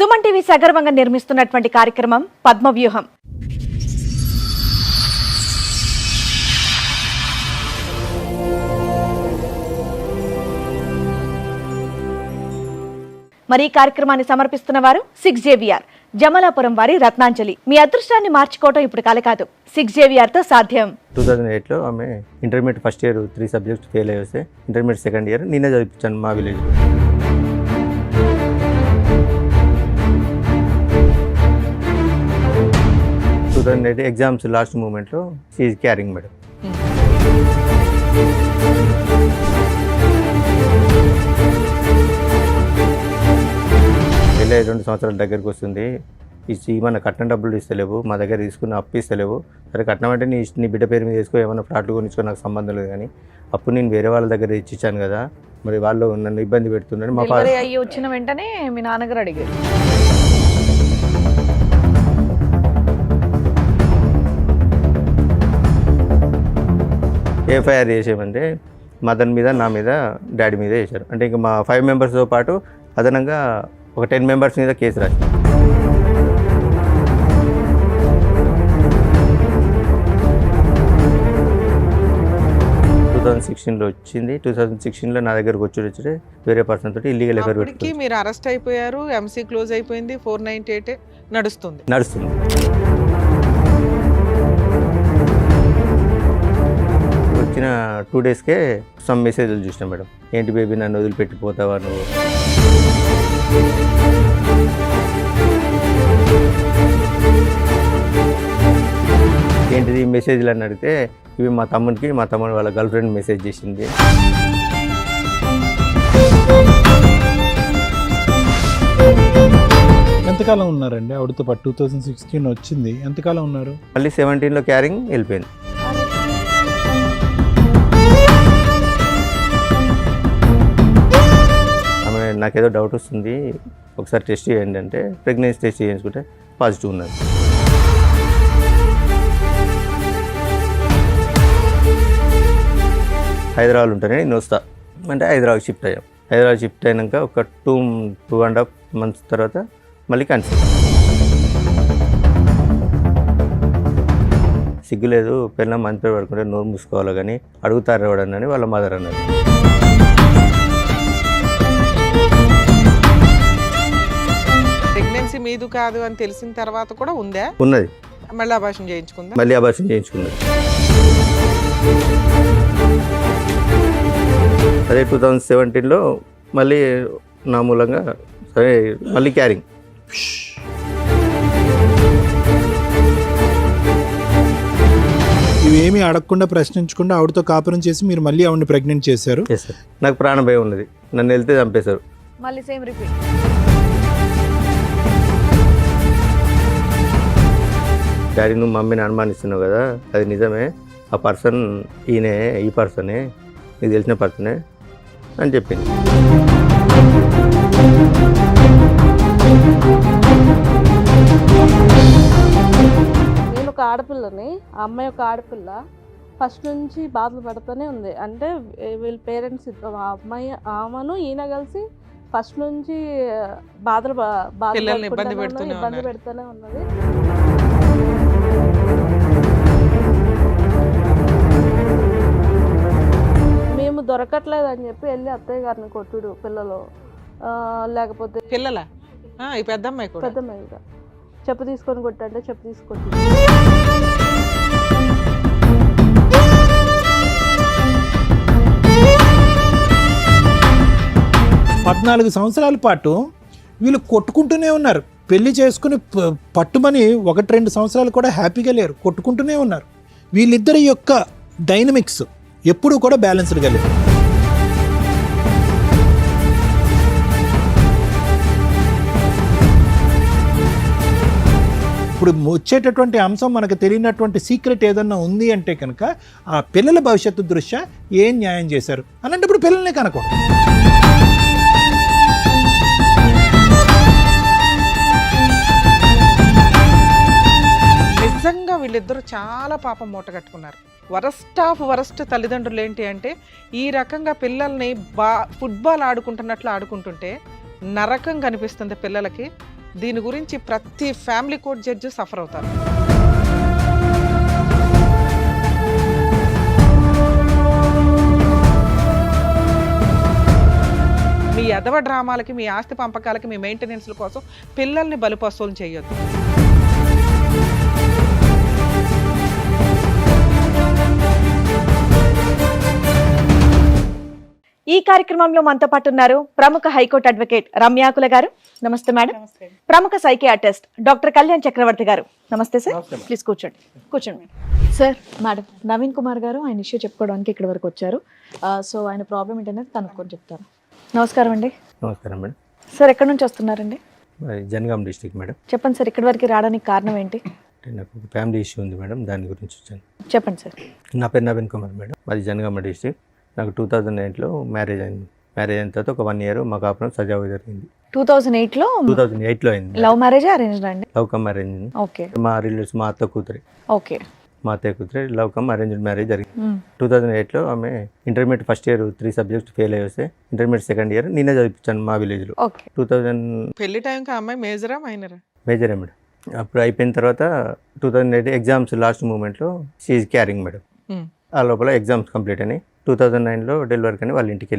Suman TV సగర్వంగా నిర్మిస్తున్నటువంటి కార్యక్రమం పద్మవ్యూహం. మరి ఈ కార్యక్రమాన్ని సమర్పిస్తున్న వారు 6JVR జమలాపురం వారి రత్నాంజలి. మీ అదృష్టాన్ని మార్చుకోవటం ఇప్పుడు కల కాదు, 6JVR తో సాధ్యం. 2008లో ఆమె intermediate first year 3 subjects fail అయ్యి వస్తే ఇంటర్మీడియట్ సెకండ్ ఇయర్ నేనే చదివించాను మా విలేజ్. ఎగ్జామ్స్ లాస్ట్ మూమెంట్లో షీఈ్ క్యారింగ్ మేడం. వెళ్ళే 2 సంవత్సరాల దగ్గరికి వస్తుంది. మన కట్నం డబ్బులు ఇస్తలేవు, మా దగ్గర తీసుకున్న అప్పు ఇస్తలేవు. సరే కట్నం అంటే నీ బిడ్డ పేరు మీద తీసుకో, ఏమైనా ఫ్లాట్లు కొనిచ్చుకో, నాకు సంబంధం లేదు. కానీ అప్పుడు నేను వేరే వాళ్ళ దగ్గర ఇచ్చాను కదా, మరి వాళ్ళు నన్ను ఇబ్బంది పెడుతున్నారు. మా డెలివరీ అయ్యి వచ్చిన వెంటనే మీ నాన్నగారు అడిగారు. ఎఫ్ఐఆర్ చేసేయమంటే మదన్ మీద, నా మీద, డాడీ మీద చేశారు. అంటే ఇంకా మా 5 మెంబర్స్తో పాటు అదనంగా ఒక 10 మెంబర్స్ మీద కేసు రాశారు. లో వచ్చింది. 2016లో నా దగ్గరకు వచ్చి వేరే పర్సన్ తోటి ఇల్లీగల్ ఎఫైర్ పెట్టుకుని మీరు అరెస్ట్ అయిపోయారు. ఎంసీ క్లోజ్ అయిపోయింది. 498 నడుస్తుంది. వచ్చిన 2 డేస్కే సమ్ మెసేజ్లు చూసినా మేడం. ఏంటి బేబీ నన్ను వదిలిపెట్టిపోతావా నువ్వు, ఏంటిది మెసేజ్లు అని అడిగితే ఇవి మా తమ్ముడు వాళ్ళ గర్ల్ ఫ్రెండ్ మెసేజ్ చేసింది. ఎంతకాలం ఉన్నారండి ఆవిడతో పాటు? 2016 వచ్చింది, ఎంతకాలం ఉన్నారు? మళ్ళీ 17లో క్యారింగ్ వెళ్ళిపోయింది. ఆమె నాకేదో డౌట్ వస్తుంది, ఒకసారి టెస్ట్ చేయండి అంటే ప్రెగ్నెన్సీ టెస్ట్ చేయించుకుంటే పాజిటివ్ ఉన్నది. హైదరాబాద్ ఉంటానే నేను వస్తా అంటే హైదరాబాద్ షిఫ్ట్ అయ్యాం. హైదరాబాద్ షిఫ్ట్ అయినాక ఒక 2.5 మంత్స్ తర్వాత మళ్ళీ కన్సీవ్. సిగ్గులేదు, పిల్లల మంచి పేరు పడుకుంటే నోరు మూసుకోవాలి కానీ అడుగుతారు ఎవడని వాళ్ళ మదర్ అన్నారు. ప్రెగ్నెన్సీ మీదు కాదు అని తెలిసిన తర్వాత కూడా ఉందా? ఉన్నది. మళ్ళీ అబార్షన్ చేయించుకుందా? మళ్ళీ అబార్షన్ చేయించుకున్నది. అదే 2017లో మళ్ళీ నా మూలంగా సరే మళ్ళీ క్యారింగ్. ఇవేమీ అడగకుండా ప్రశ్నించకుండా ఆవిడతో కాపురం చేసి మీరు మళ్ళీ ఆవిడని ప్రెగ్నెంట్ చేశారు. నాకు ప్రాణ భయం ఉన్నది, నన్ను వెళ్తే చంపేశారు. మళ్ళీ సేమ్ రిపీట్. డాడీ నువ్వు మమ్మీని అనుమానిస్తున్నావు కదా, అది నిజమే, ఆ పర్సన్ ఈయనే, ఈ పర్సనే, నీకు తెలిసిన పర్సనే అని చెప్పింది. నేను ఒక ఆడపిల్లని, ఆ అమ్మాయి ఒక ఆడపిల్ల, ఫస్ట్ నుంచి బాధలు పడుతూనే ఉంది. అంటే వీళ్ళ పేరెంట్స్ ఆ అమ్మాయి ఆమెను ఈయన కలిసి ఫస్ట్ నుంచి ఇబ్బంది పెడుతూనే ఉన్నది. మేము దొరకట్లేదు అని చెప్పి వెళ్ళి అత్తయ్య గారిని కొట్టుడు, పిల్లలు లేకపోతే పిల్లల పెద్దమ్మాయి చెప్పు తీసుకొని కొట్టంటే చెప్పు తీసుకొట్టి 14 సంవత్సరాల పాటు వీళ్ళు కొట్టుకుంటూనే ఉన్నారు. పెళ్లి చేసుకుని పట్టుమని 1-2 సంవత్సరాలు కూడా హ్యాపీగా లేరు, కొట్టుకుంటూనే ఉన్నారు. వీళ్ళిద్దరి యొక్క డైనమిక్స్ ఎప్పుడూ కూడా బ్యాలెన్స్డ్గా లేదు. ఇప్పుడు వచ్చేటటువంటి అంశం మనకు తెలియనటువంటి సీక్రెట్ ఏదన్నా ఉంది అంటే కనుక ఆ పిల్లల భవిష్యత్తు దృష్ట్యా ఏం న్యాయం చేశారు అలాంటప్పుడు పిల్లల్ని కనుకోండి. నిజంగా వీళ్ళిద్దరూ చాలా పాపం మూట కట్టుకున్నారు. వరస్ట్ ఆఫ్ వరస్ట్ తల్లిదండ్రులు ఏంటి అంటే ఈ రకంగా పిల్లల్ని ఫుట్బాల్ ఆడుకుంటున్నట్లు ఆడుకుంటుంటే నరకం కనిపిస్తుంది పిల్లలకి. దీని గురించి ప్రతి ఫ్యామిలీ కోర్ట్ జడ్జి సఫర్ అవుతారు. మీ ఎదవ డ్రామాలకి, మీ ఆస్తి పంపకాలకి, మీ మెయింటెనెన్స్ల కోసం పిల్లల్ని బలిపశువులు చేయొద్దు. ఈ కార్యక్రమంలో మనతో పాటు ఉన్నారు ప్రముఖ హైకోర్టు అడ్వకేట్ రమ్యాకుల గారు. నమస్తే మేడం. ప్రముఖ సైకియాట్రిస్ట్ డాక్టర్ కళ్యాణ్ చక్రవర్తి గారు. నమస్తే సార్. ప్లీజ్ కూర్చోండి. కూర్చోండి సార్. మేడం, నవీన్ కుమార్ గారు ఆయన ఇష్యూ చెప్పుకోవడానికి ఇక్కడ వరకు వచ్చారు. సో ఆయన ప్రాబ్లం ఏంటనేది కనుక్కొని చెప్తారు. నమస్కారం అండి. నమస్కారం మేడం. సార్ ఎక్కడి నుంచి వస్తున్నారండి? మరి జనగాం డిస్ట్రిక్ట్ మేడం. చెప్పండి సార్, ఇక్కడి వరకు రావడానికి కారణం ఏంటి? అంటే నాకు ఒక ఫ్యామిలీ ఇష్యూ ఉంది మేడం, దాని గురించి వచ్చాను. చెప్పండి సార్. నా పేరు నవీన్ కుమార్ మేడం, మాది జనగామ డిస్ట్రిక్ట్. నాకు 2008లో మ్యారేజ్ అయింది. మ్యారేజ్ అయిన తర్వాత ఒక 1 year మా కాపురం సజావుగా జరిగింది. 2008లో 2008లో అయింది. లవ్ మ్యారేజ్ అరేంజ్డ్ అండి? Love come arrange. ఓకే. మా రిలేటివ్స్, మా అత్త కూతురి. ఓకే. మా అత్తయ్య కూతురి లవ్ కమ్ అరేంజ్డ్ మ్యారేజ్ జరిగింది. 2008లో ఆమె intermediate first year 3 subjects fail అయ్యి వస్తే ఇంటర్మీడియట్ సెకండ్ ఇయర్ నేనే చదివించాను మా విలేజ్లో. ఓకే. 2000 పెళ్లి టైంకి అమ్మాయి మేజరా మైనరా? మేజరే మేడం. అప్పుడు అయిపోయిన తర్వాత 2008 ఎగ్జామ్స్ లాస్ట్ మూమెంట్లో షీఈ్ క్యారింగ్ మేడం. ఆ లోపల ఎగ్జామ్స్ కంప్లీట్ అయినాయి. 2009లో డెలివరీ కానీ వాళ్ళ ఇంటికి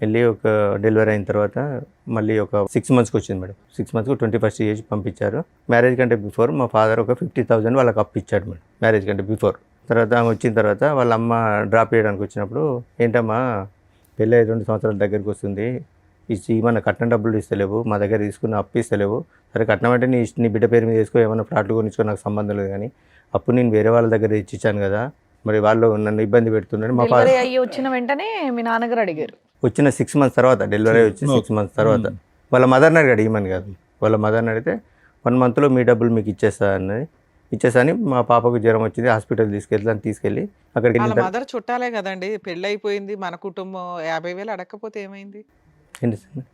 వెళ్ళి ఒక డెలివరీ అయిన తర్వాత మళ్ళీ ఒక 6 monthsకి వచ్చింది మేడం. 6 monthsకు 21st ఏజ్ పంపించారు. మ్యారేజ్ కంటే బిఫోర్ మా ఫాదర్ ఒక 50,000 వాళ్ళకి అప్పు ఇచ్చాడు మేడం, మ్యారేజ్ కంటే బిఫోర్. తర్వాత ఆమె వచ్చిన తర్వాత వాళ్ళ అమ్మ డ్రాప్ చేయడానికి వచ్చినప్పుడు, ఏంటమ్మా పెళ్ళి 2 సంవత్సరాల దగ్గరికి వస్తుంది, ఏమన్నా కట్నం డబ్బులు ఇస్తలేవు, మా దగ్గర తీసుకున్న అప్పు ఇస్తలేవు. సరే కట్నం అంటే నీ బిడ్డ పేరు మీద వేసుకో, ఏమైనా ఫ్లాట్లు కొనిచ్చుకో, నాకు సంబంధం లేదు. కానీ అప్పు నేను వేరే వాళ్ళ దగ్గర ఇచ్చాను కదా, మరి వాళ్ళు నన్ను ఇబ్బంది పెడుతున్నారు. మా ఫాదర్ అయ్యి వచ్చిన వెంటనే మీ నాన్నగారు అడిగారు. వచ్చిన 6 months తర్వాత, డెలివరీ వచ్చి 6 months తర్వాత వాళ్ళ మదర్ని అడిగాడు, ఇమ్మని కాదు. వాళ్ళ మదర్ని అడిగితే 1 monthలో మీ డబ్బులు మీకు ఇచ్చేస్తా అని మా పాపకు జ్వరం వచ్చింది, హాస్పిటల్ తీసుకెళ్ళి అక్కడికి వాళ్ళ వెళ్ళిన మదర్ చుట్టాలే కదండి, పెళ్ళి అయిపోయింది, మన కుటుంబం 50,000 అడగకపోతే ఏమైంది? ఏంటి సార్,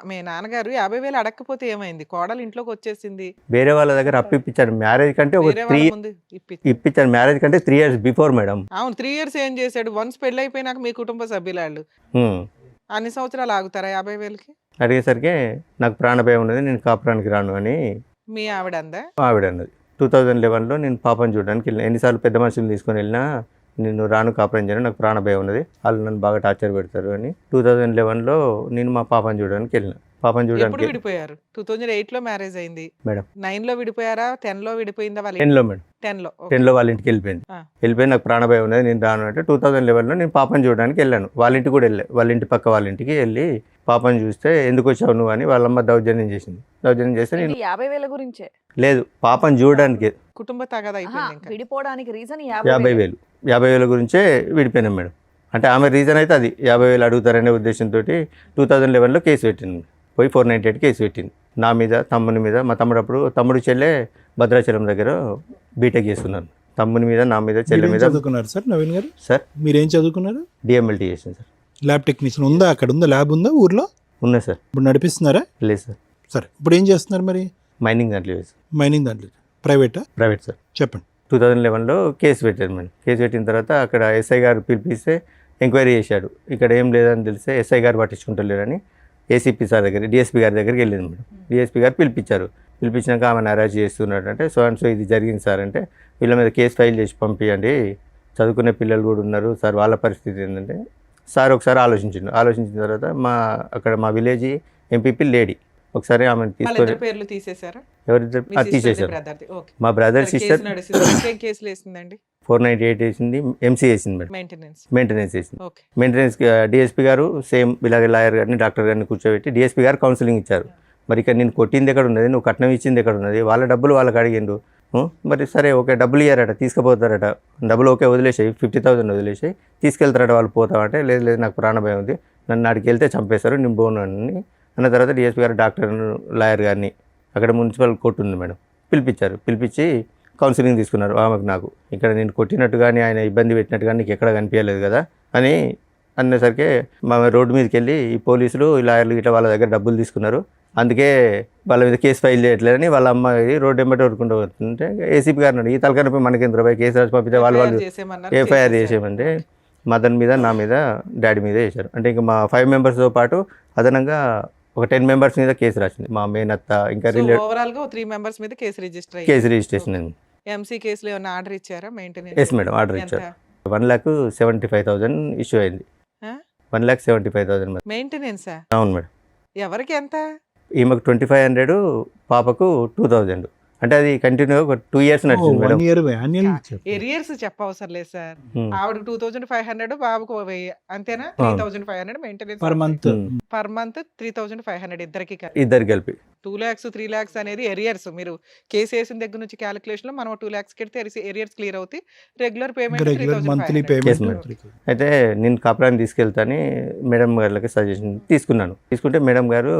మీ నాన్నగారు 50,000 అడగకపోతే ఏమైంది? కోడలు ఇంట్లోకి వచ్చేసింది, వేరే వాళ్ళ దగ్గర అప్పు ఇప్పించారు. మ్యారేజ్ కంటే ఒక వేరే వాళ్ళ ముందు ఇప్పించారు. మ్యారేజ్ కంటే 3 years బిఫోర్ మేడం. అవును, 3 years ఏం చేశాడు? వన్స్ పెళ్ళి అయిపోయినాక మీ కుటుంబ సభ్యులాళ్ళు అన్ని సంవత్సరాలు ఆగుతారా 50,000కి? అడిగేసరికి నాకు ప్రాణభయం ఉన్నది, నేను కాపురానికి రాను అని మీ ఆవిడ అందా? ఆవిడ అన్నది. 2011లో నేను పాపను చూడడానికి వెళ్ళిన. ఎన్నిసార్లు పెద్ద మనుషులు తీసుకొని వెళ్ళినా నేను రాను, కాపురం చేయను, నాకు ప్రాణభయం ఉన్నది, వాళ్ళు నన్ను బాగా టార్చర్ పెడతారు అని 2011లో నేను మా పాపను చూడడానికి వెళ్ళిన. పాపను ఎప్పుడు చూడడానికి విడిపోయారు? 2008లో మ్యారేజ్ అయింది మేడం. 9లో విడిపోయారా? 10లో విడిపోయిందా? వాళ్ళ 10లో మేడం. 10లో 10లో వాళ్ళ ఇంటికి వెళ్ళిపోయింది. వెళ్ళిపోయి నాకు ప్రాణభయం ఉన్నది, నేను రాను అంటే 2011లో నేను పాపను చూడడానికి వెళ్ళాను. వాళ్ళ ఇంటికి కూడా వెళ్ళా. వాళ్ళ ఇంటి పక్క వాళ్ళ ఇంటికి వెళ్ళి పాపను చూస్తే ఎందుకు వచ్చావు నువ్వు అని వాళ్ళమ్మ దౌర్జన్యం చేస్తే నేను 50,000 గురించే లేదు, పాపను చూడడానికి కుటుంబ తగాదా అయిపోయింది. ఇంకా విడిపోవడానికి రీజన్ 50,000 గురించే విడిపోయినాం మేడం. అంటే ఆమె రీజన్ అయితే అది 50,000 అడుగుతారనే ఉద్దేశంతో 2011లో కేసు పెట్టింది. పోయి 498 కేసు పెట్టింది నా మీద, తమ్ముని మీద. మా తమ్ముడు చెల్లె భద్రాచలం దగ్గర బీటెక్ చేస్తున్నారు. తమ్ముని మీద, నా మీద, చెల్లె మీద. చదువుకున్నారు సార్ నవీన్ గారు? సార్ మీరేం చదువుకున్నారు? డిఎంఎల్టీ చేసింది సార్. ల్యాబ్ టెక్నీషియన్ ఉందా? అక్కడ ఉందా ల్యాబ్? ఉందా ఊర్లో? ఉన్నాయి సార్. ఇప్పుడు నడిపిస్తున్నారా? లేదు సార్. సరే, ఇప్పుడు ఏం చేస్తున్నారు మరి? మైనింగ్ దాంట్లో లేదు సార్. మైనింగ్ దాంట్లో. ప్రైవేటా? Private sir. చెప్పండి. 2011లో కేసు పెట్టారు మేడం. కేసు పెట్టిన తర్వాత అక్కడ ఎస్ఐ గారు పిలిపిస్తే ఎంక్వైరీ చేశాడు. ఇక్కడ ఏం లేదని తెలిస్తే ఎస్ఐ గారు పట్టించుకుంటలేరని ఏసీపీ సార్ దగ్గర, డిఎస్పీ గారి దగ్గరికి వెళ్ళింది మేడం. డిఎస్పీ గారు పిలిపించాక ఆమెను అరెస్ట్ చేస్తున్నాడు అంటే, సో అండ్ సో ఇది జరిగింది సార్ అంటే, వీళ్ళ మీద కేసు ఫైల్ చేసి పంపించండి, చదువుకునే పిల్లలు కూడా ఉన్నారు సార్, వాళ్ళ పరిస్థితి ఏంటంటే సార్ ఒకసారి ఆలోచించిన తర్వాత మా విలేజ్ ఎంపీపీ లేడీ ఒకసారి ఆమెను తీసుకొని పేర్లు తీసేశారా? ఎవరిద్దరు తీసేశారు. మా బ్రదర్ సిస్టర్ కేసులు వేసిందండి. 498 వేసింది, ఎంసీ వేసింది మేడం, మెయింటెనెన్స్ వేసింది. మెయింటెనెన్స్ డిఎస్పీ గారు సేమ్ ఇలాగే లాయర్ గారిని, డాక్టర్ గారిని కూర్చోబెట్టి డిఎస్పీ గారు కౌన్సిలింగ్ ఇచ్చారు. మరి ఇక్కడ నేను కొట్టింది ఎక్కడ ఉన్నది, నువ్వు కట్నం ఇచ్చింది ఎక్కడ ఉన్నది, వాళ్ళ డబ్బులు వాళ్ళకి అడిగిండు. మరి సరే ఓకే, డబ్బులు ఇయ్యారట, తీసుకుపోతారట, డబ్బులు ఓకే వదిలేసాయి, 50,000 వదిలేసాయి, తీసుకెళ్తారట వాళ్ళు. పోతామంటే లేదు నాకు ప్రాణభయం ఉంది, నన్ను అడిగి వెళ్తే చంపేస్తారు, నేను పోను అని అన్న తర్వాత డిఎస్పీ గారు డాక్టర్ లాయర్ గారిని అక్కడ మున్సిపల్ కోర్టు ఉంది మేడం పిలిపించి కౌన్సిలింగ్ తీసుకున్నారు. ఆమెకు నాకు ఇక్కడ నేను కొట్టినట్టు కానీ ఆయన ఇబ్బంది పెట్టినట్టు కానీ నీకు ఎక్కడ కనిపించలేదు కదా అని అనేసరికి మా రోడ్డు మీదకి వెళ్ళి ఈ పోలీసులు, ఈ లాయర్లు ఇట్లా వాళ్ళ దగ్గర డబ్బులు తీసుకున్నారు, అందుకే వాళ్ళ మీద కేసు ఫైల్ చేయట్లేదని వాళ్ళ అమ్మాయి రోడ్డు వెంబడి వరుకుంటూ వస్తుంటే ఏసీపీ గారిని ఈ తలకనపై మనకి రూపాయి కేసు రాసి పంపితే వాళ్ళు ఎఫ్ఐఆర్ చేసేయమంటే మదన్ మీద, నా మీద, డాడీ మీద వేశారు. అంటే ఇంకా మా 5 members పాటు అదనంగా ఒక 10 మెంబర్స్ మీద కేసు రాసింది. మా మేనత్త ఇంకా ఓవరాల్ గా 3 మెంబర్స్ మీద కేసు రిజిస్టర్ అయ్యింది. కేసు రిజిస్ట్రేషన్ అయింది. ఎంసీ కేసులో ఏమైనా ఆర్డర్ ఇచ్చారా మెయింటెనెన్స్? ఎస్ మేడం, ఆర్డర్ ఇచ్చారు. 1,75,000 ఇష్యూ అయింది. 1,75,000 మేడం. మెయింటెనెన్సా? అవును మేడం. ఎవరికి ఎంత? ఈమెకు 2,500, పాపకు 2,000. అంటే అది కంటిన్యూ ఒక 2 years నడిచింది మేడం. 1 year annual ఇచ్చారు. ఎరియర్స్ చెప్పవసరం లేదు సార్. Hmm. ఆవిడకి 2,500, బాబుకు 1000, అంతేనా? 3,500 maintenance per month. Per month 3,500 ఇద్దరికి. ఇద్దరు కలిపి 2 lakhs 3 lakhs అనేది ఎరియర్స్. మీరు కేసు వేసిన దగ్గర నుంచి క్యాలిక్యులేషన్ లో మనం 2 lakhs కెడితే ఎరియర్స్ క్లియర్ అవుతాయి. Regular payment regular monthly 3,500. Yes, madam. Payment. అయితే నేను కాపురాన్ని తీసుకెళ్తాని మేడం గారికి సజెషన్ తీసుకున్నాను. తీసుకుంటే మేడం గారు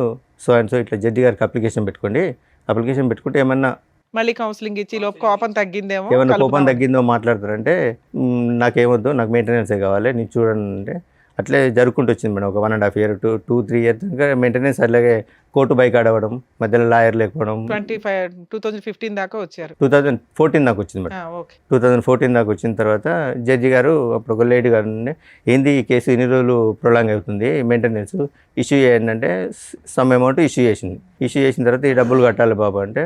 సో అండ్ సో ఇట్లా జడ్జి గారికి అప్లికేషన్ పెట్టుకోండి, అప్లికేషన్ పెట్టుకుంటే ఏమన్నా మళ్ళీ కౌన్సిలింగ్ ఇచ్చి లోపు కోపం తగ్గిందేమో, ఏమన్నా కోపం కలుపుదాం. తగ్గిందో మాట్లాడతారంటే నాకేమొద్దు, నాకు మెయింటెనెన్సే కావాలి, నేను చూడండి అంటే అట్లే జరుపుకుంటూ వచ్చింది మేడం. ఒక 1.5 year 2-3 years ఇంకా మెయింటెనెన్స్. అలాగే కోర్టు బైక్ ఆడవడం, మధ్యలో లాయర్ లేకపోవడం. 2015 దాకా వచ్చారు. 2014 దాకా వచ్చింది మేడం. ఓకే. 2014 దాకా వచ్చిన తర్వాత జడ్జి గారు అప్పుడు ఒక లేడీ గారు ఉండే, ఏంది ఈ కేసు ఇన్ని రోజులు ప్రొలాంగ్ అవుతుంది, మెయింటెనెన్స్ ఇష్యూ చేయండి. సమ్ అమౌంట్ ఇష్యూ చేసింది. ఇష్యూ చేసిన తర్వాత ఈ డబ్బులు కట్టాలి బాబు అంటే,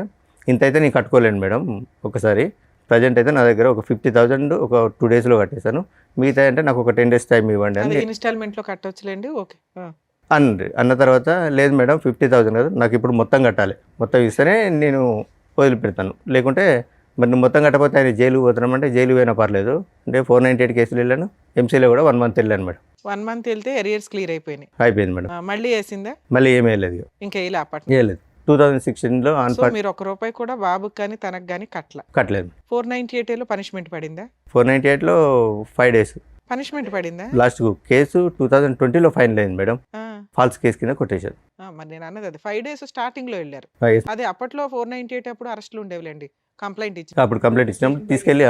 ఇంత అయితే నేను కట్టుకోలేను మేడం ఒకసారి, ప్రజెంట్ అయితే నా దగ్గర ఒక 50,000 ఒక 2 daysలో కట్టేశాను, మిగతా అంటే నాకు ఒక 10 days టైం ఇవ్వండి అని ఇన్స్టాల్మెంట్ లో కట్టొచ్చులేండి. ఓకే. అన్న తర్వాత లేదు మేడం 50,000 కదా, నాకు ఇప్పుడు మొత్తం కట్టాలి, మొత్తం ఇస్తేనే నేను వదిలిపెడతాను, లేకుంటే మరి నువ్వు మొత్తం కట్టకపోతే ఆయన జైలుకి పోతున్నామంటే జైలు పోయినా పర్లేదు అంటే 498 కేసులు వెళ్ళాను. ఎంసీలో కూడా 1 month వెళ్ళాను మేడం. 1 month వెళ్తే ఎరియర్స్ క్లియర్ అయిపోయినాయి. అయిపోయింది మేడం. మళ్ళీ వేసిందా? మళ్ళీ ఏమీ వెళ్ళలేదు, ఇంకా ఇలా అప్పట్లో వేయలేదు. 2016లో మీరు 1 రూపాయి కూడా బాబుకి కానీ తనకు కానీ కట్టలేదు. 498 లో పనిష్మెంట్ పడిందా? 498లో 5 days పనిష్మెంట్ పడిందా? లాస్ట్ కేసు 2020లో ఫైనల్ అయింది మేడం. ఆ, ఫాల్స్ కేసు కింద కొట్టేశారు. మరి నేను అన్నది అది 5 days స్టార్టింగ్ లో వెళ్ళారు. అదే అప్పట్లో 498 అప్పుడు అరెస్టులు ఉండేవిలేండి. కంప్లైంట్ ఇచ్చి అప్పుడు కంప్లైంట్ ఇచ్చినప్పుడు తీసుకెళ్ళి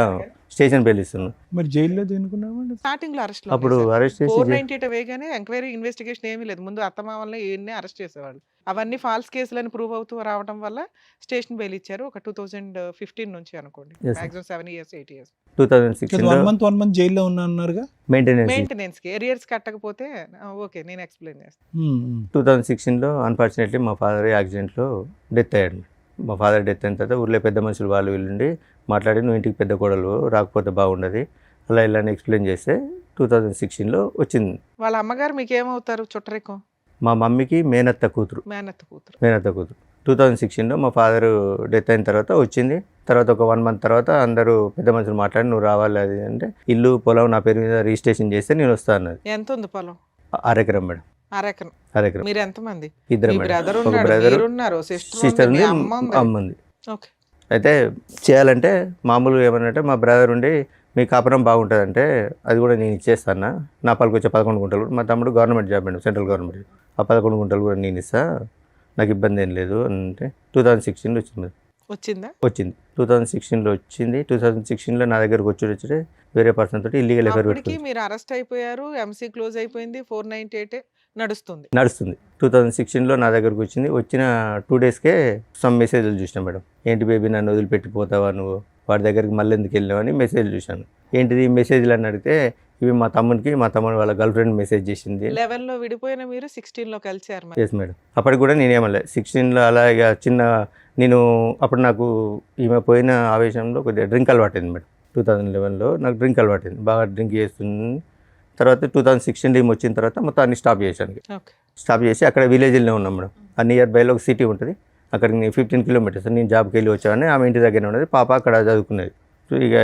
స్టేషన్ బెయిల్ ఇస్తున్నాను. మరి జైల్లో దేనుకున్నామండి? స్టార్టింగ్ లో అరెస్ట్ అప్పుడు అరెస్ట్ చేసి 498 వేగానే ఎంక్వైరీ ఇన్వెస్టిగేషన్ ఏమీ లేదు. ముందు అత్తమామల్ని ఈయన్ని అరెస్ట్ చేసేవాళ్ళు. అవన్నీ ఫాల్స్ కేసులని ప్రూవ్ అవుతూ రావడం వల్ల స్టేషన్ బెయిల్ ఇచ్చారు. ఒక 2015 నుంచి అనుకోండి. Yes, sir. Maximum 7 years 8 years 2016లో 1 month జైల్లో ఉన్నా అన్నారుగా. మెయింటెనెన్స్. మెయింటెనెన్స్ కి ఎరియర్స్ కట్టకపోతే ఓకే నేను ఎక్స్ప్లెయిన్ చేస్తాను. 2016లో అన్ఫార్చునేట్లీ మా ఫాదర్ యాక్సిడెంట్లో డెత్ అయ్యాడు. మా ఫాదర్ డెత్ అయిన తర్వాత ఊళ్ళో పెద్ద మనుషులు వాళ్ళు వీళ్ళుండి మాట్లాడి, నువ్వు ఇంటికి పెద్ద కోడలు రాకపోతే బాగుండదు అలా ఇలా ఎక్స్ప్లెయిన్ చేస్తే 2016లో వచ్చింది. వాళ్ళ అమ్మగారు మీకు ఏమవుతారు? చుట్టరికం. మా మమ్మీకి మేనత్త కూతురు. మేనత్త కూతురు. 2016లో మా ఫాదర్ డెత్ అయిన తర్వాత వచ్చింది. తర్వాత ఒక 1 month తర్వాత అందరూ పెద్ద మనుషులు మాట్లాడి, నువ్వు రావాలి అది అంటే, ఇల్లు పొలం నా పేరు మీద రిజిస్ట్రేషన్ చేస్తే నేను వస్తా అన్నది. ఎంత ఉంది పొలం? 6 eకరం మేడం. 6 ఎకరం. 6 eకరం. మీరు ఎంతమంది? ఇద్దరు మీ మేడం. బ్రదర్ ఒక ఉన్నాడు, బ్రదర్, మీరు ఉన్నారు, సిస్టర్ సిస్టర్ ఉంది, ఉంది, అమ్మ ఉంది. అమ్మ ఉంది. ఓకే. అయితే చేయాలంటే మామూలుగా ఏమనంటే, మా బ్రదర్ ఉండి మీ కాపురం బాగుంటుందంటే అది కూడా నేను ఇచ్చేస్తాను, నా పాలకు వచ్చే 11 గుంటలు, మా తమ్ముడు గవర్నమెంట్ జాబ్ అండి, సెంట్రల్ గవర్నమెంట్, ఆ 11 గుంటలు కూడా నేను ఇస్తా, నాకు ఇబ్బంది ఏం లేదు అంటే 2016లో వచ్చింది. వచ్చిందా? వచ్చింది 2016లో వచ్చింది. 2016లో నా దగ్గరకు వచ్చి వేరే పర్సన్ తోటి ఇల్లీగల్ ఎఫైర్ అప్పటికి పెట్టుకుంది. మీరు అరెస్ట్ అయిపోయారు, ఎంసీ క్లోజ్ అయిపోయింది, 498 నడుస్తుంది. 2016లో నా దగ్గరకు వచ్చింది. వచ్చిన 2 daysకే సమ్ మెసేజ్లు చూసినా మేడం. ఏంటి బేబీ నన్ను వదిలిపెట్టిపోతావా నువ్వు, వాడి దగ్గరికి మళ్ళీ ఎందుకు వెళ్ళావు అని మెసేజ్ చూశాను. ఏంటిది మెసేజ్లు అని అడిగితే, ఇవి మా తమ్ముడు వాళ్ళ గర్ల్ ఫ్రెండ్ మెసేజ్ చేసింది. 11లో విడిపోయిన మీరు 16లో కలిసారు మరి. Yes madam. అప్పటికి కూడా నేనేమలే 16లో అలా ఇక చిన్న నేను అప్పుడు నాకు ఈమె పోయిన ఆవేశంలో కొద్దిగా డ్రింక్ అలవాటైంది మేడం. 2011లో నాకు డ్రింక్ అలవాటైంది, బాగా డ్రింక్ చేస్తుంది. తర్వాత 2016 టీమ్ వచ్చిన తర్వాత మొత్తం అన్ని స్టాప్ చేశాను. ఓకే. స్టాప్ చేసి అక్కడ విలేజ్లోనే ఉన్నాం మేడం. ఆ నియర్ బైలో ఒక సిటీ ఉంటుంది, అక్కడికి 15 kilometers. నేను జాబ్కి వెళ్ళి వచ్చాను, ఆమె ఇంటి దగ్గరనే ఉన్నది, పాప అక్కడ చదువుకునేది. సో ఇక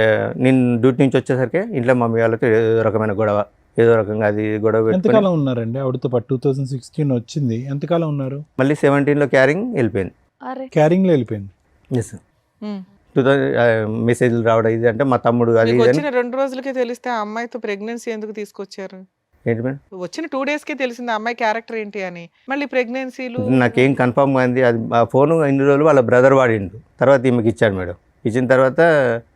నేను డ్యూటీ నుంచి వచ్చేసరికి ఇంట్లో మమ్మీ వాళ్ళతో ఏదో రకమైన గొడవ, ఏదో రకంగా అది గొడవ పెట్టుకొని ఎంతకాలం ఉన్నారండి ఆవిడతో పాటు? 2016 వచ్చింది, ఎంతకాలం ఉన్నారు? మళ్ళీ 17లో క్యారింగ్ వెళ్ళిపోయింది. అరే క్యారింగ్లో వెళ్ళిపోయింది. ఎస్. 2000 మెసేజ్లు రావడం ఇది అంటే మా తమ్ముడు అది మీకు ఇది అని. వచ్చిన 2 రోజులకే తెలిస్తే ఆ అమ్మాయితో ప్రెగ్నెన్సీ ఎందుకు తీసుకొచ్చారు? ఏంటి మేడం, వచ్చిన 2 daysకే తెలిసింది ఆ అమ్మాయి క్యారెక్టర్ ఏంటి అని. మళ్ళీ ప్రెగ్నెన్సీలు నాకేం కన్ఫర్మ్ అయింది. అది ఆ ఫోను ఇన్ని రోజులు వాళ్ళ బ్రదర్ వాడిండు, తర్వాత ఈమెకి ఇచ్చాడు మేడం. ఇచ్చిన తర్వాత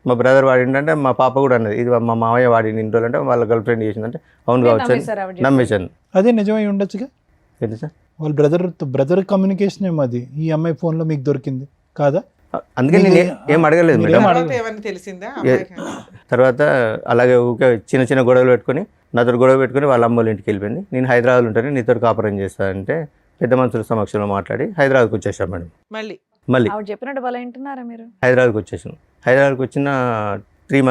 మా బ్రదర్ వాడిండంటే మా పాప కూడా అన్నది, ఇది మా మామయ్య వాడింది ఇన్ని రోజులు అంటే వాళ్ళ గర్ల్ ఫ్రెండ్ చేసిందంటే అవును కావచ్చు అని నమ్మేశాను. అదే నిజమై ఉండొచ్చుగా. ఏంటి సార్, వాళ్ళ బ్రదర్ కమ్యూనికేషన్ ఏమో అది ఈ అమ్మాయి ఫోన్లో మీకు దొరికింది కాదా? అందుకే నేను ఏం అడగలేదు మేడం. తర్వాత ఏమని తెలిసిందా అమ్మాయికి? తర్వాత అలాగే ఊకే చిన్న చిన్న గొడవలు పెట్టుకొని నాతో గొడవ పెట్టుకొని వాళ్ళ అమ్మోళ్ళ ఇంటికి వెళ్ళిపోయింది. నేను హైదరాబాద్లో ఉంటాను, నీతో కాపురం చేస్తానంటే పెద్ద మనుషుల సమక్షంలో మాట్లాడి హైదరాబాద్కి వచ్చేసాం మేడం. మళ్ళీ ఆవిడ చెప్పినట్టు వాళ్ళు వింటున్నారా మీరు? హైదరాబాద్కి వచ్చేసాను. హైదరాబాద్కి వచ్చిన 3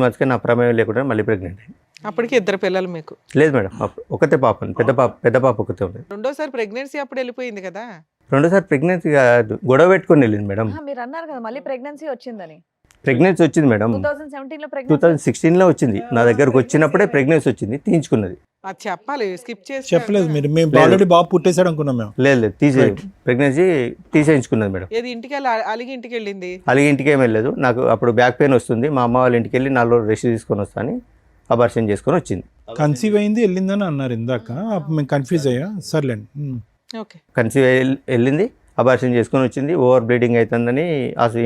మంత్స్కి నా ప్రమేయం లేకుండా మళ్ళీ ప్రెగ్నెంట్ అయింది. అప్పటికి 2 పిల్లలు మీకు? లేదు మేడం, ఒకతే పాప, పెద్ద పాప ఒకతే ఉంది. రెండోసారి ప్రెగ్నెన్సీ అప్పుడు వెళ్ళిపోయింది కదా? రెండోసారి ప్రెగ్నెన్సీ కాదు, గొడవ పెట్టుకొని వెళ్ళింది మేడం. మీరు అన్నారు కదా మళ్ళీ ప్రెగ్నెన్సీ వచ్చిందని. ప్రెగ్నెన్సీ వచ్చింది మేడం, 2017లో 2016లో వచ్చింది. నా దగ్గరకు వచ్చినప్పుడే ప్రెగ్నెన్సీ వచ్చింది, తీయించుకున్నది. అది చెప్పాలి, స్కిప్ చేసి చెప్పలేదు మీరు. మేము ఆల్రెడీ బాబు పుట్టేశాడు అనుకున్నాం మేము. లేదు ప్రెగ్నెన్సీ తీసేయించుకున్నది మేడం. ఏది ఇంటికి వెళ్ళి అలిగి ఇంటికి వెళ్ళింది? అలాగే ఇంటికి ఏం వెళ్ళలేదు. నాకు అప్పుడు బ్యాక్ పెయిన్ వస్తుంది, మా అమ్మ వాళ్ళ ఇంటికి వెళ్ళి 4 రోజులు రెస్ట్ తీసుకొని వస్తాను, అబార్షన్ చేసుకొని వచ్చింది. కన్సీవ్ అయింది వెళ్ళిందని అన్నారు ఇందాక, మేము కన్ఫ్యూజ్ అయ్యా. సర్లేండి. ఓకే. కన్సీవ్ వెళ్ళింది, అబార్షన్ చేసుకొని వచ్చింది, ఓవర్ బ్లీడింగ్ అవుతుందని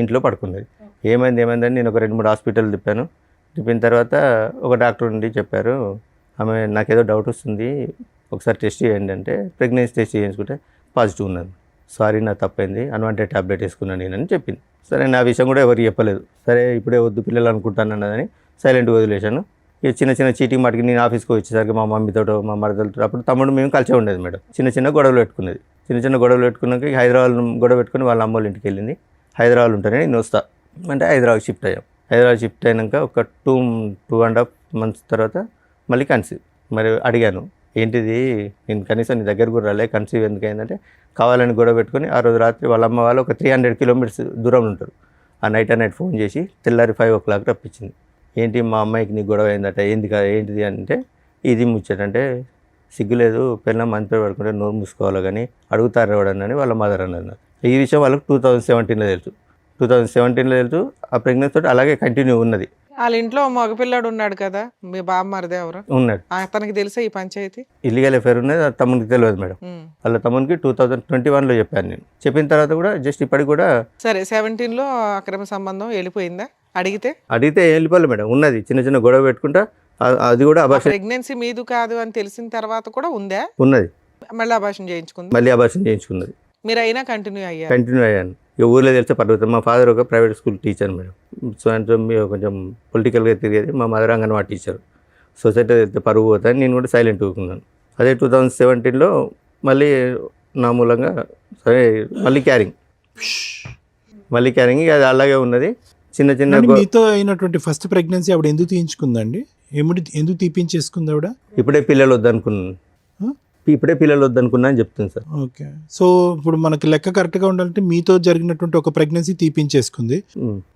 ఇంట్లో పడుకున్నది. ఏమైందని నేను ఒక 2-3 హాస్పిటల్ తిప్పిన తర్వాత ఒక డాక్టర్ నుండి చెప్పారు, ఆమె నాకేదో డౌట్ వస్తుంది, ఒకసారి టెస్ట్ చేయండి అంటే ప్రెగ్నెన్సీ టెస్ట్ చేయించుకుంటే పాజిటివ్ ఉన్నది. సారీ, నా తప్పైంది, అన్వాంటెడ్ ట్యాబ్లెట్ వేసుకున్నాను నేనని చెప్పింది. సరే, నా విషయం కూడా ఎవరికి చెప్పలేదు. సరే, ఇప్పుడే వద్దు పిల్లలు అనుకుంటాను అన్నదని సైలెంట్గా వదిలేశాను. ఇక చిన్న చీటింగ్ మాటికి నేను ఆఫీస్కి వచ్చేసరికి మా మమ్మీతో మా మరదలతో, అప్పుడు తమ్ముడు మేము కలిసే ఉండేది మేడం. చిన్న గొడవలు పెట్టుకున్నది. చిన్న గొడవలు పెట్టుకున్నాక హైదరాబాద్ గొడవ పెట్టుకుని వాళ్ళ అమ్మోళ్ళ ఇంటికి వెళ్ళింది. హైదరాబాద్ ఉంటానే నేను వస్తా అంటే హైదరాబాద్ షిఫ్ట్ అయ్యాం. హైదరాబాద్ షిఫ్ట్ అయినాక ఒక 2.5 months తర్వాత మళ్ళీ కన్సీవ్. మరి అడిగాను, ఏంటిది, నేను కనీసం నీ దగ్గర కూడా రాలే, కన్సీవ్ ఎందుకు అయిందంటే కావాలని గొడవ పెట్టుకుని ఆ రోజు రాత్రి వాళ్ళ అమ్మ వాళ్ళు ఒక 300 kilometers దూరంలో ఉంటారు. ఆ నైట్ ఫోన్ చేసి తెల్లారి 5 o'clock రప్పించింది. ఏంటి మా అమ్మాయికి నీ గొడవ అయిందట, ఏంటిది అంటే ఇది ముచ్చటంటే సిగ్గులేదు, పిల్లలు మంత్రి పడుకుంటే నోరు మూసుకోవాలి కానీ అడుగుతారు ఎవడని వాళ్ళ మదర్ అన్నారు. ఈ విషయం వాళ్ళకి 2017లో తెలుసు. 2017లో తెలుసు. ఆ ప్రెగ్నెన్సీ తోటి అలాగే కంటిన్యూ ఉన్నది. వాళ్ళ ఇంట్లో మగపిల్లాడు ఉన్నాడు కదా, మీ బామ్మరిది ఎవరు ఉన్నాడు, అతనికి తెలుసా ఈ పంచాయతీ? ఇల్లీగల్ అఫేర్ ఉన్నది, అది తమ్మునికి తెలియదు మేడం. వాళ్ళ తమ్మునికి 2021లో చెప్పాను నేను. చెప్పిన తర్వాత కూడా జస్ట్ ఇప్పటికి కూడా సరే 17లో అక్రమ సంబంధం వెళ్ళిపోయిందా? అడిగితే వెళ్ళిపోలే మేడం, ఉన్నది చిన్న గొడవ పెట్టుకుంటా. అది కూడా అబార్షన్, ప్రెగ్నెన్సీ మీదు కాదు అని తెలిసిన తర్వాత కూడా ఉందా? ఉన్నది. మళ్ళీ అబార్షన్ చేయించుకుంది. మళ్ళీ అబార్షన్ చేయించుకున్నది. మీరు అయినా కంటిన్యూ అయ్యాను. ఇక ఊర్లో తెలిస్తే పర్వతం. మా ఫాదర్ ఒక ప్రైవేట్ స్కూల్ టీచర్ మేడం. సాయంత్రం కొంచెం పొలిటికల్గా తిరిగేది. మా మదర్ అంగన్వాడీ టీచర్. సొసైటీ వెళ్తే పరుగు పోతాను, నేను కూడా సైలెంట్ ఊరుకున్నాను. అదే 2017లో మళ్ళీ నా మూలంగా సరే మళ్ళీ క్యారింగ్ అది అలాగే ఉన్నది. చిన్న మీతో అయినటువంటి ఫస్ట్ ప్రెగ్నెన్సీ ఆవిడ ఎందుకు తీయించుకుందండి? ఎందుకు తీపించేసుకుంది ఆవిడ? ఇప్పుడే పిల్లలు వద్దనుకున్నా అని చెప్తుంది సార్. ఓకే. సో ఇప్పుడు మనకి లెక్క కరెక్ట్గా ఉండాలంటే మీతో జరిగినటువంటి ఒక ప్రెగ్నెన్సీ తీపించేసుకుంది,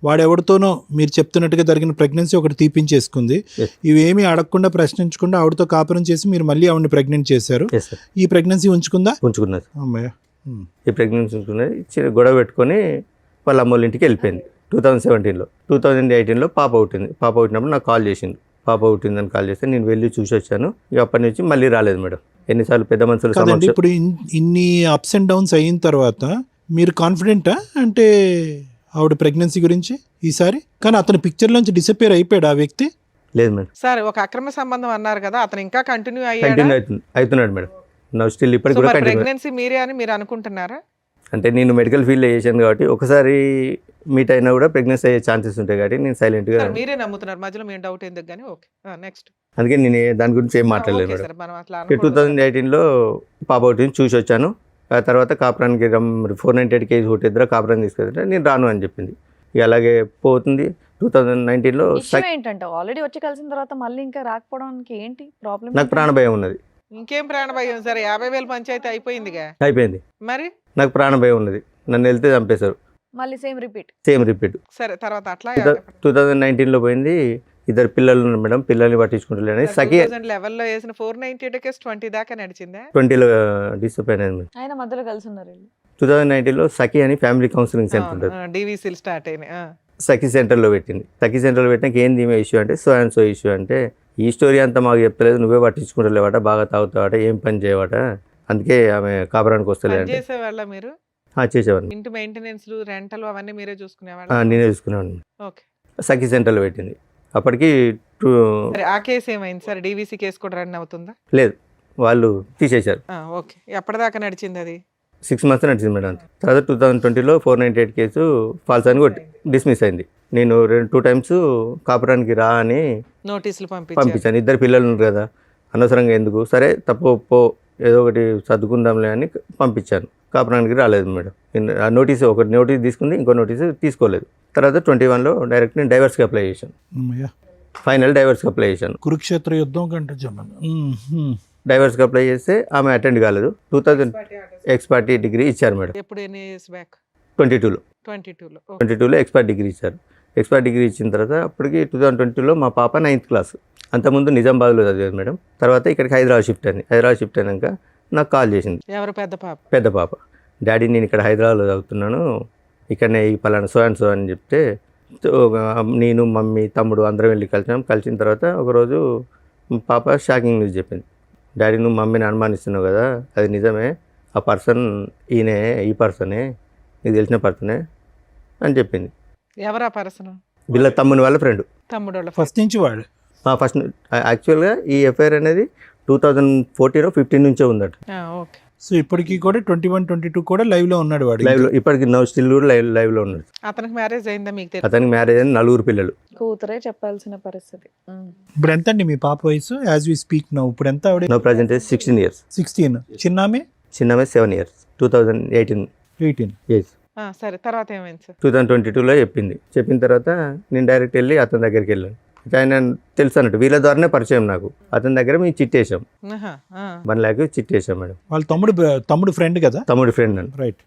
వాడెవరితోనో మీరు చెప్తున్నట్టుగా జరిగిన ప్రెగ్నెన్సీ ఒకటి తీపించేసుకుంది. ఇవేమీ అడగకుండా ప్రశ్నించకుండా ఆవిడతో కాపురం చేసి మీరు మళ్ళీ ఆవిడని ప్రెగ్నెంట్ చేశారు. ఈ ప్రెగ్నెన్సీ ఉంచుకున్నది. అమ్మయ్య, ఈ ప్రెగ్నెన్సీ ఉంచుకున్నది. గొడవ పెట్టుకొని వాళ్ళ అమ్మోళ్ళ ఇంటికి వెళ్ళిపోయింది 2017లో. 2018లో పాప పుట్టినప్పుడు నాకు కాల్ చేసింది. పాప పుట్టిందని కాల్ చేస్తే నేను వెళ్ళి చూసి వచ్చాను. ఇక అప్పటి నుంచి మళ్ళీ రాలేదు మేడం. ఎన్నిసార్లు పెద్ద మనుషులు సమక్షంలో. ఇప్పుడు ఇన్ని అప్స్ అండ్ డౌన్స్ అయిన తర్వాత మీరు కాన్ఫిడెంటా అంటే ఆవిడ ప్రెగ్నెన్సీ గురించి ఈసారి? కానీ అతని పిక్చర్ నుంచి డిసపియర్ అయిపోయాడు ఆ వ్యక్తి? లేదు మేడం. సార్ ఒక అక్రమ సంబంధం అన్నారు కదా, అతను ఇంకా కంటిన్యూ అవుతున్నాడు మేడం. నా స్టిల్ ఇప్పటికి కూడా ప్రెగ్నెన్సీ మీరే అని మీరు అనుకుంటున్నారా? అంటే నేను మెడికల్ ఫీల్డ్లో చేశాను కాబట్టి ఒకసారి మీట్ అయినా కూడా ప్రెగ్నెన్సీ అయ్యే ఛాన్సెస్ ఉంటాయి కాబట్టి నేను సైలెంట్గా. మీరే నమ్ముతున్నారు, మధ్యలో మేము డౌట్ ఎందుకు కానీ. Okay, next. అందుకే నేను దాని గురించి ఏం మాట్లాడలేదు మేడం. 2018లో పాప ఒకటి చూసి వచ్చాను. ఆ తర్వాత కాపురానికి 498 kg హోటెద్ర కాపురాన్ని తీసుకెళ్తే నేను రాను అని చెప్పింది. ఇక అలాగే పోతుంది. 2019లో ఏంటంటే ఆల్రెడీ వచ్చి కలిసిన తర్వాత మళ్ళీ ఇంకా రాకపోవడానికి ఏంటి ప్రాబ్లం? నాకు ప్రాణభయం ఉన్నది. ఇంకేం ప్రాణభయం సార్? 50,000 పంచాయతీ అయిపోయింది. మరి నాకు ప్రాణభయం ఉన్నది. నన్ను వెళ్తే చంపేశారు. మళ్ళీ సేమ్ రిపీట్. సరే, తర్వాత అట్లా 2019లో పోయింది. 2 పిల్లలు ఉన్నారు మేడం. పిల్లల్ని పట్టించుకుంటలేని సఖి 2011లో వేసిన 498 కేసు 20 దాకా నడిచిందా? 20లో డిసప్పాయింట్ అయింది. ఆయన మధ్యలో కలిసి ఉన్నారు. 2019లో సఖి అని ఫ్యామిలీ కౌన్సిలింగ్ సెంటర్ ఉంటుంది. డివిసిల్ స్టార్ట్ అయినాయి. సఖి సెంటర్లో పెట్టింది. సఖి సెంటర్లో పెట్టినాక ఏంది ఈమె ఇష్యూ అంటే సో అండ్ సో ఇష్యూ అంటే ఈ స్టోరీ అంతా మాకు చెప్పలేదు, నువ్వే పట్టించుకుంటలేవాట, బాగా తాగుతావాట, ఏం పని చేయవాట, అందుకే ఆమె కాపురానికి వస్తలేదు. చేసేవాళ్ళ మీరు? చేసేవాడిని. ఇంటి మెయింటెనెన్స్, రెంటలు అవన్నీ మీరే చూసుకునేవాళ్ళ? నేనే చూసుకునేవాడిని. ఓకే. సఖి సెంటర్లో పెట్టింది. అప్పటికి ఆ కేసు ఏమైంది సార్? డివిసి కేసు కూడా రన్ అవుతుందా? లేదు, వాళ్ళు తీసేశారు. ఓకే. ఎప్పటిదాకా నడిచింది అది? 6 months నడిచింది మేడం. తర్వాత 2020లో 498 కేసు ఫాల్స్ అని డిస్మిస్ అయింది. నేను 2 times కాపురానికి రా అని నోటీసులు పంపించాను. 2 పిల్లలు ఉన్నారు కదా, అనవసరంగా ఎందుకు, సరే తప్పు ఏదో ఒకటి సర్దుకుందాంలే అని పంపించాను. కాపురానికి రాలేదు మేడం. ఆ నోటీస్ ఒక నోటీస్ తీసుకుంది, ఇంకో నోటీస్ తీసుకోలేదు. తర్వాత 21లో డైరెక్ట్ నేను డైవర్స్కి అప్లై చేశాను. ఫైనల్ డైవర్స్కి అప్లై చేశాను. కురుక్షేత్ర యుద్ధం కంటే జమన్. డైవర్స్కి అప్లై చేస్తే ఆమె అటెండ్ కాలేదు. 2000 ఎక్స్పర్టీ డిగ్రీ ఇచ్చారు మేడం. ఎప్పుడు ఎన్ని ఇయర్స్ బ్యాక్? 22లో 22లో ఎక్స్పర్ట్ డిగ్రీ ఇచ్చారు. ఎక్స్పర్ట్ డిగ్రీ ఇచ్చిన తర్వాత అప్పటికి 2022లో మా పాప 9th క్లాస్. అంతకుముందు నిజామాబాద్లో చదివేది మేడం. తర్వాత ఇక్కడికి హైదరాబాద్ షిఫ్ట్ అయింది. హైదరాబాద్ షిఫ్ట్ అయినాక నాకు కాల్ చేసింది. ఎవరు? పెద్ద పాప? పెద్ద పాప. డాడీ నేను ఇక్కడ హైదరాబాద్లో చదువుతున్నాను, ఇక్కడనే ఈ పలానా సో అండ్ సో అని చెప్తే నేను మమ్మీ తమ్ముడు అందరం వెళ్ళి కలిసినాం. కలిసిన తర్వాత ఒకరోజు పాప షాకింగ్ న్యూస్ చెప్పింది. డాడీ నువ్వు మమ్మీని అనుమానిస్తున్నావు కదా, అది నిజమే, ఆ పర్సన్ ఈయనే, ఈ పర్సనే, నీకు తెలిసిన పర్సనే అని చెప్పింది. ఎవరా పర్సన్? వీళ్ళ తమ్ముని వాళ్ళ ఫ్రెండ్. తమ్ముడు ఫస్ట్ నుంచి వాడు ఫస్ట్ యాక్చువల్గా ఈ ఎఫ్ఐఆర్ అనేది 2014-15 నుంచే ఉందట. ఓకే. సో ఇప్పటికీ కూడా 21-22 కూడా లైవ్లో ఉన్నాడు వాడు. లైవ్లో ఇప్పటికి స్టిల్ కూడా లైవ్లో ఉన్నాడు. అతనికి మ్యారేజ్ అయిందా మీకు తెలుసు? అతనికి మ్యారేజ్ అయిన 4 పిల్లలు. కూతురే చెప్పాల్సిన పరిస్థితి. ఇప్పుడు ఎంత అండి మీ పాప వయసు? యాజ్ వి స్పీక్ నౌ ఇప్పుడు ఎంత ఆవిడ? No present 16 years. 16. చిన్నామే? చిన్నమే 7 years. 2018 18. years. సరే, తర్వాత ఏమైంది సార్? 2022లో చెప్పిన తర్వాత నేను డైరెక్ట్ వెళ్ళి అతని దగ్గరికి వెళ్ళాను. ఆయన తెలుసు అన్నట్టు, వీళ్ళ ద్వారానే పరిచయం నాకు. అతని దగ్గర మేము చిట్టేసాం, 1 lakh చిట్టేసాం మేడం. వాళ్ళ తమ్ముడు ఫ్రెండ్ కదా? తమ్ముడి ఫ్రెండ్ అని. రైట్.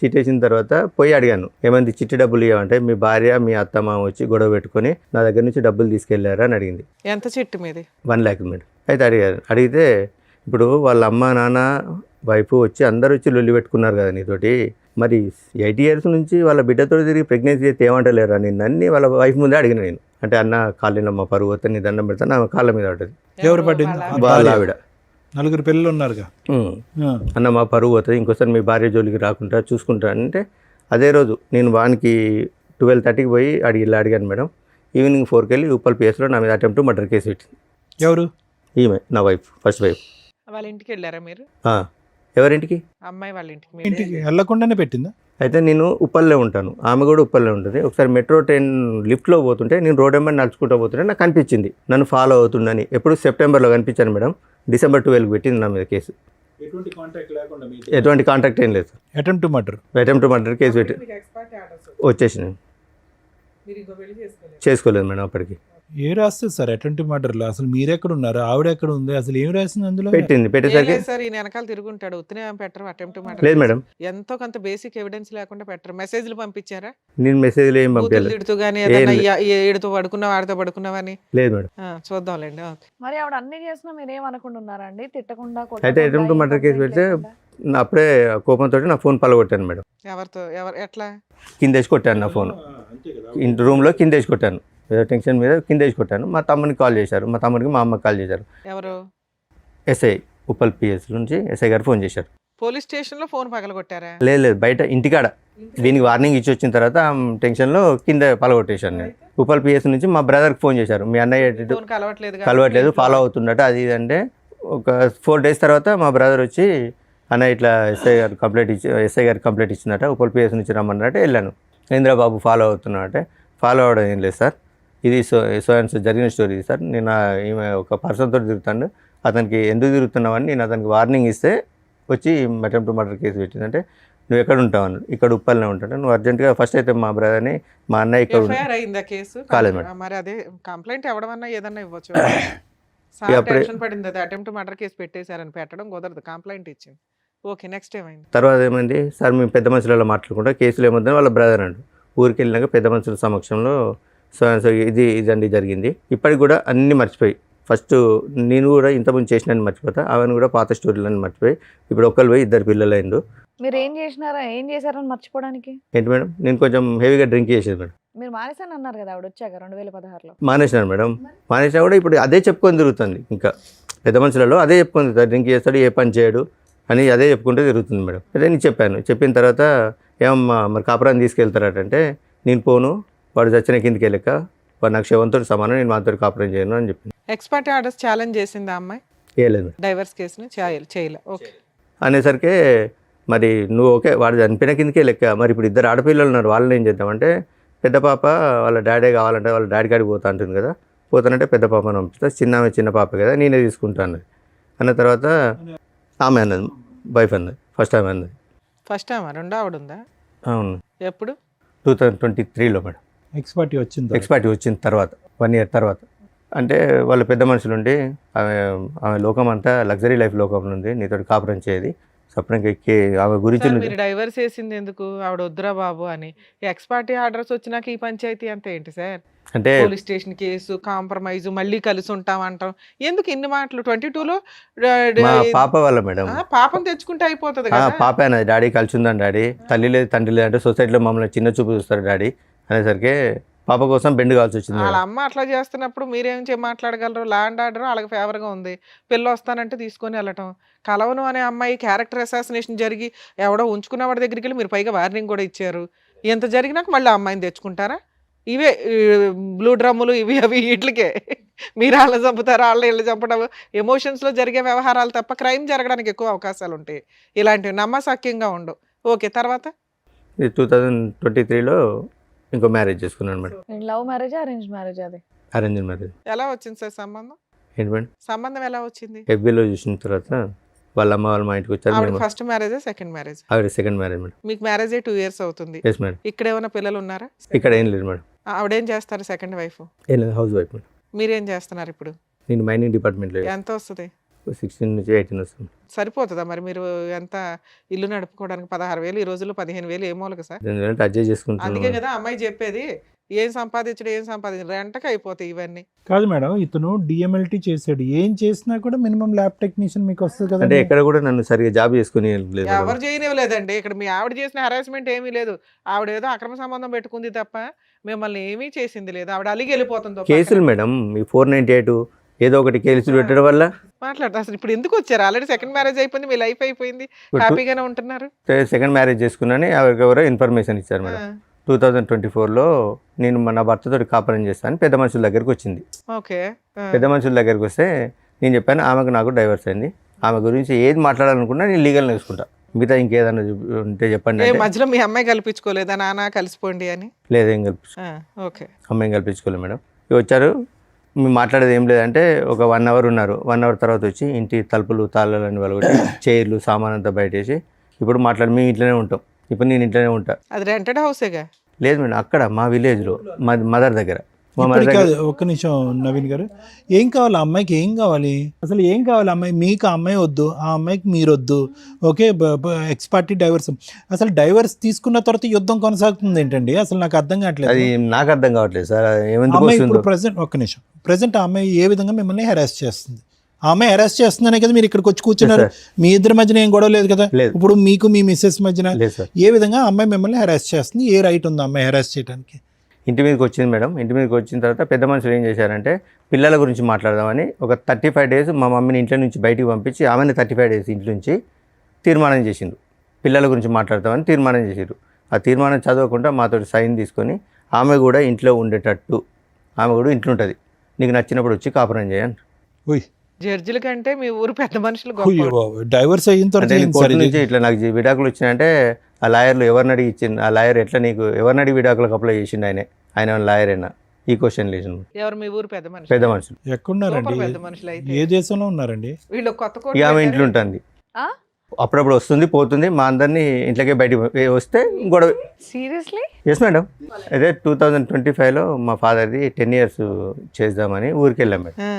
చిట్టేసిన తర్వాత పోయి అడిగాను, ఏమంది చిట్టి డబ్బులు ఇవ్వమంటే మీ భార్య మీ అత్తమ్మ వచ్చి గొడవ పెట్టుకొని నా దగ్గర నుంచి డబ్బులు తీసుకెళ్లారా అని అడిగింది. ఎంత చిట్టు మీది? 1 lakh మేడం. అయితే అడిగితే ఇప్పుడు వాళ్ళ అమ్మ నాన్న వైఫ్ వచ్చి అందరూ వచ్చి లొల్లి పెట్టుకున్నారు కదా నీతోటి, మరి 8 years నుంచి వాళ్ళ బిడ్డతో తిరిగి ప్రెగ్నెన్సీ అయితే ఏమంటలేరా నిన్ను అన్ని వాళ్ళ వైఫ్ ముందే అడిగిన నేను. అంటే అన్న కాళ్ళలో మా పరువు వస్తే నీ దండం పెడతాను, ఆమె కాళ్ళ మీద పడ్డది. ఎవరు పడ్డింది? వాళ్ళ ఆవిడ. 4 పిల్లలు ఉన్నారుగా. అన్న మా పరువు అవుతుంది, ఇంకోసారి మీ భార్య జోలికి రాకుండా చూసుకుంటా అంటే, అదే రోజు నేను వానికి 12:30కి పోయి అడిగాను మేడం. ఈవినింగ్ 4కి వెళ్ళి ఉప్పల్ పిఎస్లో నా మీద అటెంప్ట్ మర్డర్ కేసు పెట్టింది. ఎవరు? ఈమె నా వైఫ్, ఫస్ట్ వైఫ్. వాళ్ళ ఇంటికి వెళ్ళారా మీరు? ఎవరింటికి? అమ్మాయి వాళ్ళ ఇంటికి. ఇంటికి వెళ్ళకుండానే పెట్టిందా? అయితే నేను ఉప్పల్లో ఉంటాను, ఆమె కూడా ఉప్పల్లో ఉంటుంది. ఒకసారి మెట్రో ట్రైన్ లిఫ్ట్లో పోతుంటే నేను రోడ్ వెంబడి నడుచుకుంటూ పోతుంటే నాకు కనిపించింది, నన్ను ఫాలో అవుతుందని. ఎప్పుడు సెప్టెంబర్లో కనిపించాను మేడం. December 12కి పెట్టింది నా మీద కేసు. ఎటువంటి కాంటాక్ట్ ఏం లేదు. అటెంప్ట్ టు మర్డర్ కేసు పెట్టి వచ్చేసినాను. చేసుకోలేదు మేడం అప్పటికి. ఏ రాస్తుంది సార్ అటెంప్ట్ మర్డర్లో? అసలు మీరెక్కడ ఉన్నారు, ఆవిడ ఎక్కడ ఉంది, అసలు ఏం రాసింది అందులో? పెట్టేసరికి సార్ ఈయన వెనకాల తిరుగుంటాడు, ఉత్తనే పెట్టరు అటెంప్ట్ లేదు మేడం. ఎంతో కొంత బేసిక్ ఎవిడెన్స్ లేకుండా పెట్టరు. మెసేజ్లు పంపించారా? నేను మెసేజ్లు ఏం పంపించలేదు. తిడుతూ గానీ ఏడుతో పడుకున్నావు, ఆడితో పడుకున్నావని? లేదు మేడం. చూద్దాంలేండి. మరి ఆవిడ అన్ని చేసినా మీరు ఏమనుకుంటున్నారండి? తిట్టకుండా అయితే అటెంప్ట్ మర్డర్ కేసు పెడితే అప్పుడే కోపంతో నా ఫోన్ పలగొట్టాను మేడం. ఎవరితో? ఎట్లా? కిందేసి కొట్టాను నా ఫోన్, రూమ్లో కిందేసి కొట్టాను. ఏదో టెన్షన్ మీద కిందేసి కొట్టాను. మా తమ్మునికి కాల్ చేశారు, మా తమ్ముడికి మా అమ్మకి కాల్ చేశారు. ఎవరు? ఎస్ఐ, ఉప్పల్ పిఎస్ నుంచి ఎస్ఐ గారు ఫోన్ చేశారు. పోలీస్ స్టేషన్లో ఫోన్ పగలగొట్టారా? లేదు బయట ఇంటికాడ. దీనికి వార్నింగ్ ఇచ్చి వచ్చిన తర్వాత టెన్షన్లో కింద పలగొట్టేశాను నేను. ఉప్పల్ పిఎస్ నుంచి మా బ్రదర్కి ఫోన్ చేశారు, మీ అన్నయ్య కలవట్లేదు, ఫాలో అవుతుండట అది ఇది అంటే. ఒక 4 days తర్వాత మా బ్రదర్ వచ్చి అన్న ఇట్లా ఎస్ఐ గారు కంప్లైంట్ ఇచ్చిందట, ఉప్పల్ పిఎస్ నుంచి రమ్మన్నట్టు వెళ్ళాను. ఇంద్రబాబు ఫాలో అవుతున్నాడంటే, ఫాలో అవ్వడం ఏం లేదు సార్, ఇది సో జరిగిన స్టోరీ సార్. నేను ఈమె ఒక పర్సన్తో తిరుగుతాను, అతనికి ఎందుకు తిరుగుతున్నావని నేను అతనికి వార్నింగ్ ఇస్తే వచ్చి అటెంప్ట్ మర్డర్ కేసు పెట్టిందంటే, నువ్వు ఎక్కడ ఉంటావు అన్నాడు. ఇక్కడ ఉప్పల్నే ఉంటాడు. నువ్వు అర్జెంటుగా ఫస్ట్ అయితే మా బ్రదర్ని, మా అన్నయ్య ఇక్కడ కాలేదు మేడం. మరి అదే కంప్లైంట్ ఇవ్వడం ఏదన్నా ఇవ్వచ్చు. పడింది అది అటెంప్ట్ మర్డర్ కేసు పెట్టేశారని పెట్టడం కుదరదు, కంప్లైంట్ ఇచ్చింది. ఓకే, నెక్స్ట్ ఏమైంది? తర్వాత ఏమైంది సార్, మేము పెద్ద మనుషులలో మాట్లాడుకుంటా కేసులు ఏమొద్దని వాళ్ళ బ్రదర్ అండు. ఊరికి వెళ్ళినాక పెద్ద మనుషుల సమక్షంలో సో ఇదండి జరిగింది. ఇప్పటికి కూడా అన్నీ మర్చిపోయి, ఫస్ట్ నేను కూడా ఇంతకుముందు చేసినని మర్చిపోతా, ఆమెను కూడా పాత స్టోరీలని మర్చిపోయి, ఇప్పుడు ఒక్కరు పోయి 2 పిల్లలు అయిండు. మీరు ఏం చేశారని మర్చిపోవడానికి? ఏంటి మేడం, నేను కొంచెం హెవీగా డ్రింక్ చేసేది మేడం. మీరు మానేసాను అన్నారు కదా ఆవిడ వచ్చాక 2016లో. మానేసినాను మేడం. మానేసినా కూడా ఇప్పుడు అదే చెప్పుకొని తిరుగుతుంది. ఇంకా పెద్ద మనుషులలో అదే చెప్పుకొని తిరుగుతాడు, డ్రింక్ చేస్తాడు, ఏ పని చేయడు అని అదే చెప్పుకుంటూ తిరుగుతుంది మేడం. అదే నేను చెప్పిన తర్వాత ఏమమ్మా మరి కాపురాన్ని తీసుకెళ్తారటంటే, నేను పోను, వాడు చచ్చిన కిందికి వెళ్ళక వాడు నాకు శవంతో సమానం, నేను మాతో కాపురం చేయను అని చెప్పింది. ఎక్స్పర్ట్ ఆర్డర్స్ ఛాలెంజ్ చేసింది ఆ అమ్మాయి? చేయలేదు మేడం. డైవర్స్ కేసుని చేయలే. ఓకే అనేసరికి మరి నువ్వు ఓకే వాడు చనిపోయిన కిందకే లెక్క, మరి ఇప్పుడు 2 ఆడపిల్లలు ఉన్నారు, వాళ్ళని ఏం చేద్దామంటే, పెద్ద పాప వాళ్ళ డాడీ కావాలంటే వాళ్ళ డాడీ కాడికి పోతా అంటుంది కదా, పోతానంటే పెద్ద పాపను పంపిస్తా, చిన్న పాప కదా నేనే తీసుకుంటాను అన్న తర్వాత ఆమె అన్నది, వైఫ్ అన్నది, ఫస్ట్ ఆమె అన్నది. ఫస్ట్ టైం రెండో ఆవిడ ఉందా? అవును, ఎప్పుడు? 2023లో మేడం. ఎక్స్పర్టీ వచ్చింది. ఎక్స్పర్ట్ వచ్చిన తర్వాత 1 year తర్వాత. అంటే వాళ్ళ పెద్ద మనుషులు ఉండి ఆమె లోకం అంతా లగ్జరీ లైఫ్ లోకంలో ఉంది, నీతో కాపురం చేయది సపరేట్గా ఎక్కి ఆమె గురించి సార్, మీరు డైవర్స్ చేసింది ఎందుకు? ఆవిడ వద్దురా బాబు అని. ఎక్స్ పార్టీ ఆర్డర్స్ వచ్చినాక ఈ పంచాయతీ అంతా ఏంటి సార్? అంటే పోలీస్ స్టేషన్ కేసు, కాంప్రమైజ్, మళ్ళీ కలిసి ఉంటాం అంటాం. ఎందుకు ఇన్ని మాటలు? 22లో మా పాప వాళ్ళ మేడం, పాపం తెచ్చుకుంటే అయిపోతుంది ఆ, కదా. పాప అన్నది డాడీ కలిసి ఉందని డాడీ, తల్లి లేదు తండ్రి లేదు అంటే సొసైటీలో మమ్మల్ని చిన్న చూపు చూస్తారు డాడీ అనేసరికి పాప కోసం బెండ్ కావాల్సి వచ్చింది వాళ్ళ మేడం. అమ్మ అట్లా చేస్తున్నప్పుడు మీరేం మాట్లాడగలరు? ల్యాండ్ ఆర్డర్ వాళ్ళకి ఫేవర్గా ఉంది, పిల్ల వస్తానంటే తీసుకొని వెళ్ళటం. కలవను అనే అమ్మాయి క్యారెక్టర్ అసాసినేషన్ జరిగి ఎవడో ఉంచుకున్న వాడి దగ్గరికి వెళ్ళి మీరు పైగా వార్నింగ్ కూడా ఇచ్చారు. ఎంత జరిగినాక మళ్ళీ ఆ అమ్మాయిని తెచ్చుకుంటారా? ఇవే బ్లూ డ్రమ్ములు ఇవి అవి వీటికే మీరు వాళ్ళ చంపుతారు, వాళ్ళ ఇళ్ళు చంపడం, ఎమోషన్స్లో జరిగే వ్యవహారాలు తప్ప క్రైమ్ జరగడానికి ఎక్కువ అవకాశాలు ఉంటాయి. ఇలాంటివి నమ్మసక్యంగా ఉండవు. ఓకే, తర్వాత 2023లో ఇంకో మ్యారేజ్ చేసుకున్నాను madam. Love marriage, arrange marriage? అది అరేంజ్ మ్యారేజ్. ఎలా వచ్చింది సార్ సంబంధం? ఏంటి మేడం? సంబంధం ఎలా వచ్చింది? FBలో చూసిన తర్వాత వాళ్ళ అమ్మ వాళ్ళు మా ఇంటికి వచ్చారు. ఆవిడ మేము ఫస్ట్ మ్యారేజ్, సెకండ్ మ్యారేజ్? ఆవిడ సెకండ్ మ్యారేజ్ మేడం. మీకు మ్యారేజ్ 2 years అవుతుంది. Yes madam. ఇక్కడ ఏమైనా పిల్లలు ఉన్నారా? ఇక్కడ ఏం లేదు మేడం. ఆవిడేం చేస్తారు సెకండ్ వైఫ్? ఏం లేదు, హౌస్ వైఫ్ మేడం. మీరేం చేస్తున్నారు ఇప్పుడు? నేను మైనింగ్ డిపార్ట్మెంట్లో ఎంత వస్తుంది? 16 నుంచి 18 వస్తుంది. సరిపోతుందా మరి? మీరు ఎంత ఇల్లు నడుపుకోవడానికి 16,000 ఈ రోజుల్లో 15,000 ఏమోలక సార్. ఎందుకంటే అడ్జస్ట్ చేసుకుంటున్నాను అందుకే మేడం. కదా అమ్మాయి చెప్పేది, ఏం సంపాదించడం రెంటకి అయిపోతాయి ఇవన్నీ. కాదు మేడం, ఇతను DMLT చేశాడు, ఏం చేసినా కూడా మినిమం ల్యాబ్ టెక్నీషియన్ మీకు వస్తుంది అంటే కదా. ఎక్కడ కూడా నన్ను సరిగా జాబ్ చేసుకుని లేదు మేడం. ఎవరు చేయనివ్వలేదండి. ఇక్కడ మీ ఆవిడ చేసిన హరాస్మెంట్ ఏమీ లేదు. ఆవిడ ఏదో అక్రమ సంబంధం పెట్టుకుంది తప్ప మిమ్మల్ని ఏమీ చేసింది లేదు. ఆవిడ అలిగి వెళ్ళిపోతుంది. కేసులు మేడం, ఈ 498 ఏదో ఒకటి కేసులు పెట్టడం వల్ల మాట్లాడతా అసలు ఇప్పుడు ఎందుకు వచ్చారు? ఆల్రెడీ సెకండ్ మ్యారేజ్ అయిపోయింది, మీ లైఫ్ అయిపోయింది, హ్యాపీగానే ఉంటున్నారు. సెకండ్ మ్యారేజ్ చేసుకున్నాను. ఎవరో ఇన్ఫర్మేషన్ ఇచ్చారు మేడం. 2024లో నేను నా భర్తతో కాపురం చేస్తాను, పెద్ద మనుషుల దగ్గరికి వచ్చింది. ఓకే, పెద్ద మనుషుల దగ్గరికి వస్తే నేను చెప్పాను ఆమెకు నాకు డైవర్స్ అయింది, ఆమె గురించి ఏది మాట్లాడాలనుకున్నా నేను లీగల్ నేర్చుకుంటా, మిగతా ఇంకేదన్నా ఉంటే చెప్పండి అంటే, మధ్యలో మీ అమ్మాయి కల్పించుకోలేదా నాన్న కలిసిపోండి అని? లేదు ఏం ఓకే, అమ్మాయిని కల్పించుకోలేదు మేడం. ఇక వచ్చారు, మేము మాట్లాడేది ఏం లేదంటే ఒక 1 hour ఉన్నారు. 1 hour తర్వాత వచ్చి ఇంటి తలుపులు తాళాలని వాళ్ళు చైర్లు సామాన్ అంతా బయటేసి ఇప్పుడు మాట్లాడి మేము ఇంట్లోనే ఉంటాం, ఇప్పుడు నేను ఇంట్లోనే ఉంటా. అది రెంటెడ్ హౌసేగా? లేదు మేడం, అక్కడ మా విలేజ్లో మా మదర్ దగ్గర. మా మదర్ ఇప్పటికి దగ్గర కాదు, ఒక్క నిమిషం నవీన్ గారు, ఏం కావాలి ఆ అమ్మాయికి? ఏం కావాలి అసలు? ఏం కావాలి అమ్మాయి? మీకు ఆ అమ్మాయి వద్దు, ఆ అమ్మాయికి మీరు వద్దు. Okay, X party divorce. అసలు డైవర్స్ తీసుకున్న తర్వాత యుద్ధం కొనసాగుతుంది ఏంటండి? అసలు నాకు అర్థం కావట్లేదు. అది నాకు అర్థం కావట్లేదు సార్, ఏమెందుకు అమ్మాయి ఇప్పుడు వస్తుందో. ప్రెసెంట్, ఒక్క నిమిషం, ప్రెసెంట్ ఆ అమ్మాయి ఏ విధంగా మిమ్మల్ని హెరాస్ చేస్తుంది? ఆ అమ్మాయి హెరాస్ చేస్తుందనే కదా మీరు ఇక్కడికి వచ్చి కూర్చున్నారు. మీ ఇద్దరి మధ్యన ఏం గొడవ లేదు కదా? లేదు. ఇప్పుడు మీకు మీ మిస్సెస్ మధ్యన లేదు సార్. ఏ విధంగా ఆ అమ్మాయి మిమ్మల్ని హెరాస్ చేస్తుంది? ఏ రైట్ ఉంది ఆ అమ్మాయి హెరాస్ చేయడానికి? ఇంటి మీదకి వచ్చింది మేడం. ఇంటి మీదకి వచ్చిన తర్వాత పెద్ద మనుషులు ఏం చేశారంటే పిల్లల గురించి మాట్లాడదామని ఒక 35 days మా మమ్మీని ఇంట్లో నుంచి బయటికి పంపించి ఆమెను 35 days ఇంట్లో నుంచి తీర్మానం చేసిండు, పిల్లల గురించి మాట్లాడతామని తీర్మానం చేసిండు. ఆ తీర్మానం చదవకుండా మాతో సైన్ తీసుకొని ఆమె కూడా ఇంట్లో ఉండేటట్టు, ఆమె కూడా ఇంట్లో ఉంటుంది, నీకు నచ్చినప్పుడు వచ్చి కాపురం చేయండి. ఓయ్, జడ్జిల కంటే మీ ఊరు పెద్ద మనుషులు అయ్యో గొప్ప. బాబోయ్, డైవర్స్ అయిన అంటే తర్వాత నేను ఏంటి కోర్టు సార్ ఇది? నుంచి ఇట్లా నాకు విడాకులు వచ్చినాయంటే ఆ లాయర్లు ఎవరిని అడిగి ఇచ్చింది, ఆ లాయర్ ఎట్లా నీకు ఎవరిని అడిగి విడాకులకు అప్లై చేసిండు, ఆయన లాయర్ అయినా ఈ క్వశ్చన్ లేచిండు. ఎవరు మీ ఊరు పెద్ద మనుషులు? పెద్ద మనుషులు ఎక్కడున్నారండి? సూపర్ పెద్ద మనుషులు అయితే. ఏ దేశంలో ఉన్నారండి? వీళ్ళు కొత్త కోట ఇక ఆమె పెట్టారు. ఇంట్లో ఉంటుంది, ఆ? అప్పుడప్పుడు వస్తుంది పోతుంది, మా అందరినీ ఇంట్లోకే బయటికి వస్తే గొడవ. సీరియస్లీ? Yes madam. అదే 2025లో మా ఫాదర్ది 10 years చేద్దామని ఊరికి వెళ్ళాం మేడం. ఆ,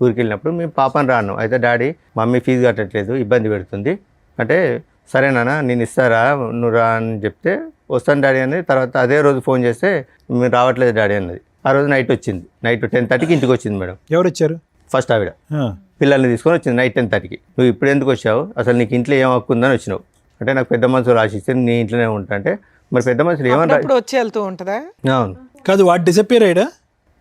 ఊరికి వెళ్ళినప్పుడు మేము పాపని రాను, అయితే డాడీ మమ్మీ ఫీజు కట్టట్లేదు ఇబ్బంది పెడుతుంది అంటే, సరేనా నేను ఇస్తారా నువ్వు రా అని చెప్తే వస్తాను డాడీ అన్నది. తర్వాత అదే రోజు ఫోన్ చేస్తే మీరు రావట్లేదు డాడీ అన్నది. ఆ రోజు నైట్ వచ్చింది, నైట్ 10:30కి ఇంటికి వచ్చింది మేడం. ఎవరు వచ్చారు? ఫస్ట్ ఆవిడ ఆ, పిల్లల్ని తీసుకొని వచ్చింది నైట్ 10:30కి. నువ్వు ఇప్పుడు ఎందుకు వచ్చావు, అసలు నీకు ఇంట్లో ఏం హక్కు ఉందని వచ్చినావు అంటే, నాకు పెద్ద మనుషులు రాసిస్తే నీ ఇంట్లోనే ఉంటా అంటే, మరి పెద్ద మనుషులు ఏమన్నా. అప్పుడప్పుడు వచ్చి వెళ్తూ ఉంటుందా? అవును. కాదు, వాడు డిసప్పేర్ అయ్యాడా?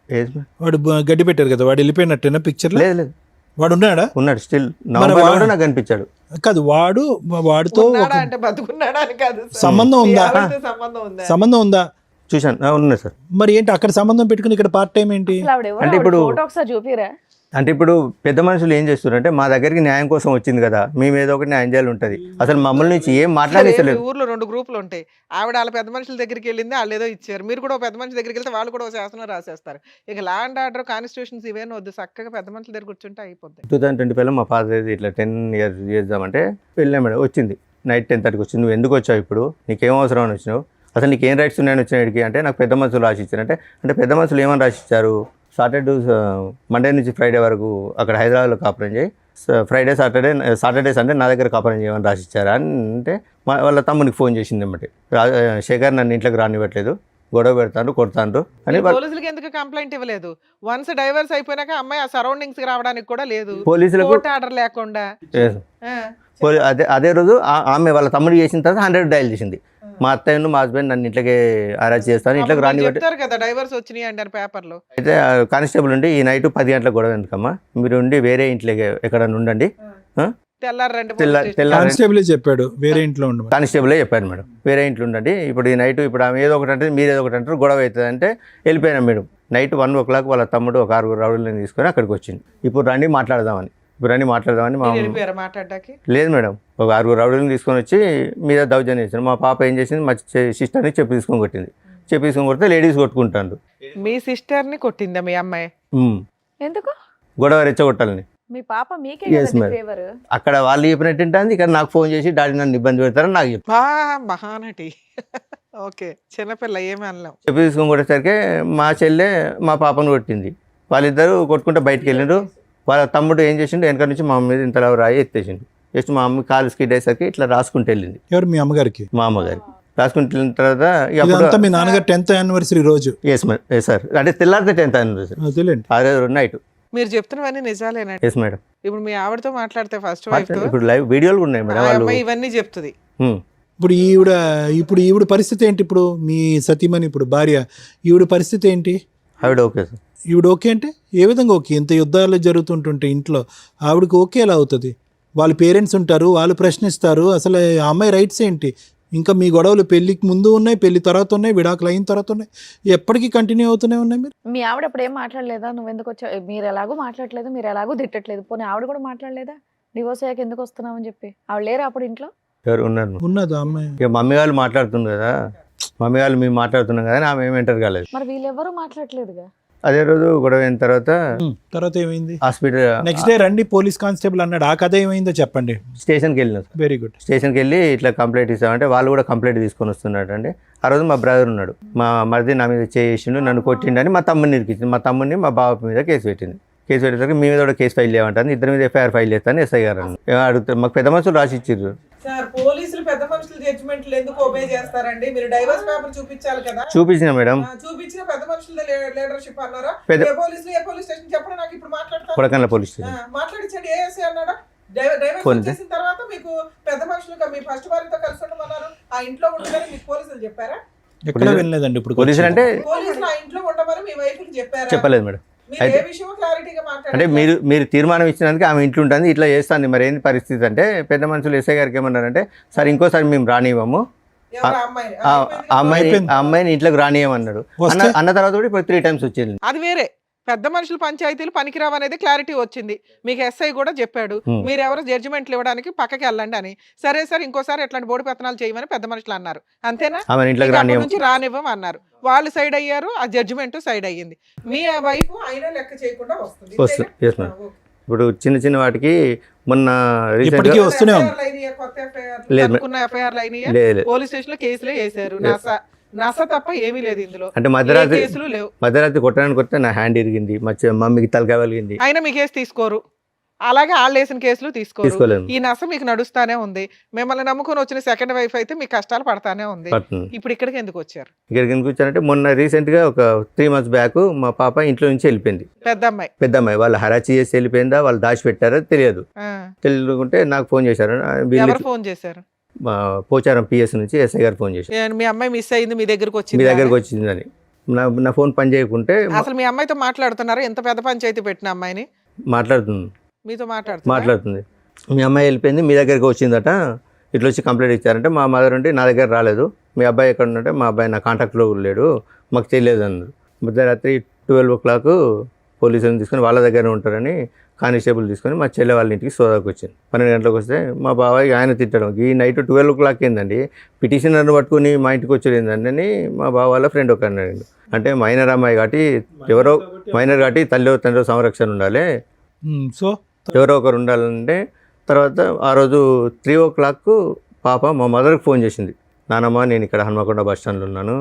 Age madam. వాడు గడ్డి పెట్టారు కదా, వాడు వెళ్ళిపోయినట్టేనా పిక్చర్లో? లేదు లేదు, వాడు ఉన్నాడా? ఉన్నాడు స్టిల్. నవంబర్లో కూడా నాకు కనిపించాడు. కాదు, వాడితో ఉన్నాడా ఒక అంటే బతుకున్నాడా అని కాదు సార్. సంబంధం ఉందా? మీ ఆవిడతో సంబంధం ఉందా? సంబంధం ఉందా? చూశాను, ఉన్నాయి సార్. మరి ఏంటి అక్కడ సంబంధం పెట్టుకుని ఇక్కడ పార్ట్ టైం ఏంటి? అసలు ఆవిడ ఎవరు? అంటే ఇప్పుడు- ఫోటో ఒకసారి చూపిరా. అంటే ఇప్పుడు పెద్ద మనుషులు ఏం చేస్తున్నారంటే మా దగ్గరికి న్యాయం కోసం వచ్చింది కదా, మేము ఏదో ఒకటి న్యాయం చేయాలి ఉంటుంది. అసలు మమ్మల్ని నుంచి ఏం సరే, మాట్లాడేసలేదు. మీ ఊర్లో 2 గ్రూపులు ఉంటాయి. ఆవిడ వాళ్ళ పెద్ద మనుషుల దగ్గరికి వెళ్ళింది, వాళ్ళు ఏదో ఇచ్చారు. మీరు కూడా ఒక పెద్ద మనిషి దగ్గరికి వెళ్తే వాళ్ళు కూడా ఒక శాసనం రాసేస్తారు. ఇక లా అండ్ ఆర్డర్, కాన్స్టిట్యూషన్స్ ఇవేనా వద్దు, చక్కగా పెద్ద మనుషుల దగ్గర కూర్చుంటే అయిపోద్ది. 2025లో మా ఫాదర్ ఇట్లా 10 years చేద్దామంటే వెళ్ళాం మేడం. వచ్చింది నైట్ 10:30కి వచ్చింది. నువ్వు ఎందుకు వచ్చావు, ఇప్పుడు నీకేం అవసరం అని వచ్చినావు, అసలు నీకు ఏం రైట్స్ ఉన్నాయని వచ్చినాడికి అంటే నాకు పెద్ద మనుషులు రాసిచ్చారు. అంటే పెద్ద మనుషులు ఏమని రాసిచ్చారు, సాటర్డే మండే నుంచి ఫ్రైడే వరకు అక్కడ హైదరాబాద్లో కాపురం చేయి, ఫ్రైడే సాటర్డే సండే నా దగ్గర కాపురం చేయమని రాసిచ్చారా అని అంటే వాళ్ళ తమ్మునికి ఫోన్ చేసింది అన్నమాట. శేఖర్ నన్ను ఇంట్లోకి రానివ్వట్లేదు, గొడవ పెడతాను, కొడతాను అని. పోలీసులకి ఎందుకు కంప్లైంట్ ఇవ్వలేదు? వన్స్ డైవర్స్ అయిపోయినాక అమ్మాయి ఆ సరౌండింగ్స్ కి రావడానికి కూడా లేదు, పోలీసులకు కోర్టు ఆర్డర్ లేకుండా. అదే రోజు ఆమె వాళ్ళ తమ్ముడు చేసిన తర్వాత 100 డయల్ చేసింది. మా అత్తయ్యను మా హస్బెండ్ నన్ను ఇంట్లోకి అరెస్ట్ చేస్తాను, ఇంట్లోకి రానివ్వట్లేదు. చెప్తారు కదా డైవర్స్ వచ్చినాయి అంటారు పేపర్లో. అయితే కానిస్టేబుల్ ఉండి ఈ నైట్ 10 గంటలకు గొడవ ఎందుకమ్మా, మీరు ఉండి వేరే ఇంట్లోకి ఎక్కడ ఉండండి. తెల్లారండి కానిస్టేబుల్ చెప్పాడు వేరే ఇంట్లో ఉండమని. కానిస్టేబులే చెప్పాను మేడం, వేరే ఇంట్లో ఉండండి. ఇప్పుడు ఈ నైట్ ఇప్పుడు ఆమె ఏదో ఒకటి అంటే మీరు ఏదో ఒకటి అంటారు, గొడవ అవుతుంది అంటే వెళ్ళిపోయినాం మేడం. నైట్ 1 o'clock వాళ్ళ తమ్ముడు ఒక 6 రౌడీలను తీసుకొని అక్కడికి వచ్చింది. ఇప్పుడు రండి మాట్లాడదామని మా మాట్లాడడానికి లేదు మేడం, ఒక 6 రౌడీలను తీసుకొని వచ్చి మీద దౌర్జన్యం చేశారు. మా పాప ఏం చేసింది, మా సిస్టర్ని చెప్పి తీసుకొని కొట్టింది. చెప్పి తీసుకొని కొడితే లేడీస్ కొట్టుకుంటారు. మీ సిస్టర్ ని కొట్టిందా మీ అమ్మాయి? ఎందుకు గొడవ రెచ్చగొట్టాలని. మీ పాప మీకే Yes, కదండి madam. ఫేవర్. అక్కడ వాళ్ళు చెప్పినట్టు ఉంటుంది, ఇక్కడ నాకు ఫోన్ చేసి డాడీ నన్ను ఇబ్బంది పెడతారని నాకు చెప్పి మహానటి. ఓకే, చిన్నపిల్ల ఏమి అనలేం. చెప్పి తీసుకొని కొట్టేసరికి మా చెల్లె మా పాపను కొట్టింది. వాళ్ళిద్దరూ కొట్టుకుంటే బయటకు వెళ్ళిండ్రు. వాళ్ళ తమ్ముడు ఏం చేసిండు, వెనక నుంచి మా అమ్మ మీద ఇంతలా రాయి ఎత్తేసిండు. జస్ట్ మా అమ్మ కాలు స్కిడ్ అయ్యేసరికి ఇట్లా రాసుకుంటూ వెళ్ళింది. ఎవరు మీ అమ్మగారికి? మా అమ్మగారికి రాసుకుంటూ వెళ్ళిన తర్వాత ఇదంతా మీ నాన్నగారు 10th anniversary రోజు? ఎస్ సార్, అంటే తెల్లారితే 10th anniversary, తెలియండి. ఆ రోజు నైట్. మీరు చెప్తున్నవన్నీ నిజాలేనండి? Yes madam. ఇప్పుడు మీ ఆవిడతో మాట్లాడితే ఫస్ట్ వైఫ్ తో ఇప్పుడు లైవ్ వీడియోలు కూడా ఉన్నాయి మేడం. వాళ్ళు ఇవన్నీ చెప్తుంది. ఇప్పుడు ఈవిడ పరిస్థితి ఏంటి? ఇప్పుడు మీ సతీమణి, ఇప్పుడు భార్య, ఈవిడ పరిస్థితి ఏంటి? ఆవిడ ఓకే సార్. ఈవిడ ఓకే అంటే ఏ విధంగా ఓకే? ఇంత యుద్ధాలు జరుగుతుంటుంటే ఇంట్లో ఆవిడకి ఓకే ఎలా అవుతుంది? వాళ్ళ పేరెంట్స్ ఉంటారు, వాళ్ళు ప్రశ్నిస్తారు. అసలు ఆ అమ్మాయి రైట్స్ ఏంటి? ఇంకా మీ గొడవలు పెళ్లికి ముందు ఉన్నాయి, పెళ్లి తర్వాత ఉన్నాయి, విడాకులు అయిన తర్వాత ఉన్నాయి, ఎప్పటికీ కంటిన్యూ అవుతూనే ఉన్నాయి. మీరు మీ ఆవిడ అప్పుడు ఏం మాట్లాడలేదా? నువ్వు ఎందుకు వచ్చావు, మీరు ఎలాగో మాట్లాడలేదు, మీరు ఎలాగో తిట్టట్లేదు, పోనీ ఆవిడ కూడా మాట్లాడలేదా డివోర్స్ అయ్యాక ఎందుకు వస్తున్నావు అని చెప్పి? ఆవిడ లేరా అప్పుడు ఇంట్లో? ఎవరు ఉన్నారు? ఉన్నదా అమ్మాయి? ఇక మమ్మీ వాళ్ళు మాట్లాడుతుంది కదా, మమ్మీ వాళ్ళు మేము మాట్లాడుతున్నాం కదా, ఆమె ఏమి ఎంటర్ కాలేదు. మరి వీళ్ళెవరూ మాట్లాడలేదుగా. అదే రోజు గొడవ అయిన తర్వాత ఏమైంది? హాస్పిటల్ నెక్స్ట్ డే రండి పోలీస్ కానిస్టేబుల్ అన్నాడు. ఆ కథ ఏమైందో చెప్పండి. స్టేషన్కి వెళ్ళినాం. Very good. స్టేషన్కి వెళ్ళి ఇట్లా కంప్లైంట్ ఇస్తామంటే వాళ్ళు కూడా కంప్లైంట్ తీసుకొని వస్తున్నాడు అండి. ఆ రోజు మా బ్రదర్ ఉన్నాడు, మా మరిది నా మీద చేసిండు, నన్ను కొట్టిండని మా తమ్ముడిని ఇరికించింది. మా తమ్ముడిని మా బాబు మీద కేసు పెట్టింది. కేసు పెట్టేసరికి మీ మీద కూడా కేసు ఫైల్ చేయమంటాను, ఇద్దరి మీద FIR ఫైల్ చేస్తాను ఎస్ఐ గారు అడుగుతారు. మాకు పెద్ద మనుషులు రాసి ఇచ్చిర్రు. సార్, పోలీసులు పెద్ద మనుషుల జడ్జిమెంట్లు ఎందుకు ఒబే చేస్తారండి? మీరు డైవర్స్ పేపర్ చూపించాలి కదా. చూపించిన మేడం, చూపించిన పెద్ద మనుషుల లీడర్షిప్ అన్నారా? ఏ పోలీస్ స్టేషన్ చెప్పండి, నాకు ఇప్పుడు మాట్లాడతాను. కొడకన్ల పోలీస్ స్టేషన్ మాట్లాడించండి. ఏఎస్ఐ అన్నాడా? డైవర్స్ చేసిన తర్వాత మీకు పెద్ద మనుషులు మీ ఫస్ట్ వారితో కలిసి ఉండమన్నారు, ఆ ఇంట్లో ఉండమని మీకు పోలీసులు చెప్పారా? ఎక్కడ వెళ్ళలేదండి. ఇప్పుడు పోలీసులు అంటే పోలీసులు ఆ ఇంట్లో ఉండమని మీ వైఫ్కి చెప్పారా? చెప్పలేదు మేడం. మీరు ఏ విషయం క్లారిటీగా అంటే మాట్లాడారు? మీరు తీర్మానం ఇచ్చినందుకు ఆమె ఇంట్లో ఉంటుంది, ఇట్లా చేస్తుంది. మరి ఏంది పరిస్థితి అంటే పెద్ద మనుషులు ఎస్ఐ గారికి ఏమన్నారంటే, సార్ ఇంకోసారి మేము రానివ్వము, అమ్మాయిని ఇంట్లోకి రానియమన్నాడు. అన్న తర్వాత కూడా ఇప్పుడు 3 times వచ్చింది. అది వేరే. పెద్ద మనుషులు పంచాయతీలు పనికిరావు అనేది క్లారిటీ వచ్చింది. మీకు ఎస్ఐ కూడా చెప్పాడు, మీరు ఎవరు జడ్జిమెంట్లు ఇవ్వడానికి పక్కకి వెళ్ళండి అని. సరే సార్, ఇంకోసారి ఎట్లాంటి బోర్డు పెత్తనాలు చేయమని పెద్ద మనుషులు అన్నారు, అంతేనా? నుంచి రానివ్వం అన్నారు. వాళ్ళు సైడ్ అయ్యారు, ఆ జడ్జిమెంట్ సైడ్ అయ్యింది. మీ వైపు అయినా లెక్క చేయకుండా వస్తుంది. ఇప్పుడు చిన్న చిన్న వాటికి మొన్న పోలీస్ స్టేషన్ లో కేసులే వేశారు. నస తప్ప ఏమీ లేదు ఇందులో. అంటే మధ్యరాత్రి కొట్టడానికి వస్తే నా హ్యాండ్ ఇరిగింది, మా మమ్మీకి తలకాయ వెలిగింది. అయినా మీ కేసు తీసుకోరు, అలాగే వాళ్ళు వేసిన కేసులు తీసుకోరు. ఈ నస మీకు నడుస్తానే ఉంది. మిమ్మల్ని నమ్ముకొని వచ్చిన సెకండ్ వైఫ్ అయితే మీకు కష్టాలు పడతానే ఉంది. ఇప్పుడు ఇక్కడికి ఎందుకు వచ్చారు? ఇక్కడికి ఎందుకు వచ్చారంటే మొన్న రీసెంట్ గా ఒక 3 months బ్యాక్ మా పాప ఇంట్లో నుంచి వెళ్ళిపోయింది. పెద్ద అమ్మాయి వాళ్ళు హరాచి చేసి వెళ్ళిపోయిందా, వాళ్ళు దాచిపెట్టారో తెలియదు. తెలియకుంటే నాకు ఫోన్ చేశారు. ఫోన్ చేశారు? పోచారం PS నుంచి ఎస్ఐ గారు ఫోన్ చేశారు. మీ అమ్మాయి మిస్ అయింది, మీ దగ్గరకు వచ్చిందని. నా ఫోన్ పని చేయకుంటే అసలు మీ అమ్మాయితో మాట్లాడుతున్నారు? ఎంత పెద్ద పంచాయతీ పెట్టిన అమ్మాయిని మాట్లాడుతుంది, మీతో మాట్లాడుతుంది. మీ అమ్మాయి వెళ్ళిపోయింది, మీ దగ్గరికి వచ్చిందట, ఇట్లా వచ్చి కంప్లైంట్ ఇచ్చారంటే మా మదర్ ఉంటే నా దగ్గర రాలేదు, మీ అబ్బాయి ఎక్కడ ఉంటే మా అబ్బాయి నా కాంటాక్ట్లో లేడు, మాకు తెలియదు అన్నారు. మధ్యరాత్రి 12 o'clock పోలీసులను తీసుకొని వాళ్ళ దగ్గర ఉంటారని కానిస్టేబుల్ తీసుకొని మా చెల్లె వాళ్ళ ఇంటికి సోదాకు వచ్చింది. 12 గంటలకు వస్తే మా బాబాయ్ ఆయన తిట్టడం ఈ నైట్ 12 o'clock ఏందండి పిటిషనర్ని పట్టుకుని మా ఇంటికి వచ్చేది ఏందండి అని మా బావ వాళ్ళ ఫ్రెండ్ ఒక అన్నాడు. అంటే మైనర్ అమ్మాయి కాబట్టి ఎవరో మైనర్ కాబట్టి తల్లి తండ్రి సంరక్షణ ఉండాలి, సో ఎవరో ఒకరు ఉండాలంటే తర్వాత ఆ రోజు 3 o'clock పాప మా మదర్కి ఫోన్ చేసింది. నానమ్మ నేను ఇక్కడ హన్మకొండ బస్ స్టాండ్లో ఉన్నాను,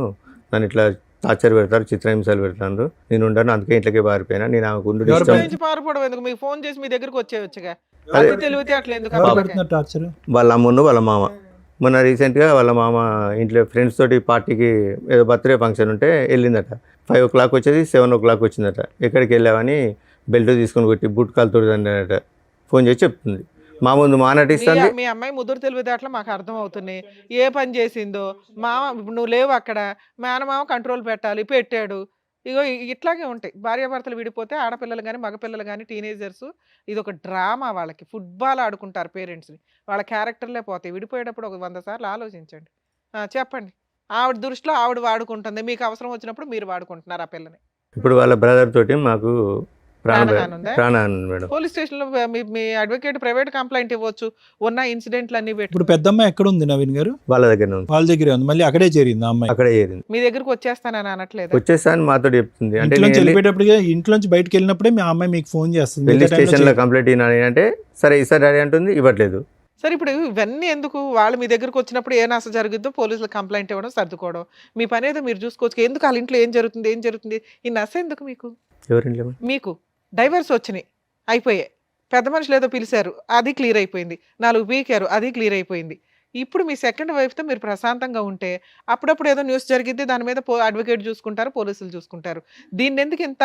నన్ను ఇట్లా టార్చర్ పెడతారు, చిత్రహింసలు పెడతారు, నేను ఉండను అందుకే ఇంట్లోకి పారిపోయినా, నేను ఆమెకు ఉండు ఇష్టం. నుంచి పారిపోవడం ఎందుకు? మీకు ఫోన్ చేసి మీ దగ్గరకు వచ్చేయచ్చుగా. అదే. అది తెలివితే అట్లా ఎందుకు ఎవరు అబ్బా? పెడుతున్నారు టార్చర్? వాళ్ళ అమ్మును వాళ్ళ మామ మొన్న రీసెంట్గా వాళ్ళ మామ ఇంట్లో ఫ్రెండ్స్ తోటి పార్టీకి ఏదో బర్త్డే ఫంక్షన్ ఉంటే వెళ్ళిందట. 5 o'clock వచ్చేది 7 o'clock వచ్చిందట. ఎక్కడికి వెళ్ళావని బెల్ట్ తీసుకొని కొట్టి బుట్ కాలుతో అన్నట ఫోన్ చేసి చెప్తుంది. మా ముందు మానటిస్తుంది. మీ అమ్మాయి ముదురు తెలివితేటలు మాకు అర్థం అవుతున్నాయి. ఏ పని చేసిందో మామ, ఇప్పుడు నువ్వు లేవు అక్కడ, మేనమామ కంట్రోల్ పెట్టాలి, పెట్టాడు. ఇగో ఇట్లాగే ఉంటాయి భార్యాభర్తలు విడిపోతే ఆడపిల్లలు కానీ మగపిల్లలు కానీ టీనేజర్స్. ఇది ఒక డ్రామా. వాళ్ళకి ఫుట్బాల్ ఆడుకుంటారు పేరెంట్స్ని, వాళ్ళ క్యారెక్టర్లే పోతాయి. విడిపోయేటప్పుడు ఒక 100 సార్లు ఆలోచించండి. చెప్పండి. ఆవిడ దృష్టిలో ఆవిడ వాడుకుంటుంది, మీకు అవసరం వచ్చినప్పుడు మీరు వాడుకుంటున్నారు ఆ పిల్లని. ఇప్పుడు వాళ్ళ బ్రదర్ తోటి మాకు ప్రాణహాని ఉందా? ప్రాణహాని ఉంది మేడం. పోలీస్ స్టేషన్లో మీ అడ్వకేట్ ప్రైవేట్ కంప్లైంట్ ఇవ్వచ్చు. ఉన్న ఇన్సిడెంట్లు అన్ని ఇప్పుడు పెట్టి పెద్దమ్మాయి ఎక్కడ ఉంది నవీన్ గారు? వాళ్ళ దగ్గర ఉంది, వాళ్ళ దగ్గరే ఉంది. మళ్ళీ అక్కడే చేరింది ఆ అమ్మాయి. అక్కడే చేరింది. మీ దగ్గరకు వచ్చేస్తానని అనట్లేదు. వచ్చేస్తా అని మాతో చెప్తుంది. అంటే ఇంట్లోంచి వెళ్ళిపోయేటప్పటికే ఇంట్లోంచి బయటకు వెళ్ళినప్పుడే మీ అమ్మాయి మీకు ఫోన్ చేస్తుంది. వెళ్ళి మిగతా టైంలో స్టేషన్లో చేయదు. కంప్లైంట్ ఇవ్వాలి అంటే సరే ఇస్తారు డాడీ అంటుంది, ఇవ్వట్లేదు. సరే ఇప్పుడు ఇవన్నీ ఎందుకు? వాళ్ళు మీ దగ్గరకు వచ్చినప్పుడు ఏ నష్టం జరుగుద్దో పోలీసులకు కంప్లైంట్ ఇవ్వడం, సర్దుకోవడం, మీ పని ఏదో మీరు చూసుకోవచ్చు. ఎందుకు వాళ్ళ ఇంట్లో ఏం జరుగుతుంది ఈ నశ ఎందుకు మీకు? ఎవరింట్లో మీకు డైవర్స్ వచ్చినాయి, అయిపోయాయి. పెద్ద మనుషులు ఏదో పిలిచారు, అది క్లియర్ అయిపోయింది. 4 పీకారు, అది క్లియర్ అయిపోయింది. ఇప్పుడు మీ సెకండ్ వైఫ్తో మీరు ప్రశాంతంగా ఉంటే అప్పుడప్పుడు ఏదో న్యూస్ జరిగిద్ది, దాని మీద అడ్వకేట్ చూసుకుంటారు, పోలీసులు చూసుకుంటారు. దీన్ని ఎందుకు ఇంత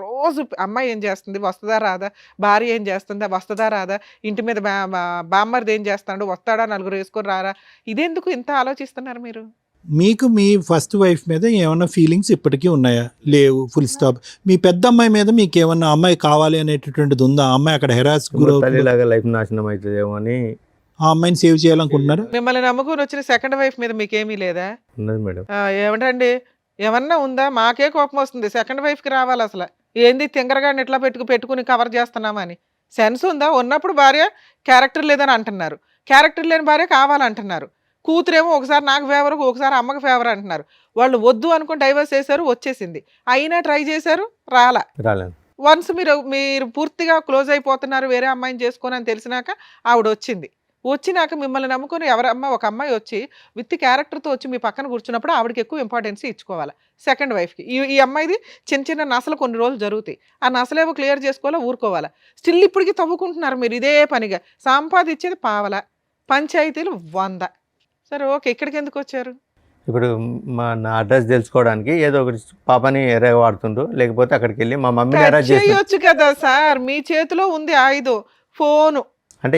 రోజు అమ్మాయి ఏం చేస్తుంది, వస్తుందా రాదా, భార్య ఏం చేస్తుందా, వస్తుందా రాదా, ఇంటి మీద బామ్మర్ది ఏం చేస్తాడు, వస్తాడా, నలుగురు వేసుకొని రారా, ఇదెందుకు ఇంత ఆలోచిస్తున్నారు మీరు? మీకు మీ ఫస్ట్ వైఫ్ మీద ఏమన్నా ఫీలింగ్స్ ఇప్పటికీ ఉన్నాయా? లేవు, ఫుల్ స్టాప్. మీ పెద్ద అమ్మాయి మీద మీకు ఏమన్నా అమ్మాయి కావాలి అనేటటువంటిది ఉందా? ఆ అమ్మాయి అక్కడ హెరాస్ గురవుతుంది, తల్లిలాగా లైఫ్ నాశనం అవుతుందేమో అని ఆ అమ్మాయిని సేవ్ చేయాలనుకుంటున్నారా? మిమ్మల్ని నమ్ముకుని వచ్చిన సెకండ్ వైఫ్ మీద మీకేమీ లేదా? ఉన్నది మేడం. ఏమంటండి, ఏమన్నా ఉందా? మాకే కోపం వస్తుంది. సెకండ్ వైఫ్కి రావాలి అసలు. ఏంది తింగరగాడిని ఎట్లా పెట్టుకుని కవర్ చేస్తున్నామని సెన్స్ ఉందా? ఉన్నప్పుడు భార్య క్యారెక్టర్ లేదని అంటున్నారు, క్యారెక్టర్ లేని భార్య కావాలంటున్నారు. కూతురేమో ఒకసారి నాకు ఫేవర్, ఒకసారి అమ్మకి ఫేవర్ అంటున్నారు. వాళ్ళు వద్దు అనుకుని డైవర్స్ చేశారు, వచ్చేసింది. అయినా ట్రై చేశారు, రాలేదు. వన్స్ మీరు పూర్తిగా క్లోజ్ అయిపోతున్నారు, వేరే అమ్మాయిని చేసుకొని అని తెలిసినాక ఆవిడ వచ్చినాక మిమ్మల్ని నమ్ముకొని ఒక అమ్మాయి వచ్చి విత్ క్యారెక్టర్తో వచ్చి మీ పక్కన కూర్చున్నప్పుడు ఆవిడకి ఎక్కువ ఇంపార్టెన్స్ ఇచ్చుకోవాలి సెకండ్ వైఫ్కి. ఈ అమ్మాయిది చిన్న నసలు కొన్ని రోజులు జరుగుతాయి, ఆ నసలేవో క్లియర్ చేసుకోవాలా, ఊరుకోవాలా. స్టిల్ ఇప్పటికీ తవ్వుకుంటున్నారు మీరు ఇదే పనిగా. సంపాదించేది పావల, పంచాయతీలు 100. సరే ఓకే, ఇక్కడికి ఎందుకు వచ్చారు? ఇప్పుడు నా అడ్రస్ తెలుసుకోవడానికి ఏదో ఒకటి పాపని ఎర్రగా వాడుతుండ్రు, లేకపోతే అక్కడికి వెళ్ళి మా మమ్మీని అరెస్ట్ చేసి చేయొచ్చు కదా సార్, మీ చేతిలో ఉంది ఆయుధం, ఫోను. అంటే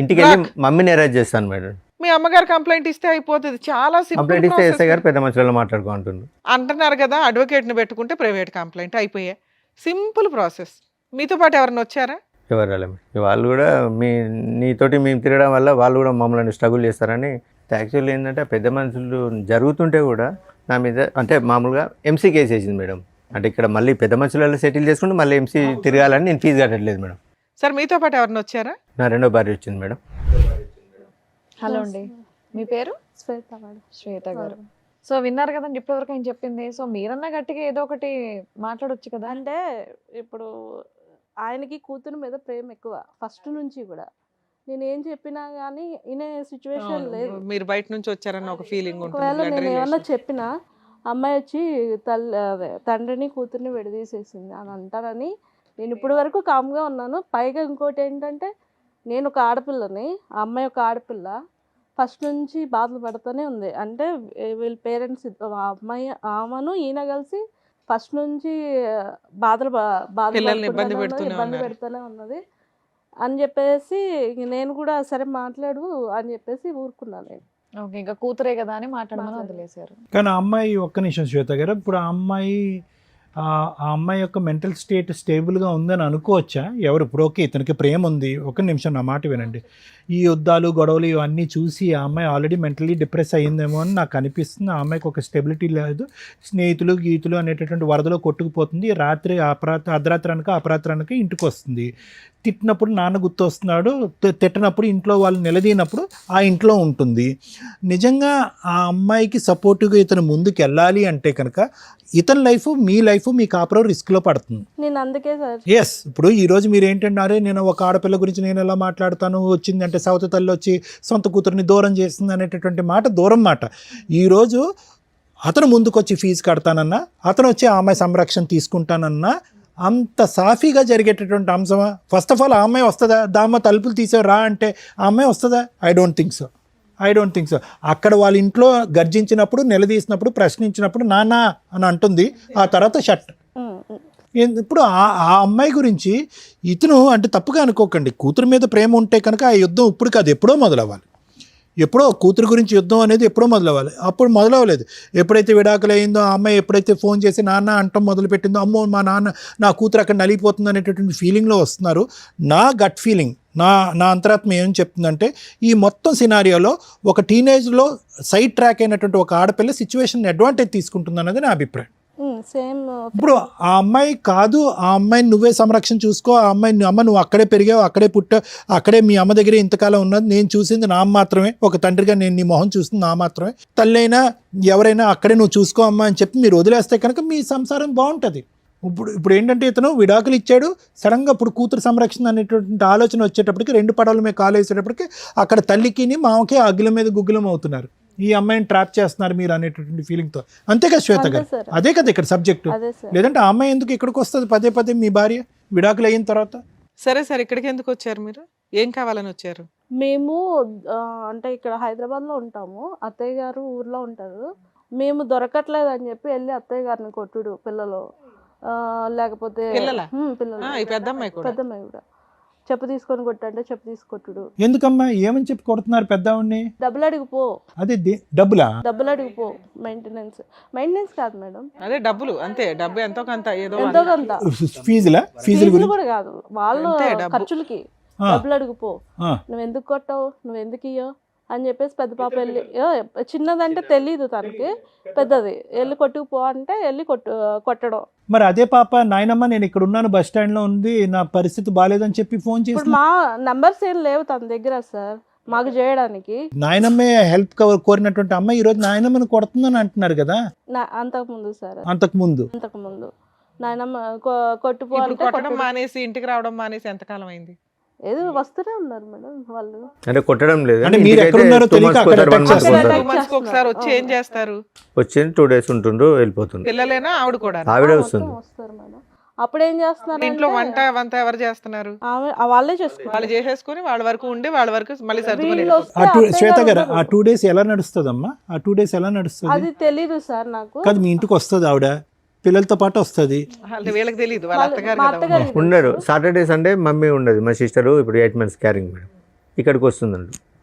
ఇంటికి వెళ్ళి మమ్మీని అరెస్ట్ చేస్తాను మేడం. మీ అమ్మగారు కంప్లైంట్ ఇస్తే అయిపోతుంది. చాలా కంప్లైంట్ ఇస్తే ఎస్ఐ గారు సింపుల్ పెద్ద మనుషులలో మాట్లాడుకుంటున్నారు అంటున్నారు కదా, అడ్వకేట్ని పెట్టుకుంటే ప్రైవేట్ కంప్లైంట్ అయిపోయాయి. Simple process. మీతో పాటు ఎవరైనా వచ్చారా? ఎవరు రాలేదు. వాళ్ళు కూడా నీతోటి మేము తిరగడం వల్ల వాళ్ళు కూడా మమ్మల్ని స్ట్రగుల్ చేస్తారని. యాక్చువల్లీ ఏంటంటే పెద్ద మనుషులు జరుగుతుంటే కూడా నా మీద అంటే మామూలుగా ఎంసీ కేసు వేసింది మేడం. అంటే ఇక్కడ మళ్ళీ పెద్ద మనుషులలో సెటిల్ చేసుకుంటే మళ్ళీ ఎంసీ తిరగాలని నేను ఫీజు కట్టట్లేదు మేడం. సార్ మీతో పాటు ఎవరైనా వచ్చారా? నా రెండో భార్య వచ్చింది మేడం. హలో అండి, మీ పేరు? శ్వేత మేడం. శ్వేత గారు. సో విన్నారు కదండి ఇప్పటివరకు ఆయన చెప్పింది. సో మీరన్నా గట్టిగా ఏదో ఒకటి మాట్లాడొచ్చు కదా. అంటే ఇప్పుడు ఆయనకి కూతురు మీద ప్రేమ ఎక్కువ ఫస్ట్ నుంచి కూడా. నేను ఏం చెప్పినా కానీ వినే సిచ్యువేషన్ లేదు. మీరు బయట నుంచి వచ్చారన్న ఒక ఫీలింగ్ ఒకవేళ ఉంటుంది. నేను ఏమన్నా చెప్పినా అమ్మాయి వచ్చి తండ్రిని కూతుర్ని విడదీసేసింది అని అంటారని నేను ఇప్పుడు వరకు కామ్గా ఉన్నాను. పైగా ఇంకోటి ఏంటంటే నేను ఒక ఆడపిల్లని, ఆ అమ్మాయి ఒక ఆడపిల్ల, ఫస్ట్ నుంచి బాధలు పడుతూనే ఉంది. అంటే వీళ్ళ పేరెంట్స్ ఆమెను ఈయన కలిసి ఫస్ట్ నుంచి పిల్లల్ని ఇబ్బంది పెడుతూనే ఇబ్బంది ఉన్నారు. పెడుతూనే ఉన్నది అని చెప్పేసి నేను కూడా సరే మాట్లాడు అని చెప్పేసి ఊరుకున్నాను నేను. ఓకే, ఇంకా కూతురే కదా అని మాట్లాడమని వదిలేశారు. కానీ ఆ అమ్మాయి ఒక్క నిమిషం శ్వేత గారు, ఇప్పుడు ఆ అమ్మాయి ఆ అమ్మాయి యొక్క మెంటల్ స్టేట్ స్టేబుల్గా ఉందని అనుకోవచ్చా? ఎవరు ఇప్పుడు ఓకే ఇతనికి ప్రేమ ఉంది, ఒక నిమిషం నా మాట వినండి, ఈ యుద్ధాలు గొడవలు ఇవన్నీ చూసి ఆ అమ్మాయి ఆల్రెడీ మెంటలీ డిప్రెస్ అయ్యిందేమో అని నాకు అనిపిస్తుంది. ఆ అమ్మాయికి ఒక స్టెబిలిటీ లేదు, స్నేహితులు గీతులు అనేటటువంటి వరదలో కొట్టుకుపోతుంది. రాత్రి అర్ధరాత్రి అనక అపరాత్రి అనక ఇంటికి వస్తుంది. తిట్టినప్పుడు నాన్న గుర్తు వస్తున్నాడు, తిట్టినప్పుడు ఇంట్లో వాళ్ళు నిలదీనప్పుడు ఆ ఇంట్లో ఉంటుంది. నిజంగా ఆ అమ్మాయికి సపోర్టివ్గా ఇతను ముందుకు వెళ్ళాలి అంటే కనుక ఇతని లైఫ్ మీ లైఫ్ మీ కాపురం రిస్క్లో పడుతుంది. నేను అందుకే సార్ ఎస్, ఇప్పుడు ఈరోజు మీరు ఏంటంటే నేను ఒక ఆడపిల్ల గురించి నేను ఎలా మాట్లాడతాను, వచ్చింది అంటే సవతి తల్లి వచ్చి సొంత కూతురిని దూరం చేస్తుంది అనేటటువంటి మాట దూరం మాట. ఈరోజు అతను ముందుకొచ్చి ఫీజు కడతానన్నా, అతను వచ్చి ఆ అమ్మాయి సంరక్షణ తీసుకుంటానన్నా అంత సాఫీగా జరిగేటటువంటి అంశమా? ఫస్ట్ ఆఫ్ ఆల్ ఆ అమ్మాయి వస్తుందా? దామ్మ తలుపులు తీసే రా అంటే ఆ అమ్మాయి వస్తుందా? I don't think so. అక్కడ వాళ్ళ ఇంట్లో గర్జించినప్పుడు, నిలదీసినప్పుడు, ప్రశ్నించినప్పుడు నాన్న అని అంటుంది, ఆ తర్వాత షట్. ఇప్పుడు ఆ అమ్మాయి గురించి ఇతను అంటే తప్పుగా అనుకోకండి, కూతురు మీద ప్రేమ ఉంటే కనుక ఆ యుద్ధం ఇప్పుడు కాదు ఎప్పుడో మొదలవ్వాలి. ఎప్పుడో కూతురు గురించి యుద్ధం అనేది ఎప్పుడో మొదలవ్వాలి, అప్పుడు మొదలవ్వలేదు. ఎప్పుడైతే విడాకులు అయిందో ఆ అమ్మాయి ఎప్పుడైతే ఫోన్ చేసి నాన్న అంటం మొదలుపెట్టిందో, అమ్మో మా నాన్న నా కూతురు అక్కడ నలిగిపోతుంది అనేటటువంటి ఫీలింగ్లో వస్తున్నారు. నా గట్ ఫీలింగ్, నా అంతరాత్మ ఏం చెప్తుందంటే ఈ మొత్తం సినారియోలో ఒక టీనేజ్లో సైడ్ ట్రాక్ అయినటువంటి ఒక ఆడపిల్ల సిచ్యువేషన్ అడ్వాంటేజ్ తీసుకుంటుంది అన్నది నా అభిప్రాయం. సేమ్. ఇప్పుడు ఆ అమ్మాయి కాదు, ఆ అమ్మాయిని నువ్వే సంరక్షణ చూసుకో, ఆ అమ్మాయిని అమ్మ నువ్వు అక్కడే పెరిగావు, అక్కడే పుట్టావు, అక్కడే మీ అమ్మ దగ్గరే ఇంతకాలం ఉన్నది, నేను చూసింది నా మాత్రమే, ఒక తండ్రిగా నేను నీ మొహం చూసింది నా మాత్రమే, తల్లి అయినా ఎవరైనా అక్కడే నువ్వు చూసుకో అమ్మా అని చెప్పి మీరు వదిలేస్తే కనుక మీ సంసారం బాగుంటుంది. ఇప్పుడు ఏంటంటే ఇతను విడాకులు ఇచ్చాడు, సడన్గా ఇప్పుడు కూతురు సంరక్షణ అనేటువంటి ఆలోచన వచ్చేటప్పటికి 2 పడవల మీద కాలు వేసేటప్పటికి అక్కడ తల్లికి మామకి అగ్గుల మీద గుగ్గులం అవుతున్నారు, ఈ అమ్మాయిని ట్రాప్ చేస్తున్నారు మీరు అనేటటువంటి ఫీలింగ్తో. అంతే కదా శ్వేత గారు? అదే కదా ఇక్కడ సబ్జెక్టు. లేదంటే ఆ అమ్మాయి ఎందుకు ఇక్కడికి వస్తుంది పదే మీ భార్య విడాకులు అయిన తర్వాత? సరే సార్, ఇక్కడికి ఎందుకు వచ్చారు మీరు? ఏం కావాలని వచ్చారు? మేము అంటే ఇక్కడ హైదరాబాద్లో ఉంటాము, అత్తయ్య గారు ఊర్లో ఉంటారు. మేము దొరకట్లేదు అని చెప్పి వెళ్ళి అత్తయ్య గారిని కొట్టుడు, పిల్లలు లేకపోతే పిల్లలా? పిల్లలు, ఈ పెద్దమ్మాయి కూడా చెప్పు తీసుకొని కొట్టంటే చెప్పు తీసుకొట్టుడు. ఎందుకమ్మా ఏమని చెప్పి కొడుతున్నారు పెద్దవాడిని? డబ్బులు అడిగిపో. అదే డబ్బులు అడిగిపో. మెయింటెనెన్స్ కాదు మేడం, అదే డబ్బులు, అంతే. డబ్బు ఎంతో కొంత, ఏదో ఎంతో కొంత. ఫీజులు కూడా కాదు, వాళ్ళు అంతే, డబ్బు. ఖర్చులకి డబ్బులు అడిగిపో. నువ్వు ఎందుకు కొట్టావు, నువ్వు ఎందుకు ఇయ్యో అని చెప్పేసి పెద్ద పాప వెళ్ళి, చిన్నదంటే తెలీదు తనకి, పెద్దది వెళ్ళి కొట్టుకుపో అంటే వెళ్ళి కొట్టడం. మరి అదే పాప నాయనమ్మ నేను ఇక్కడ ఉన్నాను, బస్ స్టాండ్ లో ఉంది, నా పరిస్థితి బాగాలేదని చెప్పి ఫోన్ చేసి, ఇప్పుడు మా నంబర్స్ ఏం లేవు తన దగ్గర సార్ మాకు చేయడానికి. నాయనమ్మే హెల్ప్ కోరినటువంటి అమ్మాయి ఈ రోజు నాయనమ్మని కొడుతుందని అంటున్నారు కదా? అంతకుముందు సార్, అంతకుముందు నాయనమ్మ కొట్టుపో ఇప్పుడు అంటే కొట్టడం మానేసి, ఇంటికి రావడం మానేసి ఎంతకాలం అయింది? ఏదో వస్తూనే ఉన్నారు మేడం వాళ్ళు. అంటే కొట్టడం లేదు, అంటే మీరు ఎక్కడ ఉన్నారో తెలియక అక్కడ attack చేస్తారు. 2 months ఒకసారి వచ్చి ఏం చేస్తారు? వచ్చింది 2 days ఉంటుండ్రు వెళ్ళిపోతుంది. పిల్లలేనా ఆవిడ కూడా? ఆవిడ వస్తుంది. వస్తారు మేడం. అప్పుడు ఏం చేస్తున్నారు ఇంట్లో వంట ఎవరు చేస్తున్నారు? వాళ్ళే చేసుకుంటారు. వాళ్ళు చేసేసుకుని వాళ్ళ వరకు ఉండి వాళ్ళ వరకు మళ్ళీ సర్దుకొని వీళ్ళు వెళ్ళిపోతారు. వస్తే శ్వేత అత్తయ్య గారు గారు ఆ 2 days ఎలా నడుస్తుందమ్మా? ఆ 2 days ఎలా నడుస్తుంది? అది తెలీదు సార్ నాకు. కాదు మీ ఇంటికి వస్తుంది ఆవిడ, పిల్లలతో పాటు వస్తుంది. వాళ్ళు వీళ్ళకి తెలియదు, వాళ్ళ అత్తగారు మా కదా. అత్తగారు ఉండరు. సాటర్డే సండే మమ్మీ ఉండదు. మా సిస్టరు ఇప్పుడు 8 months క్యారింగ్ మేడం, ఇక్కడికి వస్తుందండి.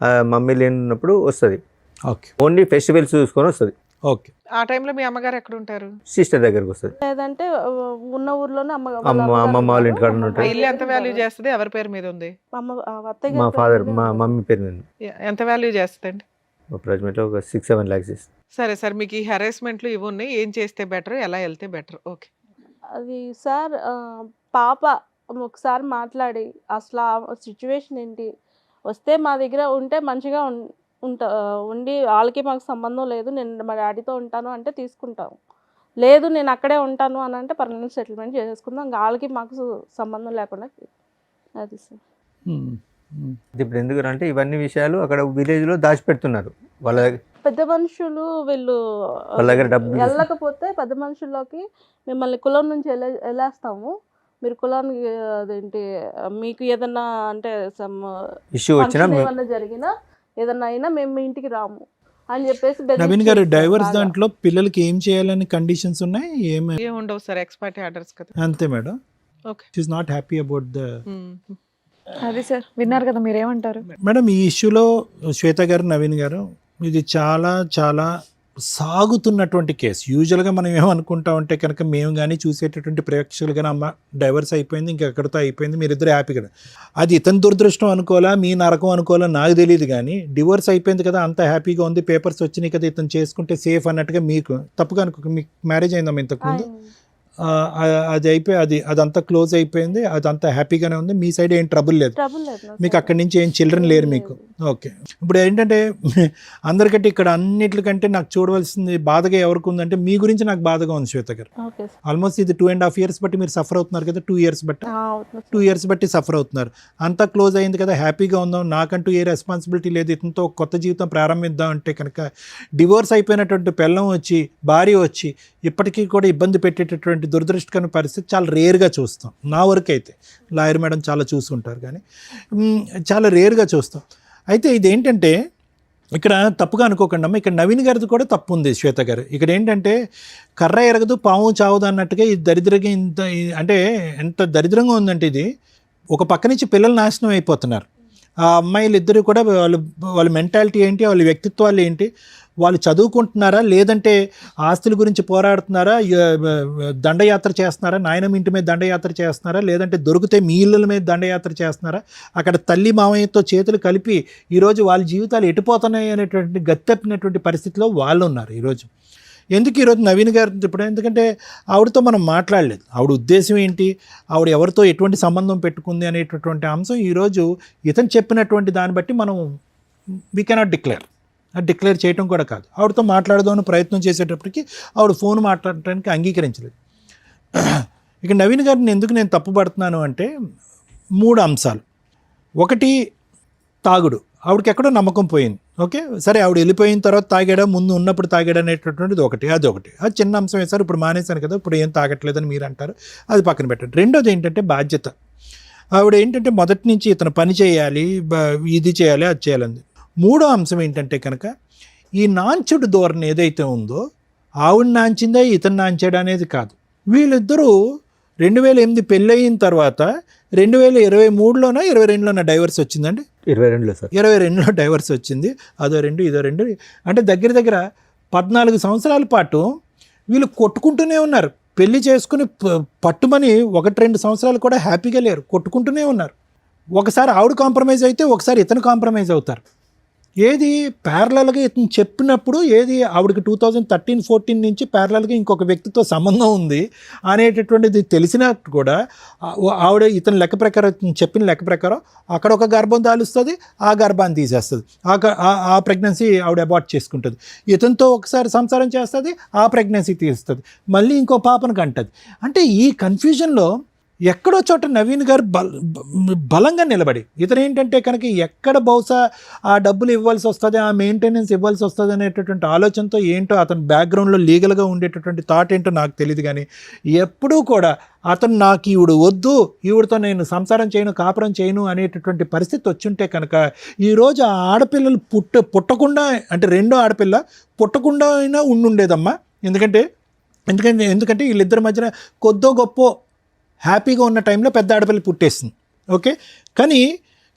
మమ్మీ లేనప్పుడు వస్తుంది, ఓకే ఓన్లీ ఫెస్టివల్స్ చూసుకొని వస్తుంది. ఓకే, ఆ టైంలో మీ అమ్మగారు ఎక్కడ ఉంటారు? సిస్టర్ దగ్గరకు వస్తుంది. లేదంటే ఉన్న ఊర్లోనే అమ్మమ్మ వాళ్ళ ఇంటికాడ ఆ ఉంటాయి. ఇల్లు ఎంత వాల్యూ చేస్తుంది? ఎవరి పేరు మీద ఉంది? అత్తయ్య మా గారి ఫాదర్ పేరు మా మీద మమ్మీ పేరు మీద ఎంత వాల్యూ చేస్తుందండి? అప్రాక్సిమేట్లీ ఒక 6-7 lakhs ఇస్తుంది. సరే సార్, మీకు ఈ హెరాస్మెంట్లు ఇవి ఉన్నాయి, ఏం చేస్తే బెటర్, ఎలా వెళ్తే బెటర్? ఓకే. అది సార్ పాప ఒకసారి మాట్లాడి అసలు ఆ సిచ్యువేషన్ ఏంటి, వస్తే మా దగ్గర ఉంటే మంచిగా ఉండి వాళ్ళకి మాకు సంబంధం లేదు, నేను మా డాడీతో ఉంటాను అంటే తీసుకుంటాం, లేదు నేను అక్కడే ఉంటాను అని అంటే పర్మనెంట్ సెటిల్మెంట్ చేసేసుకుందాం, వాళ్ళకి మాకు సంబంధం లేకుండా. అది సార్. ఇప్పుడు ఎందుకంటే ఇవన్నీ విషయాలు అక్కడ విలేజ్లో దాచిపెడుతున్నారు. వాళ్ళ దగ్గర పెద్ద మనుషులు వీళ్ళు వాళ్ళ దగ్గర డబ్బులు వెళ్ళకపోతే పెద్ద మనుషుల్లోకి మిమ్మల్ని కులం నుంచి వెళ్ళేస్తాము, మీరు కులానికి అదేంటి మీకు ఏదన్నా అంటే ఇష్యూ వచ్చినా ఏమన్నా జరిగినా ఏదన్నా అయినా మేము మీ ఇంటికి రాము అని చెప్పేసి నవీన్ గారు డైవర్స్ దాంట్లో పిల్లలకి ఏం చేయాలని కండిషన్స్ ఉన్నాయి? ఏం ఉండవు సార్, ఎక్స్పర్ట్ ఆర్డర్స్ కదా. అంతే madam. Okay, she is not happy about the. అది సార్ విన్నారు కదా, మీరేమంటారు? మేడం ఈ ఇష్యూలో శ్వేత గారు, నవీన్ గారు, ఇది చాలా చాలా సాగుతున్నటువంటి కేసు. యూజువల్గా మనం ఏమనుకుంటా ఉంటే కనుక మేము కానీ చూసేటటువంటి ప్రేక్షకులు కానీ అమ్మ డైవర్స్ అయిపోయింది ఇంకెక్కడితో అయిపోయింది మీరిద్దరు హ్యాపీగా, అది ఇతని దురదృష్టం అనుకోవాలా మీ నరకం అనుకోవాలా నాకు తెలియదు, కానీ డివోర్స్ అయిపోయింది కదా అంత హ్యాపీగా ఉంది పేపర్స్ వచ్చినాయి కదా ఇతను చేసుకుంటే సేఫ్ అన్నట్టుగా మీకు తప్పుగా అనుకో. మీకు మ్యారేజ్ అయిందమ్మా ఇంతకుముందు? అది అయిపోయి అదంతా క్లోజ్ అయిపోయింది, అదంతా హ్యాపీగానే ఉంది, మీ సైడ్ ఏం ట్రబుల్ లేదు, మీకు అక్కడి నుంచి ఏం చిల్డ్రన్ లేరు మీకు. ఓకే, ఇప్పుడు ఏంటంటే అందరికంటే ఇక్కడ అన్నిటికంటే నాకు చూడవలసింది బాధగా ఎవరికి ఉందంటే మీ గురించి నాకు బాధగా ఉంది శ్వేత గారు. ఆల్మోస్ట్ ఇది 2.5 years బట్టి మీరు సఫర్ అవుతున్నారు కదా, 2 years బట్టి 2 years బట్టి సఫర్ అవుతున్నారు. అంతా క్లోజ్ అయింది కదా హ్యాపీగా ఉందాం, నాకంటూ ఏ రెస్పాన్సిబిలిటీ లేదు, ఇతనితో కొత్త జీవితం ప్రారంభిద్దాం అంటే కనుక డివోర్స్ అయిపోయినటువంటి పెళ్ళం వచ్చి భార్య వచ్చి ఇప్పటికీ కూడా ఇబ్బంది పెట్టేటటువంటి దురదృష్టకరమైన పరిస్థితి చాలా రేర్గా చూస్తాం. నా వరకు అయితే లాయర్ మేడం చాలా చూసుంటారు కానీ చాలా రేర్గా చూస్తాం. అయితే ఇదేంటంటే ఇక్కడ తప్పుగా అనుకోకండి అమ్మ, ఇక్కడ నవీన్ గారిది కూడా తప్పు ఉంది శ్వేత గారు. ఇక్కడ ఏంటంటే కర్ర ఎరగదు పాము చావదు అన్నట్టుగా ఈ దరిద్రంగా ఇంత అంటే ఎంత దరిద్రంగా ఉందంటే ఇది ఒక పక్క నుంచి పిల్లలు నాశనం అయిపోతున్నారు. ఆ అమ్మాయిలు ఇద్దరు కూడా వాళ్ళ మెంటాలిటీ ఏంటి, వాళ్ళ వ్యక్తిత్వాలు ఏంటి, వాళ్ళు చదువుకుంటున్నారా లేదంటే ఆస్తుల గురించి పోరాడుతున్నారా, దండయాత్ర చేస్తున్నారా, నాయనమ్మ ఇంటి మీద దండయాత్ర చేస్తున్నారా, లేదంటే దొరికితే మీ ఇళ్ళ మీద దండయాత్ర చేస్తున్నారా, అక్కడ తల్లి మామయ్యతో చేతులు కలిపి ఈరోజు వాళ్ళ జీవితాలు ఎటుపోతున్నాయి అనేటువంటి గత్తెప్పినటువంటి పరిస్థితిలో వాళ్ళు ఉన్నారు ఈరోజు. ఎందుకు ఈరోజు నవీన్ గారు ఇప్పుడు ఎందుకంటే ఆవిడతో మనం మాట్లాడలేదు, ఆవిడ ఉద్దేశం ఏంటి, ఆవిడ ఎవరితో ఎటువంటి సంబంధం పెట్టుకుంది అనేటటువంటి అంశం ఈరోజు ఇతను చెప్పినటువంటి దాన్ని బట్టి మనం వీ కెనాట్ డిక్లేర్ చేయటం కూడా కాదు. ఆవిడతో మాట్లాడదామని ప్రయత్నం చేసేటప్పటికి ఆవిడ ఫోన్ మాట్లాడటానికి అంగీకరించలేదు. ఇక నవీన్ గారిని ఎందుకు నేను తప్పుపడుతున్నాను అంటే 3 అంశాలు. ఒకటి తాగుడు, ఆవిడకి ఎక్కడో నమ్మకం పోయింది. ఓకే సరే, ఆవిడ వెళ్ళిపోయిన తర్వాత తాగాడా ముందు ఉన్నప్పుడు తాగాడా అనేటటువంటిది అదొకటి. అది చిన్న అంశం వేశారు, ఇప్పుడు మానేశాను కదా ఇప్పుడు ఏం తాగట్లేదని మీరు అంటారు, అది పక్కన పెట్టండి. రెండోది ఏంటంటే బాధ్యత. ఆవిడ ఏంటంటే మొదటి నుంచి ఇతను పని చేయాలి, ఇది చేయాలి, అది చేయాలంది. మూడో అంశం ఏంటంటే కనుక ఈ నాంచుడు ధోరణి ఏదైతే ఉందో ఆవిడ నాంచిందా ఇతను నాంచాడు అనేది కాదు. వీళ్ళిద్దరూ 2008 పెళ్ళయిన తర్వాత 2023లోనో 22లోనో డైవర్స్ వచ్చిందండి. 22లో సార్, 22లో డైవర్స్ వచ్చింది. అదో 2 ఇదో 2 అంటే దగ్గర 14 సంవత్సరాల పాటు వీళ్ళు కొట్టుకుంటూనే ఉన్నారు. పెళ్లి చేసుకుని పట్టుమని 1-2 సంవత్సరాలు కూడా హ్యాపీగా లేరు, కొట్టుకుంటూనే ఉన్నారు. ఒకసారి ఆవిడ కాంప్రమైజ్ అయితే ఒకసారి ఇతను కాంప్రమైజ్ అవుతారు. ఏది ప్యారలల్గా ఇతను చెప్పినప్పుడు ఏది ఆవిడకి 2013-14 నుంచి ప్యారలల్గా ఇంకొక వ్యక్తితో సంబంధం ఉంది అనేటటువంటిది తెలిసినట్టు కూడా ఆవిడ ఇతని లెక్క ప్రకారం చెప్పిన లెక్క ప్రకారం అక్కడ ఒక గర్భం దాలుస్తుంది, ఆ గర్భాన్ని తీసేస్తుంది, ఆ ప్రెగ్నెన్సీ ఆవిడ అబార్ట్ చేసుకుంటుంది. ఇతనితో ఒకసారి సంసారం చేస్తుంది, ఆ ప్రెగ్నెన్సీ తీస్తుంది, మళ్ళీ ఇంకో పాపను కంటది. అంటే ఈ కన్ఫ్యూజన్లో ఎక్కడో చోట నవీన్ గారు బలంగా నిలబడి ఇతను ఏంటంటే కనుక ఎక్కడ బహుశా ఆ డబ్బులు ఇవ్వాల్సి వస్తుంది, ఆ మెయింటెనెన్స్ ఇవ్వాల్సి వస్తుంది అనేటటువంటి ఆలోచనతో ఏంటో అతని బ్యాక్గ్రౌండ్లో లీగల్గా ఉండేటటువంటి థాట్ ఏంటో నాకు తెలియదు, కానీ ఎప్పుడూ కూడా అతను నాకు ఈవిడ వద్దు, ఈవిడతో నేను సంసారం చేయను, కాపురం చేయను అనేటటువంటి పరిస్థితి వచ్చుంటే కనుక ఈరోజు ఆ ఆడపిల్లలు పుట్టకుండా అంటే రెండో ఆడపిల్ల పుట్టకుండా అయినా ఉండుండేదమ్మా. ఎందుకంటే వీళ్ళిద్దరి మధ్యన కొద్దో గొప్ప హ్యాపీగా ఉన్న టైంలో పెద్ద ఆడపిల్ల పుట్టేస్తుంది. ఓకే, కానీ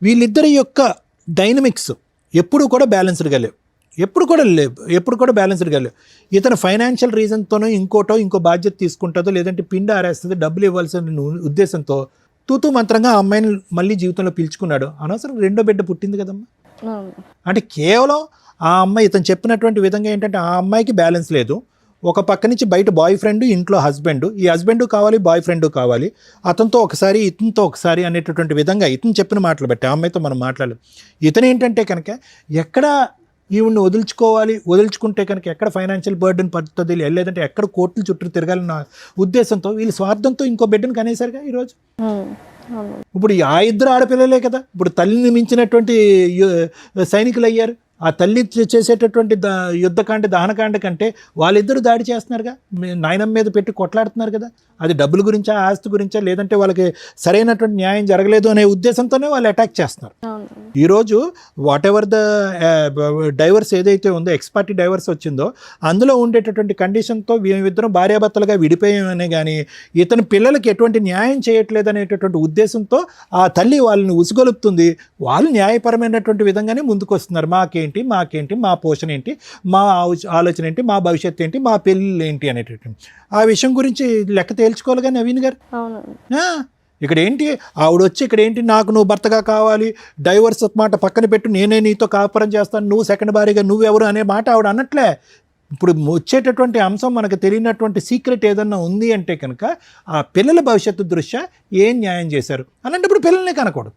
వీళ్ళిద్దరి యొక్క డైనమిక్స్ ఎప్పుడు కూడా బ్యాలెన్స్డ్గా లేవు. ఇతను ఫైనాన్షియల్ రీజన్తోనో ఇంకో బాధ్యత తీసుకుంటుందో లేదంటే పిండి ఆరేస్తుందో డబ్బులు ఇవ్వాల్సిన ఉద్దేశంతో తూతూ మంత్రంగా ఆ అమ్మాయిని మళ్ళీ జీవితంలో పిలుచుకున్నాడు. అనవసరం రెండో బిడ్డ పుట్టింది కదమ్మా. అంటే కేవలం ఆ అమ్మాయి ఇతను చెప్పినటువంటి విధంగా ఏంటంటే ఆ అమ్మాయికి బ్యాలెన్స్ లేదు. ఒక పక్క నుంచి బయట బాయ్ ఫ్రెండ్, ఇంట్లో హస్బెండ్, ఈ హస్బెండ్ కావాలి, బాయ్ ఫ్రెండ్ కావాలి, అతనితో ఒకసారి ఇతనితో ఒకసారి అనేటటువంటి విధంగా ఇతను చెప్పిన మాటలు బట్టి ఆ అమ్మాయితో మనం మాట్లాడలేదు. ఇతను ఏంటంటే కనుక ఎక్కడ ఈవిడ్ని వదులుచుకుంటే కనుక ఎక్కడ ఫైనాన్షియల్ బర్డెన్ పడుతుంది, లేదంటే ఎక్కడ కోర్టుల చుట్టూ తిరగాలన్న ఉద్దేశంతో వీళ్ళు స్వార్థంతో ఇంకో బిడ్డను కనేసారుగా ఈరోజు. ఇప్పుడు ఆ ఇద్దరు ఆడపిల్లలే కదా ఇప్పుడు తల్లిని మించినటువంటి సైనికులు అయ్యారు. ఆ తల్లి చేసేటటువంటి యుద్ధకాండ దహనకాండ కంటే వాళ్ళిద్దరూ దాడి చేస్తున్నారుగా, నాయనమ్మ మీద పెట్టి కొట్లాడుతున్నారు కదా. అది డబ్బుల గురించా, ఆస్తి గురించా, లేదంటే వాళ్ళకి సరైనటువంటి న్యాయం జరగలేదు అనే ఉద్దేశంతోనే వాళ్ళు అటాక్ చేస్తున్నారు. ఈరోజు వాట్ ఎవర్ ద డైవర్స్ ఏదైతే ఉందో, ఎక్స్పార్టీ డైవర్స్ వచ్చిందో అందులో ఉండేటటువంటి కండిషన్తో మేమిద్దరం భార్యాభర్తలుగా విడిపోయామనే కానీ ఇతని పిల్లలకి ఎటువంటి న్యాయం చేయట్లేదు అనేటటువంటి ఉద్దేశంతో ఆ తల్లి వాళ్ళని ఉసుగొలుపుతుంది. వాళ్ళు న్యాయపరమైనటువంటి విధంగానే ముందుకు వస్తున్నారు. మాకేంటి మీకేంటి, మాకేంటి, మా పోషణ ఏంటి, మా ఆలోచన ఏంటి, మా భవిష్యత్తు ఏంటి, మా పెళ్ళిళ్ళు ఏంటి అనేటటువంటి ఆ విషయం గురించి లెక్క తేల్చుకోవాలి కానీ నవీన్ గారు. అవునండి. ఇక్కడ ఏంటి ఆవిడ వచ్చి ఇక్కడ ఏంటి నాకు నువ్వు భర్తగా కావాలి, డైవర్స్ మాట పక్కన పెట్టు, నేనే నీతో కాపురం చేస్తాను, నువ్వు సెకండ్ భార్యగా నువ్వెవరు అనే మాట ఆవిడ అన్నట్లే. ఇప్పుడు వచ్చేటటువంటి అంశం మనకు తెలియనటువంటి సీక్రెట్ ఏదన్నా ఉంది అంటే కనుక ఆ పిల్లల భవిష్యత్తు దృష్ట్యా ఏం న్యాయం చేశారు అలాంటప్పుడు పిల్లల్ని కనకూడదు.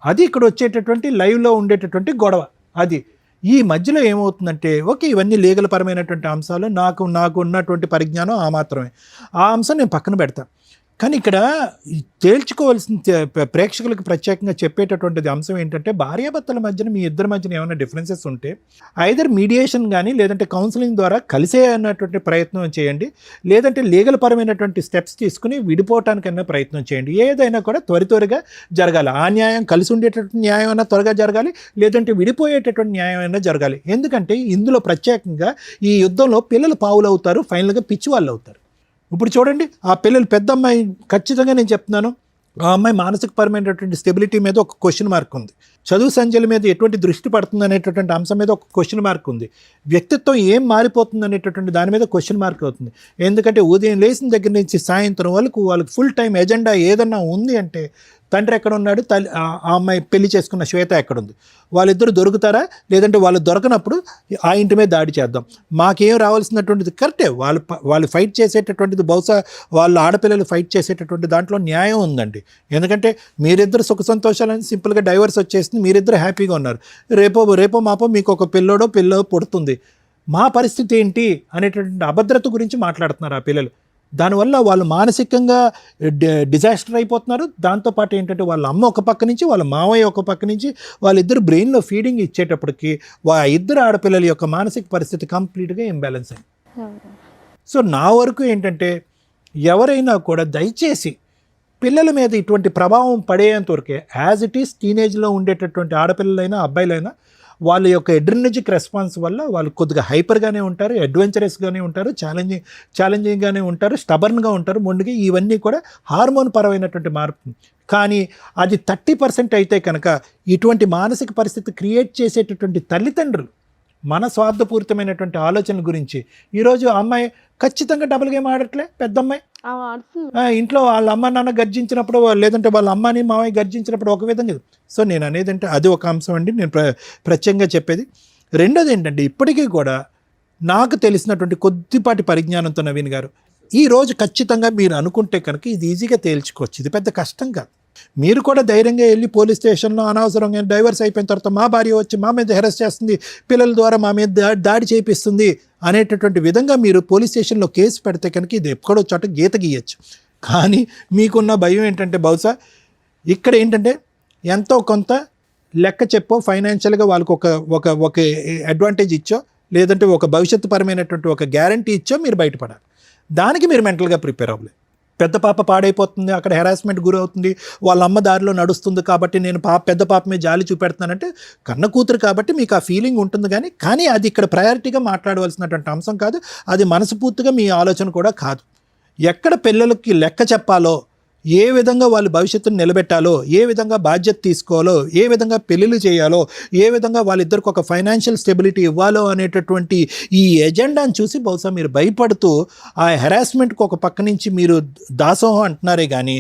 అది ఇక్కడ వచ్చేటటువంటి లైవ్లో ఉండేటటువంటి గొడవ. అది ఈ మధ్యలో ఏమవుతుందంటే ఓకే ఇవన్నీ లీగల్ పరమైనటువంటి అంశాలు, నాకు ఉన్నటువంటి పరిజ్ఞానం ఆ మాత్రమే, ఆ అంశం నేను పక్కన పెడతాను. కానీ ఇక్కడ తేల్చుకోవాల్సిన ప్రేక్షకులకు ప్రత్యేకంగా చెప్పేటటువంటిది అంశం ఏంటంటే భార్యాభర్తల మధ్యన మీ ఇద్దరి మధ్యన ఏమైనా డిఫరెన్సెస్ ఉంటే ఐదర్ మీడియేషన్ కానీ లేదంటే కౌన్సిలింగ్ ద్వారా కలిసే అన్నటువంటి ప్రయత్నం చేయండి, లేదంటే లీగల్ పరమైనటువంటి స్టెప్స్ తీసుకుని విడిపోవటానికైనా ప్రయత్నం చేయండి. ఏదైనా కూడా త్వరగా జరగాలి. ఆ న్యాయం కలిసి ఉండేటటువంటి న్యాయం అయినా త్వరగా జరగాలి, లేదంటే విడిపోయేటటువంటి న్యాయం అయినా జరగాలి. ఎందుకంటే ఇందులో ప్రత్యేకంగా ఈ యుద్ధంలో పిల్లలు పావులు అవుతారు, ఫైనల్గా పిచ్చి వాళ్ళు అవుతారు. ఇప్పుడు చూడండి ఆ పిల్లలు పెద్ద అమ్మాయి ఖచ్చితంగా నేను చెప్తున్నాను ఆ అమ్మాయి మానసికపరమైనటువంటి స్టెబిలిటీ మీద ఒక క్వశ్చన్ మార్క్ ఉంది, చదువు సంధ్యల మీద ఎటువంటి దృష్టి పడుతుంది అనేటటువంటి అంశం మీద ఒక క్వశ్చన్ మార్క్ ఉంది, వ్యక్తిత్వం ఏం మారిపోతుంది అనేటటువంటి దాని మీద క్వశ్చన్ మార్క్ అవుతుంది. ఎందుకంటే ఉదయం లేచిన దగ్గర నుంచి సాయంత్రం వరకు వాళ్ళకి ఫుల్ టైం ఎజెండా ఏదన్నా ఉంది అంటే తండ్రి ఎక్కడ ఉన్నాడు, ఆ అమ్మాయి పెళ్లి చేసుకున్న శ్వేత ఎక్కడుంది, వాళ్ళిద్దరు దొరుకుతారా, లేదంటే వాళ్ళు దొరకనప్పుడు ఆ ఇంటి మీద దాడి చేద్దాం. మాకేం రావాల్సినటువంటిది కరెక్టే, వాళ్ళు ఫైట్ చేసేటటువంటిది బహుశా వాళ్ళు ఆడపిల్లలు ఫైట్ చేసేటటువంటి దాంట్లో న్యాయం ఉందండి. ఎందుకంటే మీరిద్దరు సుఖ సంతోషాలని సింపుల్గా డైవర్స్ వచ్చేసింది, మీరిద్దరు హ్యాపీగా ఉన్నారు, రేపో మాపో మీకు ఒక పిల్లో పుడుతుంది, మా పరిస్థితి ఏంటి అనేటటువంటి అభద్రత గురించి మాట్లాడుతున్నారు ఆ పిల్లలు. దానివల్ల వాళ్ళు మానసికంగా డిజాస్టర్ అయిపోతున్నారు. దాంతోపాటు ఏంటంటే వాళ్ళ అమ్మ ఒక పక్క నుంచి వాళ్ళ మావయ్య ఒక పక్క నుంచి వాళ్ళిద్దరు బ్రెయిన్లో ఫీడింగ్ ఇచ్చేటప్పటికి ఇద్దరు ఆడపిల్లల యొక్క మానసిక పరిస్థితి కంప్లీట్గా ఇంబ్యాలెన్స్ అయింది. సో నా వరకు ఏంటంటే ఎవరైనా కూడా దయచేసి పిల్లల మీద ఇటువంటి ప్రభావం పడేంత వరకే యాజ్ ఇట్ ఈస్ టీనేజ్లో ఉండేటటువంటి ఆడపిల్లలైనా అబ్బాయిలైనా వాళ్ళ యొక్క ఎడ్రినర్జిక్ రెస్పాన్స్ వల్ల వాళ్ళు కొద్దిగా హైపర్గానే ఉంటారు, అడ్వెంచరస్గానే ఉంటారు, ఛాలెంజింగ్గానే ఉంటారు, స్టబర్న్గా ఉంటారు, మొండిగా. ఇవన్నీ కూడా హార్మోన్ పరమైనటువంటి మార్పు. కానీ అది 30% అయితే కనుక ఇటువంటి మానసిక పరిస్థితి క్రియేట్ చేసేటటువంటి తల్లిదండ్రులు మన స్వార్థపూరితమైనటువంటి ఆలోచనల గురించి ఈరోజు అమ్మాయి ఖచ్చితంగా డబుల్ గేమ్ ఆడట్లే. పెద్ద అమ్మాయి ఇంట్లో వాళ్ళ అమ్మ నాన్న గర్జించినప్పుడు లేదంటే వాళ్ళ అమ్మని మామయ్య గర్జించినప్పుడు ఒక విధంగా. సో నేను అనేది అంటే అది ఒక అంశం అండి నేను ప్రత్యేకంగా చెప్పేది. రెండోది ఏంటంటే ఇప్పటికీ కూడా నాకు తెలిసినటువంటి కొద్దిపాటి పరిజ్ఞానంతో నవీన్ గారు ఈరోజు ఖచ్చితంగా మీరు అనుకుంటే కనుక ఇది ఈజీగా తేల్చుకోవచ్చు, ఇది పెద్ద కష్టం కాదు. మీరు కూడా ధైర్యంగా వెళ్ళి పోలీస్ స్టేషన్లో అనవసరంగా డైవర్స్ అయిపోయిన తర్వాత మా భార్య వచ్చి మా మీద హెరాస్ చేస్తుంది, పిల్లల ద్వారా మా మీద దాడి చేపిస్తుంది అనేటటువంటి విధంగా మీరు పోలీస్ స్టేషన్లో కేసు పెడితే కనుక ఇది ఎక్కడో చోట గీత గీయచ్చు. కానీ మీకున్న భయం ఏంటంటే బహుశా ఇక్కడ ఏంటంటే ఎంతో కొంత లెక్క చెప్పో ఫైనాన్షియల్గా వాళ్ళకు ఒక అడ్వాంటేజ్ ఇచ్చో లేదంటే ఒక భవిష్యత్తు పరమైనటువంటి ఒక గ్యారంటీ ఇచ్చో మీరు బయటపడాలి. దానికి మీరు మెంటల్గా ప్రిపేర్ అవ్వలేదు. పెద్ద పాప పాడైపోతుంది, అక్కడ హెరాస్మెంట్ గురవుతుంది, వాళ్ళ అమ్మ దారిలో నడుస్తుంది కాబట్టి నేను పెద్ద పాప మీద జాలి చూపెడుతున్నానంటే కన్న కూతురు కాబట్టి మీకు ఆ ఫీలింగ్ ఉంటుంది. కానీ అది ఇక్కడ ప్రయారిటీగా మాట్లాడవలసినటువంటి అంశం కాదు, అది మనస్ఫూర్తిగా మీ ఆలోచన కూడా కాదు. ఎక్కడ పిల్లలకి లెక్క చెప్పాలో, ఏ విధంగా వాళ్ళు భవిష్యత్తును నిలబెట్టాలో, ఏ విధంగా బాధ్యత తీసుకోవాలో, ఏ విధంగా పెళ్ళిళ్ళు చేయాలో, ఏ విధంగా వాళ్ళిద్దరికి ఒక ఫైనాన్షియల్ స్టెబిలిటీ ఇవ్వాలో అనేటటువంటి ఈ ఎజెండాను చూసి బహుశా మీరు భయపడుతూ ఆ హెరాస్మెంట్కి ఒక పక్క నుంచి మీరు దాసోహం అంటున్నారే కానీ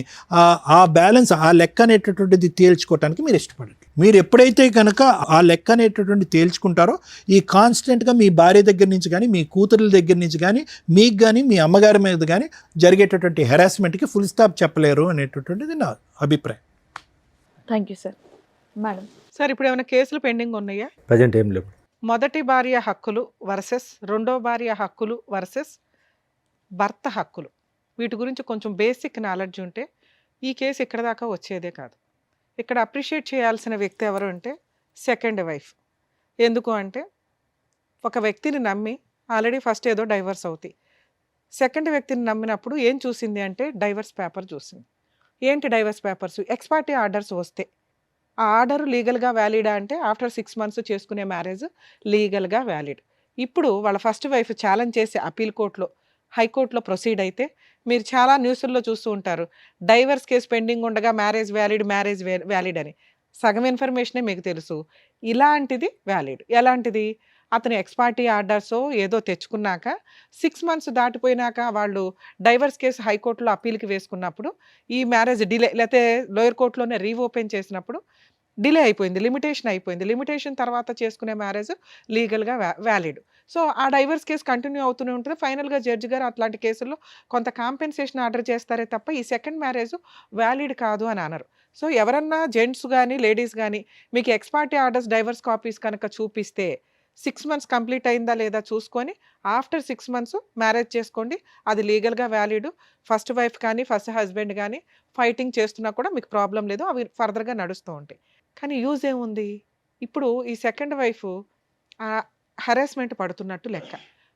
ఆ బ్యాలెన్స్ ఆ లెక్క అనేటటువంటిది తేల్చుకోవటానికి మీరు ఇష్టపడండి. మీరు ఎప్పుడైతే కనుక ఆ లెక్క అనేటటువంటి తేల్చుకుంటారో ఈ కాన్స్టెంట్గా మీ భార్య దగ్గర నుంచి కానీ మీ కూతురుల దగ్గర నుంచి కానీ మీకు కానీ మీ అమ్మగారి మీద కానీ జరిగేటటువంటి హెరాస్మెంట్కి ఫుల్ స్టాప్ చెప్పలేరు అనేటటువంటిది నా అభిప్రాయం. Thank you sir. Madam sir ఇప్పుడు ఏమైనా కేసులు పెండింగ్ ఉన్నాయా? ప్రజెంట్ ఏం లేవు. మొదటి భార్య హక్కులు వర్సెస్ రెండో భార్య హక్కులు వర్సెస్ భర్త హక్కులు, వీటి గురించి కొంచెం బేసిక్ నాలెడ్జ్ ఉంటే ఈ కేసు ఇక్కడ దాకా వచ్చేదే కాదు. ఇక్కడ అప్రిషియేట్ చేయాల్సిన వ్యక్తి ఎవరు అంటే సెకండ్ వైఫ్. ఎందుకు అంటే ఒక వ్యక్తిని నమ్మి ఆల్రెడీ ఫస్ట్ ఏదో డైవర్స్ అవుతాయి, సెకండ్ వ్యక్తిని నమ్మినప్పుడు ఏం చూసింది అంటే డైవర్స్ పేపర్ చూసింది. ఏంటి డైవర్స్ పేపర్స్? ఎక్స్పార్టీ ఆర్డర్స్ వస్తే ఆ ఆర్డర్ లీగల్గా వ్యాలిడా అంటే ఆఫ్టర్ 6 months చేసుకునే మ్యారేజ్ లీగల్గా వ్యాలిడ్. ఇప్పుడు వాళ్ళ ఫస్ట్ వైఫ్ ఛాలెంజ్ చేసి అపీల్ కోర్టులో హైకోర్టులో ప్రొసీడ్ అయితే మీరు చాలా న్యూస్ల్లో చూస్తూ ఉంటారు, డైవర్స్ కేసు పెండింగ్ ఉండగా మ్యారేజ్ వ్యాలిడ్ అని. సగం ఇన్ఫర్మేషనే మీకు తెలుసు. ఇలాంటిది వ్యాలిడ్. ఎలాంటిది? అతను ఎక్స్ పార్టీ ఆర్డర్సో ఏదో తెచ్చుకున్నాక 6 మంత్స్ దాటిపోయినాక వాళ్ళు డైవర్స్ కేసు హైకోర్టులో అప్పీల్‌కి వేసుకున్నప్పుడు, ఈ మ్యారేజ్ డిలే లేతే లోయర్ కోర్ట్‌లోనే రీఓపెన్ చేసినప్పుడు డిలే అయిపోయింది. లిమిటేషన్ అయిపోయింది. లిమిటేషన్ తర్వాత చేసుకునే మ్యారేజ్ లీగల్‌గా వ్యాలిడ్. సో, ఆ డైవర్స్ కేస్ కంటిన్యూ అవుతూనే ఉంటుంది. ఫైనల్‌గా జడ్జి గారు అట్లాంటి కేసుల్లో కొంత కాంపెన్సేషన్ ఆర్డర్ చేస్తారే తప్ప, ఈ సెకండ్ మ్యారేజ్ వ్యాలిడ్ కాదు అని అనరు. సో, ఎవరన్నా జెంట్స్ గాని, లేడీస్ గాని మీకు X party orders, divorce copies కనుక చూపిస్తే 6 మంత్స్ కంప్లీట్ అయిందా లేదా చూసుకొని ఆఫ్టర్ 6 మంత్స్ మ్యారేజ్ చేసుకోండి. అది లీగల్‌గా వ్యాలిడ్. ఫస్ట్ వైఫ్ కానీ, ఫస్ట్ హస్బెండ్ గానీ ఫైటింగ్ చేస్తున్నా కూడా మీకు ప్రాబ్లమ్ లేదు. అవి ఫర్దర్‌గా నడుస్తూ ఉంటాయి. కానీ యూజ్ ఏముంది? ఇప్పుడు ఈ సెకండ్ వైఫ్ హరాస్మెంట్ పడుతున్నట్టు లెక్క.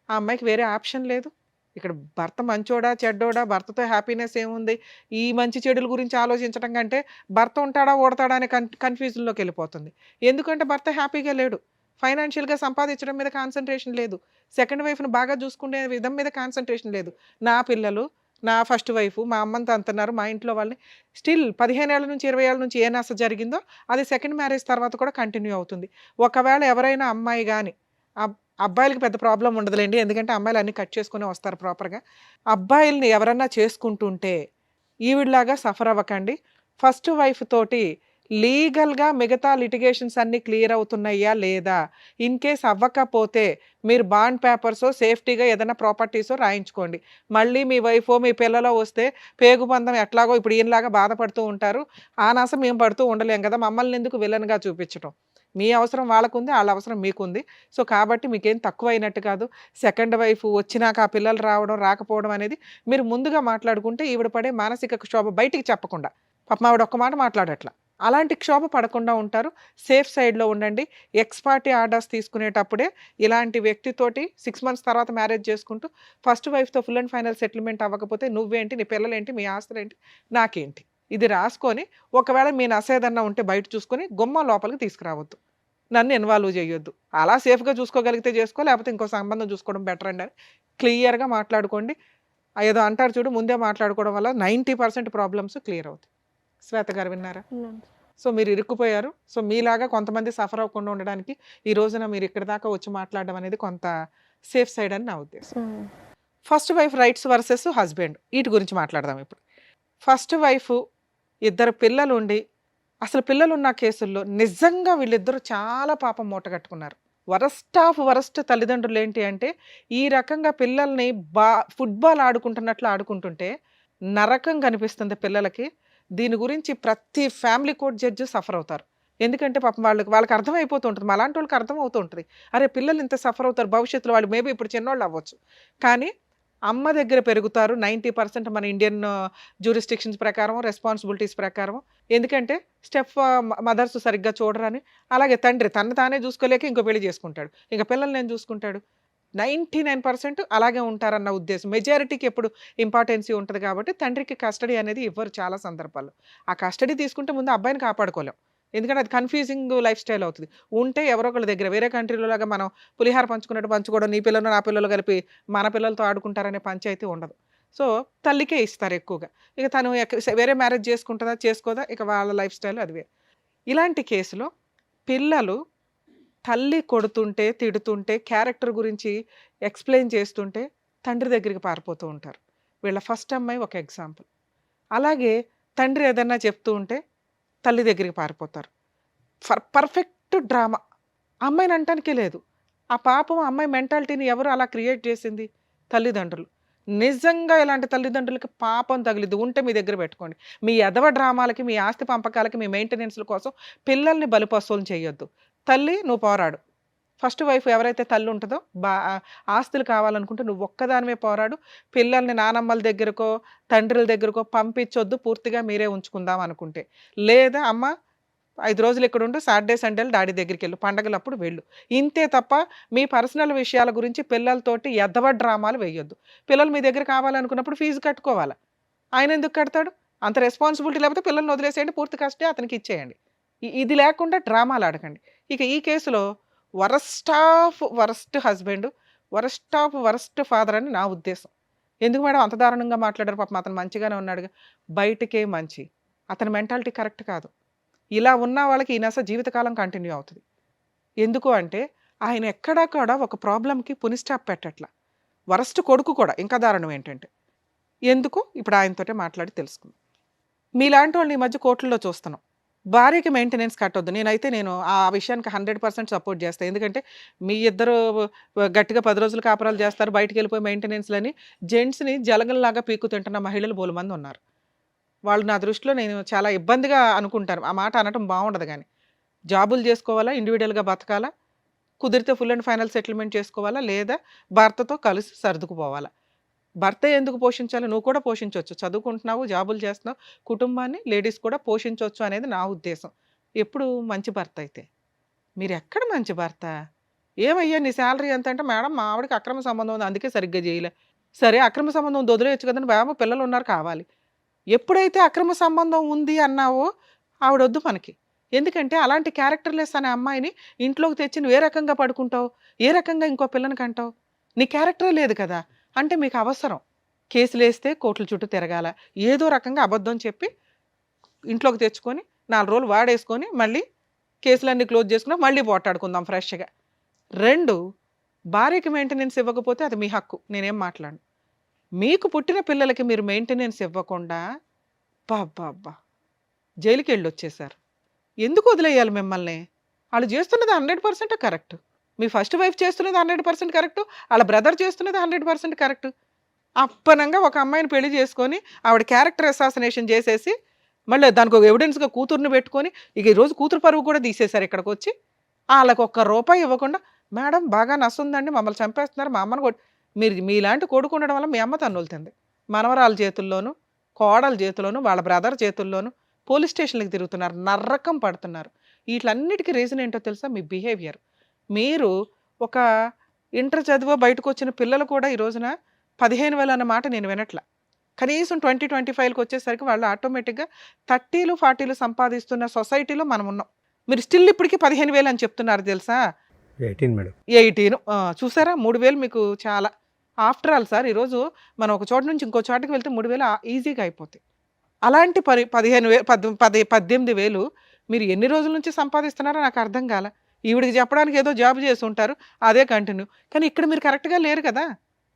ఆ అమ్మాయికి వేరే ఆప్షన్ లేదు. ఇక్కడ భర్త మంచోడా, చెడ్డోడా, భర్తతో హ్యాపీనెస్ ఏముంది? ఈ మంచి చెడుల గురించి ఆలోచించడం కంటే భర్త ఉంటాడా, ఓడతాడా అనే కన్‌ఫ్యూజన్‌లోకి వెళ్ళిపోతుంది. ఎందుకంటే భర్త హ్యాపీగా లేడు. ఫైనాన్షియల్‌గా సంపాదించడం మీద కాన్సంట్రేషన్ లేదు. సెకండ్ వైఫ్‌ని బాగా చూసుకునే విధం మీద కాన్సంట్రేషన్ లేదు. నా పిల్లలు, నా ఫస్ట్ వైఫ్, మా అమ్మంతా అంటున్నారు, మా ఇంట్లో వాళ్ళని స్టిల్ 15 ఏళ్ల నుంచి 20 ఏళ్ల నుంచి ఏ నస జరిగిందో అది సెకండ్ మ్యారేజ్ తర్వాత కూడా కంటిన్యూ అవుతుంది. ఒకవేళ ఎవరైనా అమ్మాయి గాని అబ్బాయిలకి పెద్ద ప్రాబ్లమ్ ఉండదులెండి. ఎందుకంటే అమ్మాయిలు అన్నీ కట్ చేసుకునే వస్తారు ప్రాపర్‌గా. అబ్బాయిల్ని ఎవరన్నా చేసుకుంటుంటే ఈవిడలాగా సఫర్ అవ్వకండి. ఫస్ట్ వైఫ్ తోటి లీగల్‌గా మిగతా లిటిగేషన్స్ అన్నీ క్లియర్ అవుతున్నాయా లేదా? ఇన్ కేస్ అవ్వకపోతే మీరు బాండ్ పేపర్సో, సేఫ్టీగా ఏదైనా ప్రాపర్టీసో రాయించుకోండి. మళ్ళీ మీ వైఫో, మీ పిల్లలో వస్తే పేగుబంధం ఎట్లాగో ఇప్పుడు ఈయనలాగా బాధపడుతూ ఉంటారు. ఆ నాస మేము పడుతూ ఉండలేం కదా! మమ్మల్ని ఎందుకు విలన్‌గా చూపించటం. మీ అవసరం వాళ్ళకుంది, ఆళ్ళ అవసరం మీకుంది. సో, కాబట్టి మీకేం తక్కువైనట్టు కాదు. సెకండ్ వైఫ్ వచ్చినాక ఆ పిల్లలు రావడం, రాకపోవడం అనేది మీరు ముందుగా మాట్లాడుకుంటే ఈవిడ పడే మానసిక క్షోభ బయటికి చెప్పకుండా. పాపం ఆవిడ ఒక్క మాట మాట్లాడట్ల. అలాంటి క్షోభ పడకుండా ఉంటారు. సేఫ్ సైడ్‌లో ఉండండి. ఎక్స్ పార్టీ ఆర్డర్స్ తీసుకునేటప్పుడే ఇలాంటి వ్యక్తితోటి 6 మంత్స్ తర్వాత మ్యారేజ్ చేసుకుంటూ ఫస్ట్ వైఫ్‌తో ఫుల్ అండ్ ఫైనల్ సెటిల్మెంట్ అవ్వకపోతే నువ్వేంటి, నీ పిల్లలేంటి, మీ ఆస్తులేంటి, నాకేంటి? ఇది రాసుకొని ఒకవేళ మీ నసేదన్నా ఉంటే బయట చూసుకొని గుమ్మం లోపలికి తీసుకురావద్దు. నన్ను ఇన్వాల్వ్ చేయొద్దు. అలా సేఫ్‌గా చూసుకోగలిగితే చేసుకో, లేకపోతే ఇంకో సంబంధం చూసుకోవడం బెటర్ అండి అని క్లియర్‌గా మాట్లాడుకోండి. ఏదో అంటారు చూడు, ముందే మాట్లాడుకోవడం వల్ల 90% ప్రాబ్లమ్స్ క్లియర్ అవుతాయి. శ్వేత గారు విన్నారా? సో, మీరు ఇరుక్కుపోయారు. సో, మీలాగా కొంతమంది సఫర్ అవ్వకుండా ఉండడానికి ఈ రోజున మీరు ఇక్కడి దాకా వచ్చి మాట్లాడడం అనేది కొంత సేఫ్ సైడ్ అని నా ఉద్దేశం. First wife rights versus husband ఈటి గురించి మాట్లాడదాం ఇప్పుడు. ఫస్ట్ వైఫ్ ఇద్దరు పిల్లలుండి అసలు పిల్లలున్న కేసుల్లో నిజంగా వీళ్ళిద్దరూ చాలా పాపం మూటగట్టుకున్నారు. వరస్ట్ ఆఫ్ వరస్ట్ తల్లిదండ్రులు ఏంటి అంటే ఈ రకంగా పిల్లల్ని ఫుట్బాల్ ఆడుకుంటున్నట్లు ఆడుకుంటుంటే నరకం కనిపిస్తుంది పిల్లలకి. దీని గురించి ప్రతి ఫ్యామిలీ కోర్ట్ జడ్జి సఫర్ అవుతారు. ఎందుకంటే పాపం వాళ్ళకి అర్థమైపోతూ ఉంటుంది. మాలాంటి వాళ్ళకి అర్థమవుతూ ఉంటుంది. అరే పిల్లలు ఇంత సఫర్ అవుతారు భవిష్యత్తులో, వాళ్ళు మేబీ ఇప్పుడు చిన్నోళ్ళు అవ్వచ్చు. కానీ అమ్మ దగ్గర పెరుగుతారు 90% మన ఇండియన్ జ్యూరిస్డిక్షన్స్ ప్రకారం, రెస్పాన్సిబిలిటీస్ ప్రకారం. ఎందుకంటే మదర్స్ సరిగ్గా చూడరని. అలాగే తండ్రి తను తానే చూసుకోలేక ఇంకో పెళ్లి చేసుకుంటాడు. ఇంక పిల్లల్ని ఏం చూసుకుంటాడు? 99% అలాగే ఉంటారన్న ఉద్దేశం. మెజారిటీకి ఎప్పుడు ఇంపార్టెన్సీ ఉంటుంది కాబట్టి తండ్రికి కస్టడీ అనేది ఇవ్వరు చాలా సందర్భాల్లో. ఆ కస్టడీ తీసుకుంటే ముందు అబ్బాయిని కాపాడుకోలేం. ఎందుకంటే అది కన్‌ఫ్యూజింగ్ లైఫ్ స్టైల్ అవుతది. ఉంటే ఎవరో ఒకళ్ళ దగ్గర వేరే కంట్రీలో లాగా మనం పులిహార పంచుకున్నట్టు పంచుకోవడం, నీ పిల్లలు నా పిల్లలు కలిపి మన పిల్లలతో ఆడుకుంటారనే పంచాయతీ ఉండదు. సో, తల్లికే ఇస్తారు ఎక్కువగా. ఇక తను వేరే మ్యారేజ్ చేసుకుంటదా, చేసుకోదా ఇక వాళ్ళ లైఫ్ స్టైల్ అది వేరు. ఇలాంటి కేసులో పిల్లలు తల్లి కొడుతుంటే, తిడుతుంటే, క్యారెక్టర్ గురించి ఎక్స్‌ప్లెయిన్ చేస్తుంటే తండ్రి దగ్గరికి పారిపోతూ ఉంటారు. వీళ్ళ ఫస్ట్ అమ్మాయి ఒక ఎగ్జాంపుల్. అలాగే తండ్రి ఏదన్నా చెప్తూ ఉంటే తల్లి దగ్గరికి పారిపోతారు. Perfect drama. అమ్మాయిని అనటానికే లేదు. ఆ పాపం అమ్మాయి మెంటాలిటీని ఎవరు అలా క్రియేట్ చేసింది? తల్లిదండ్రులు. నిజంగా ఇలాంటి తల్లిదండ్రులకి పాపం తగిలిద్ది. ఉంటే మీ దగ్గర పెట్టుకోండి. మీ ఎదవ డ్రామాలకి, మీ ఆస్తి పంపకాలకి, మీ మెయింటెనెన్స్‌ల కోసం పిల్లల్ని బలిపశువులను చేయొద్దు. తల్లి నువ్వు పోరాడు. ఫస్ట్ వైఫ్ ఎవరైతే తల్లి ఉంటుందో ఆస్తులు కావాలనుకుంటే నువ్వు ఒక్కదానివే పోరాడు. పిల్లల్ని నానమ్మల దగ్గరకో, తండ్రుల దగ్గరకో పంపించొద్దు. పూర్తిగా మీరే ఉంచుకుందాం అనుకుంటే. లేదా అమ్మ 5 రోజులు ఇక్కడ ఉండు, సాటర్డే సండేలు డాడీ దగ్గరికి వెళ్ళు, పండగలప్పుడు వెళ్ళు. ఇంతే తప్ప మీ పర్సనల్ విషయాల గురించి పిల్లలతోటి ఎద్దవ డ్రామాలు వేయొద్దు. పిల్లలు మీ దగ్గర కావాలనుకున్నప్పుడు ఫీజు కట్టుకోవాలా? ఆయన ఎందుకు కడతాడు? అంత రెస్పాన్సిబిలిటీ లేకపోతే పిల్లల్ని వదిలేసేయండి, పూర్తి కస్టడీ అతనికి ఇచ్చేయండి. ఇది లేకుండా డ్రామాలు ఆడకండి. ఇక ఈ కేసులో worst of worst husband, worst of worst father అని నా ఉద్దేశం. ఎందుకు మేడం అంత దారుణంగా మాట్లాడారు? పాపం అతను మంచిగానే ఉన్నాడుగా. బయటకే మంచి. అతని మెంటాలిటీ కరెక్ట్ కాదు. ఇలా ఉన్న వాళ్ళకి ఈ నస జీవితకాలం కంటిన్యూ అవుతుంది. ఎందుకు అంటే ఆయన ఎక్కడా కూడా ఒక ప్రాబ్లంకి పుని స్టాప్ పెట్టట్ల. వరస్ట్ కొడుకు కూడా ఇంకా దారుణం ఏంటంటే ఎందుకు ఇప్పుడు ఆయనతోటే మాట్లాడి తెలుసుకుందాం. మీలాంటి వాళ్ళని ఈ మధ్య కోర్టుల్లో చూస్తున్నాం. భార్యకి మెయింటెనెన్స్ కట్టొద్దు. నేను ఆ విషయానికి 100% సపోర్ట్ చేస్తాను. ఎందుకంటే మీ ఇద్దరు గట్టిగా 10 రోజులు కాపురాలు చేస్తారు, బయటికి వెళ్ళిపోయి మెయింటెనెన్స్లని జెంట్స్ని జలగల్లాగా పీకు తింటున్న మహిళలు బోలు మంది ఉన్నారు. వాళ్ళు నా దృష్టిలో నేను చాలా ఇబ్బందిగా అనుకుంటాను. ఆ మాట అనటం బాగుండదు. కానీ జాబులు చేసుకోవాలా, ఇండివిజువల్గా బతకాలా, కుదిరితే ఫుల్ అండ్ ఫైనల్ సెటిల్మెంట్ చేసుకోవాలా, లేదా భర్తతో కలిసి సర్దుకుపోవాలా. భర్త ఎందుకు పోషించాలి? నువ్వు కూడా పోషించవచ్చు. చదువుకుంటున్నావు, జాబులు చేస్తున్నావు, కుటుంబాన్ని లేడీస్ కూడా పోషించవచ్చు అనేది నా ఉద్దేశం. ఎప్పుడు మంచి భర్త అయితే. మీరు ఎక్కడ మంచి భర్త? ఏమయ్యా నీ శాలరీ ఎంత అంటే, మేడం మా ఆవిడకి అక్రమ సంబంధం ఉంది అందుకే సరిగ్గా చేయలే. సరే అక్రమ సంబంధం వదిలేయచ్చు కదండి, బాబు పిల్లలు ఉన్నారు కావాలి. ఎప్పుడైతే అక్రమ సంబంధం ఉంది అన్నావో ఆవిడొద్దు మనకి. ఎందుకంటే అలాంటి క్యారెక్టర్లెస్ అనే అమ్మాయిని ఇంట్లోకి తెచ్చి నువ్వు ఏ రకంగా పడుకుంటావు, ఏ రకంగా ఇంకో పిల్లని కంటావు? నీ క్యారెక్టరే లేదు కదా. అంటే మీకు అవసరం కేసులు వేస్తే కోర్టుల చుట్టూ తిరగాల, ఏదో రకంగా అబద్ధం చెప్పి ఇంట్లోకి తెచ్చుకొని 4 రోజులు వాడేసుకొని మళ్ళీ కేసులన్నీ క్లోజ్ చేసుకున్నా మళ్ళీ పోటాడుకుందాం ఫ్రెష్గా. 2, భార్యకి మెయింటెనెన్స్ ఇవ్వకపోతే అది మీ హక్కు, నేనేం మాట్లాడను. మీకు పుట్టిన పిల్లలకి మీరు మెయింటెనెన్స్ ఇవ్వకుండా బాబ్బా జైలుకి వెళ్ళి వచ్చేసారు. ఎందుకు వదిలేయాలి మిమ్మల్ని? వాళ్ళు చేస్తున్నది 100% కరెక్ట్. మీ ఫస్ట్ వైఫ్ చేస్తున్నది 100% కరెక్ట్, వాళ్ళ బ్రదర్ చేస్తున్నది 100% కరెక్ట్. అప్పనంగా ఒక అమ్మాయిని పెళ్లి చేసుకొని ఆవిడ క్యారెక్టర్ అసాసినేషన్ చేసేసి మళ్ళీ దానికి ఒక ఎవిడెన్స్గా కూతుర్ని పెట్టుకొని ఇక ఈరోజు కూతురు పరువు కూడా తీసేశారు. ఇక్కడికి వచ్చి వాళ్ళకి ₹1 ఇవ్వకుండా, మేడం బాగా నస్తుందండి, మమ్మల్ని చంపేస్తున్నారు, మా అమ్మని మీరు మీలాంటి కొడుకు ఉండడం వల్ల మీ అమ్మ తన్నులుతుంది. మనవరాల చేతుల్లోనూ, కోడల చేతుల్లోనూ, వాళ్ళ బ్రదర్ చేతుల్లోనూ పోలీస్ స్టేషన్లకు తిరుగుతున్నారు, నర్రకం పడుతున్నారు. వీటన్నిటికీ రీజన్ ఏంటో తెలుసా? మీ బిహేవియర్. మీరు ఒక ఇంటర్ చదివో బయటకు వచ్చిన పిల్లలు కూడా ఈ రోజున 15,000 అన్న మాట నేను వినట్ల. కనీసం 2025కి వచ్చేసరికి వాళ్ళు ఆటోమేటిక్గా 30లు 40లు సంపాదిస్తున్న సొసైటీలో మనం ఉన్నాం. మీరు స్టిల్ ఇప్పటికీ 15,000 అని చెప్తున్నారు తెలుసా? 18 మేడం. 18 చూసారా? 3,000 మీకు చాలా. ఆఫ్టర్ ఆల్ సార్ ఈరోజు మనం ఒక చోట నుంచి ఇంకో చోటకి వెళ్తే 3,000 ఈజీగా అయిపోతాయి. అలాంటి 18,000 మీరు ఎన్ని రోజుల నుంచి సంపాదిస్తున్నారో నాకు అర్థం కాల. ఈవిడికి చెప్పడానికి ఏదో జాబ్ చేసి ఉంటారు, అదే కంటిన్యూ. కానీ ఇక్కడ మీరు కరెక్ట్గా లేరు కదా,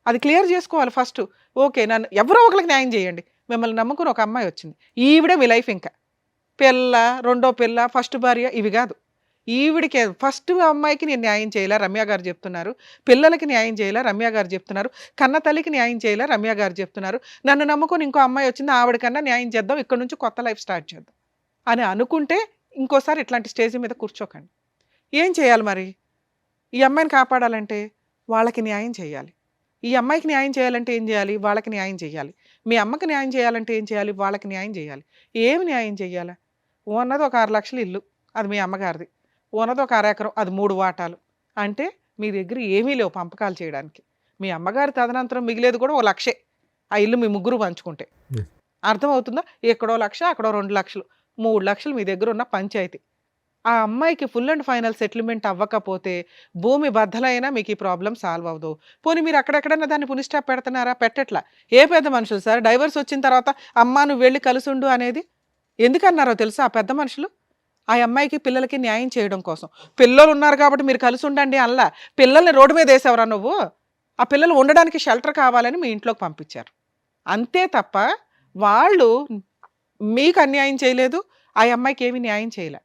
అది క్లియర్ చేసుకోవాలి ఫస్ట్. ఓకే, నన్ను ఎవరో ఒకరికి న్యాయం చేయండి. మిమ్మల్ని నమ్ముకుని ఒక అమ్మాయి వచ్చింది, ఈవిడే మీ లైఫ్. ఇంకా పిల్ల, రెండో పిల్ల, ఫస్ట్ భార్య ఇవి కాదు. ఈవిడికి ఫస్ట్ అమ్మాయికి నేను న్యాయం చేయలే, రమ్య గారు చెప్తున్నారు. పిల్లలకి న్యాయం చేయలే, రమ్య గారు చెప్తున్నారు. కన్న తల్లికి న్యాయం చేయలే, రమ్య గారు చెప్తున్నారు. నన్ను నమ్ముకొని ఇంకో అమ్మాయి వచ్చింది, ఆవిడకన్నా న్యాయం చేద్దాం, ఇక్కడ నుంచి కొత్త లైఫ్ స్టార్ట్ చేద్దాం అని అనుకుంటే ఇంకోసారి ఇట్లాంటి స్టేజ్ మీద కూర్చోకండి. ఏం చేయాలి మరి? ఈ అమ్మాయిని కాపాడాలంటే వాళ్ళకి న్యాయం చేయాలి. ఈ అమ్మాయికి న్యాయం చేయాలంటే ఏం చేయాలి? వాళ్ళకి న్యాయం చేయాలి. మీ అమ్మకి న్యాయం చేయాలంటే ఏం చేయాలి? వాళ్ళకి న్యాయం చేయాలి. ఏమి న్యాయం చేయాలా? ఉన్నది ఒక 6 లక్షల ఇల్లు, అది మీ అమ్మగారిది. ఉన్నది ఒక 1/2 ఎకరం, అది 3 వాటాలు. అంటే మీ దగ్గర ఏమీ లేవు పంపకాలు చేయడానికి. మీ అమ్మగారి తదనంతరం మిగిలేదు కూడా 1 లక్షే. ఆ ఇల్లు మీ ముగ్గురు పంచుకుంటే. అర్థమవుతుందా? ఎక్కడో 1 లక్ష, అక్కడో 2 లక్షలు, 3 లక్షలు మీ దగ్గర ఉన్న పంచాయతీ. ఆ అమ్మాయికి ఫుల్ అండ్ ఫైనల్ సెటిల్మెంట్ అవ్వకపోతే భూమి బద్దలైనా మీకు ఈ ప్రాబ్లం సాల్వ్ అవ్వదు. పోనీ మీరు అక్కడెక్కడన్నా దాన్ని పుని స్టాప్ పెడుతున్నారా? పెట్టట్లా. ఏ పెద్ద మనుషులు సార్ డైవర్స్ వచ్చిన తర్వాత అమ్మా నువ్వు వెళ్ళి కలుసుండు అనేది ఎందుకన్నారో తెలుసా? ఆ పెద్ద మనుషులు ఆ అమ్మాయికి పిల్లలకి న్యాయం చేయడం కోసం. పిల్లలు ఉన్నారు కాబట్టి మీరు కలిసి ఉండండి అల్లా. పిల్లల్ని రోడ్డు మీద వేసేవరా నువ్వు? ఆ పిల్లలు ఉండడానికి షెల్టర్ కావాలని మీ ఇంట్లోకి పంపించారు. అంతే తప్ప వాళ్ళు మీకు అన్యాయం చేయలేదు, ఆ అమ్మాయికి ఏమీ న్యాయం చేయలే.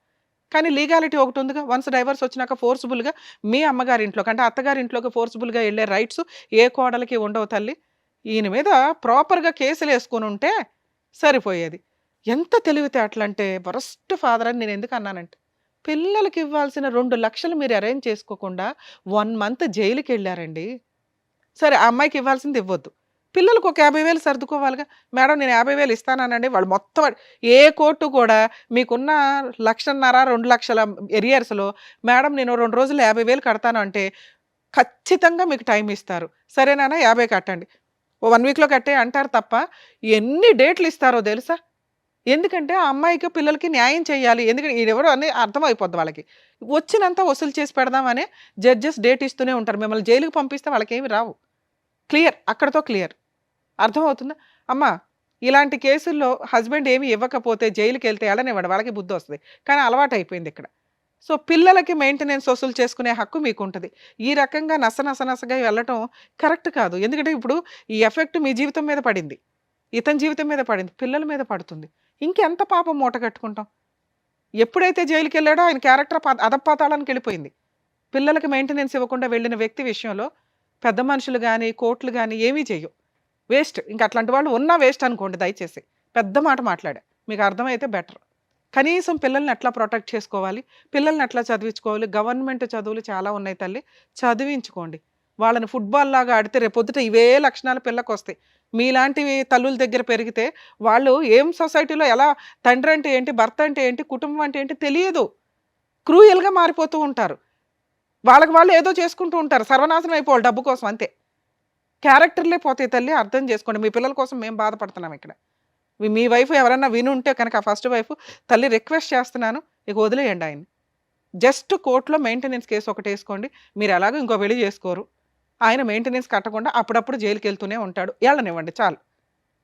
కానీ లీగాలిటీ ఒకటి ఉందిగా. వన్స్ డైవర్స్ వచ్చినాక ఫోర్స్ఫుల్గా మీ అమ్మగారి ఇంట్లోకి అంటే అత్తగారి ఇంట్లోకి ఫోర్స్ఫుల్గా వెళ్ళే రైట్స్ ఏ కోడలికి ఉండవు తల్లి. ఈయన మీద ప్రాపర్గా కేసులు వేసుకుని ఉంటే సరిపోయేది. ఎంత తెలివితేటలంటే వరస్ట్ ఫాదర్ అని నేను ఎందుకు అన్నానంటే, పిల్లలకి ఇవ్వాల్సిన 2 లక్షలు మీరు అరేంజ్ చేసుకోకుండా 1 మంత్ జైలుకి వెళ్ళారండి. సరే ఆ అమ్మాయికి ఇవ్వాల్సింది ఇవ్వద్దు, పిల్లలకు ఒక 50,000 సర్దుకోవాలిగా. మేడం నేను 50,000 ఇస్తానండి. వాళ్ళు మొత్తం ఏ కోర్టు కూడా మీకున్న 1,50,000 2 లక్షల ఎరియర్స్లో మేడం నేను 2 రోజులు 50,000 కడతాను అంటే ఖచ్చితంగా మీకు టైం ఇస్తారు. సరేనా 50 కట్టండి, 1 వీక్లో కట్టే అంటారు తప్ప ఎన్ని డేట్లు ఇస్తారో తెలుసా? ఎందుకంటే ఆ అమ్మాయికి పిల్లలకి న్యాయం చేయాలి. ఎందుకంటే ఎవరో అని అర్థమైపోద్ది వాళ్ళకి. వచ్చినంత వసూలు చేసి పెడదామని జడ్జెస్ డేట్ ఇస్తూనే ఉంటారు. మిమ్మల్ని జైలుకి పంపిస్తే వాళ్ళకి ఏమి రావు. క్లియర్, అక్కడతో క్లియర్. అర్థమవుతుందా? అమ్మ ఇలాంటి కేసుల్లో హస్బెండ్ ఏమి ఇవ్వకపోతే జైలుకి వెళ్తే వెళ్ళనివ్వడు, వాళ్ళకి బుద్ధి వస్తుంది. కానీ అలవాటు అయిపోయింది ఇక్కడ. సో పిల్లలకి మెయింటెనెన్స్ వసూలు చేసుకునే హక్కు మీకు ఉంటుంది. ఈ రకంగా నసగా వెళ్ళటం కరెక్ట్ కాదు. ఎందుకంటే ఇప్పుడు ఈ ఎఫెక్ట్ మీ జీవితం మీద పడింది, ఇతని జీవితం మీద పడింది, పిల్లల మీద పడుతుంది. ఇంకెంత పాపం మూట కట్టుకుంటాం? ఎప్పుడైతే జైలుకి వెళ్ళాడో ఆయన క్యారెక్టర్ అధపాతాళానికి వెళ్ళిపోయింది. పిల్లలకి మెయింటెనెన్స్ ఇవ్వకుండా వెళ్ళిన వ్యక్తి విషయంలో పెద్ద మనుషులు కానీ కోర్టులు కానీ ఏమీ చెయ్యవు. వేస్ట్. ఇంకా అట్లాంటి వాళ్ళు ఉన్నా వేస్ట్ అనుకోండి. దయచేసి పెద్ద మాట మాట్లాడా, మీకు అర్థమైతే బెటర్. కనీసం పిల్లల్ని ఎట్లా ప్రొటెక్ట్ చేసుకోవాలి, పిల్లల్ని ఎట్లా చదివించుకోవాలి. గవర్నమెంట్ చదువులు చాలా ఉన్నాయి తల్లి, చదివించుకోండి. వాళ్ళని ఫుట్బాల్ లాగా ఆడితే రేపొద్దుట ఇవే లక్షణాలు పిల్లకి వస్తాయి. మీలాంటివి తల్లుల దగ్గర పెరిగితే వాళ్ళు ఏం సొసైటీలో ఎలా తండ్రి అంటే ఏంటి, భర్త అంటే ఏంటి, కుటుంబం అంటే ఏంటి తెలియదు. క్రూయల్గా మారిపోతూ ఉంటారు. వాళ్ళకి వాళ్ళు ఏదో చేసుకుంటూ ఉంటారు, సర్వనాశనం అయిపోవాలి డబ్బు కోసం, అంతే. క్యారెక్టర్లే పోతాయి తల్లి, అర్థం చేసుకోండి. మీ పిల్లల కోసం మేము బాధపడుతున్నాం ఇక్కడ. మీ వైఫ్ ఎవరన్నా విని ఉంటే కనుక, ఫస్ట్ వైఫ్, తల్లి రిక్వెస్ట్ చేస్తున్నాను, ఇక వదిలేయండి ఆయన్ని. జస్ట్ కోర్టులో మెయింటెనెన్స్ కేసు ఒకటి వేసుకోండి. మీరు ఎలాగో ఇంకో పెళ్లి చేసుకోరు, ఆయన మెయింటెనెన్స్ కట్టకుండా అప్పుడప్పుడు జైలుకి వెళ్తూనే ఉంటాడు, వెళ్ళనివ్వండి చాలు.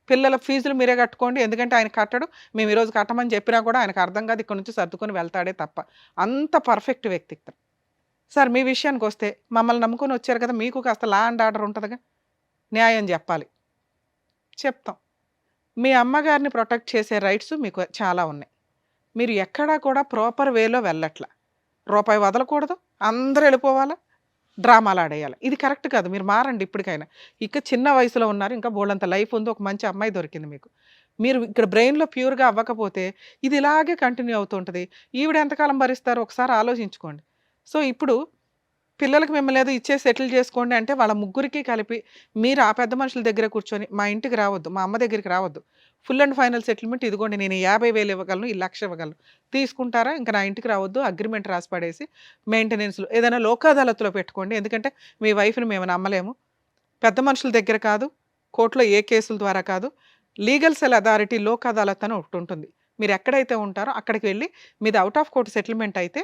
పిల్లల ఫీజులు మీరే కట్టుకోండి, ఎందుకంటే ఆయన కట్టడు. మేము ఈరోజు కట్టమని చెప్పినా కూడా ఆయనకు అర్థం కాదు, ఇక్కడ నుంచి సర్దుకొని వెళ్తాడే తప్ప. అంత పర్ఫెక్ట్ వ్యక్తి. సార్ మీ విషయానికి వస్తే, మమ్మల్ని నమ్ముకొని వచ్చారు కదా, మీకు కాస్త లా అండ్ ఆర్డర్ ఉంటుందిగా, న్యాయం చెప్పాలి, చెప్తాం. మీ అమ్మగారిని ప్రొటెక్ట్ చేసే రైట్స్ మీకు చాలా ఉన్నాయి. మీరు ఎక్కడా కూడా ప్రాపర్ వేలో వెళ్ళట్లా. రూపాయి వదలకూడదు, అందరూ వెళ్ళిపోవాలా, డ్రామాలు ఆడేయాలి. ఇది కరెక్ట్ కాదు. మీరు మారండి ఇప్పటికైనా. ఇక చిన్న వయసులో ఉన్నారు, ఇంకా బోల్డంత లైఫ్ ఉంది, ఒక మంచి అమ్మాయి దొరికింది మీకు. మీరు ఇక్కడ బ్రెయిన్లో ప్యూర్గా అవ్వకపోతే ఇది ఇలాగే కంటిన్యూ అవుతుంటుంది. ఈవిడ ఎంతకాలం భరిస్తారో ఒకసారి ఆలోచించుకోండి. సో ఇప్పుడు పిల్లలకి మిమ్మల్ని ఏదో ఇచ్చే సెటిల్ చేసుకోండి అంటే వాళ్ళ ముగ్గురికి కలిపి మీరు ఆ పెద్ద మనుషుల దగ్గర కూర్చొని, మా ఇంటికి రావద్దు, మా అమ్మ దగ్గరికి రావద్దు, ఫుల్ అండ్ ఫైనల్ సెటిల్మెంట్ ఇదిగోండి, నేను 50,000 ఇవ్వగలను, ఈ 1,00,000 ఇవ్వగలను, తీసుకుంటారా, ఇంకా నా ఇంటికి రావద్దు, అగ్రిమెంట్ రాసి పడేసి మెయింటెనెన్స్లో ఏదైనా లోక్ అదాలత్లో పెట్టుకోండి. ఎందుకంటే మీ వైఫ్ని మేము నమ్మలేము. పెద్ద మనుషుల దగ్గర కాదు, కోర్టులో ఏ కేసుల ద్వారా కాదు, legal cell authority Lok Adalat అని ఒకటి ఉంటుంది. మీరు ఎక్కడైతే ఉంటారో అక్కడికి వెళ్ళి మీది అవుట్ ఆఫ్ కోర్టు సెటిల్మెంట్ అయితే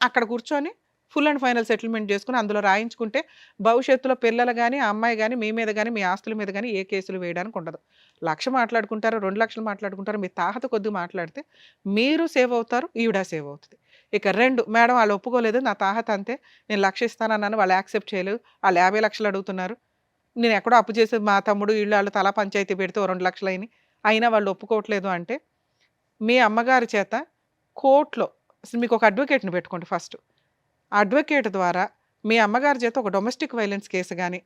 అక్కడ కూర్చొని ఫుల్ అండ్ ఫైనల్ సెటిల్మెంట్ చేసుకుని అందులో రాయించుకుంటే భవిష్యత్తులో పిల్లలు కానీ, ఆ అమ్మాయి కానీ, మీ మీద కానీ, మీ ఆస్తుల మీద కానీ ఏ కేసులు వేయడానికి ఉండదు. 1,00,000 మాట్లాడుకుంటారు, 2,00,000 మాట్లాడుకుంటారు, మీ తాహత కొద్ది మాట్లాడితే మీరు సేవ్ అవుతారు, ఈవిడ సేవ్ అవుతుంది. ఇక 2, మేడం వాళ్ళు ఒప్పుకోలేదు, నా తాహత అంతే, నేను 1,00,000 ఇస్తానన్నాను, వాళ్ళు యాక్సెప్ట్ చేయలేదు, వాళ్ళు 50,00,000 అడుగుతున్నారు, నేను ఎక్కడో అప్పు చేసి మా తమ్ముడు వీళ్ళు వాళ్ళు తలా పంచాయతీ పెడితే 2,00,000 అయినాయి, అయినా వాళ్ళు ఒప్పుకోవట్లేదు అంటే మీ అమ్మగారి చేత కోర్టులో మీకు ఒక అడ్వకేట్ని పెట్టుకోండి ఫస్ట్. అడ్వకేట్ ద్వారా మీ అమ్మగారి చేత ఒక డొమెస్టిక్ వైలెన్స్ కేసు కానీ,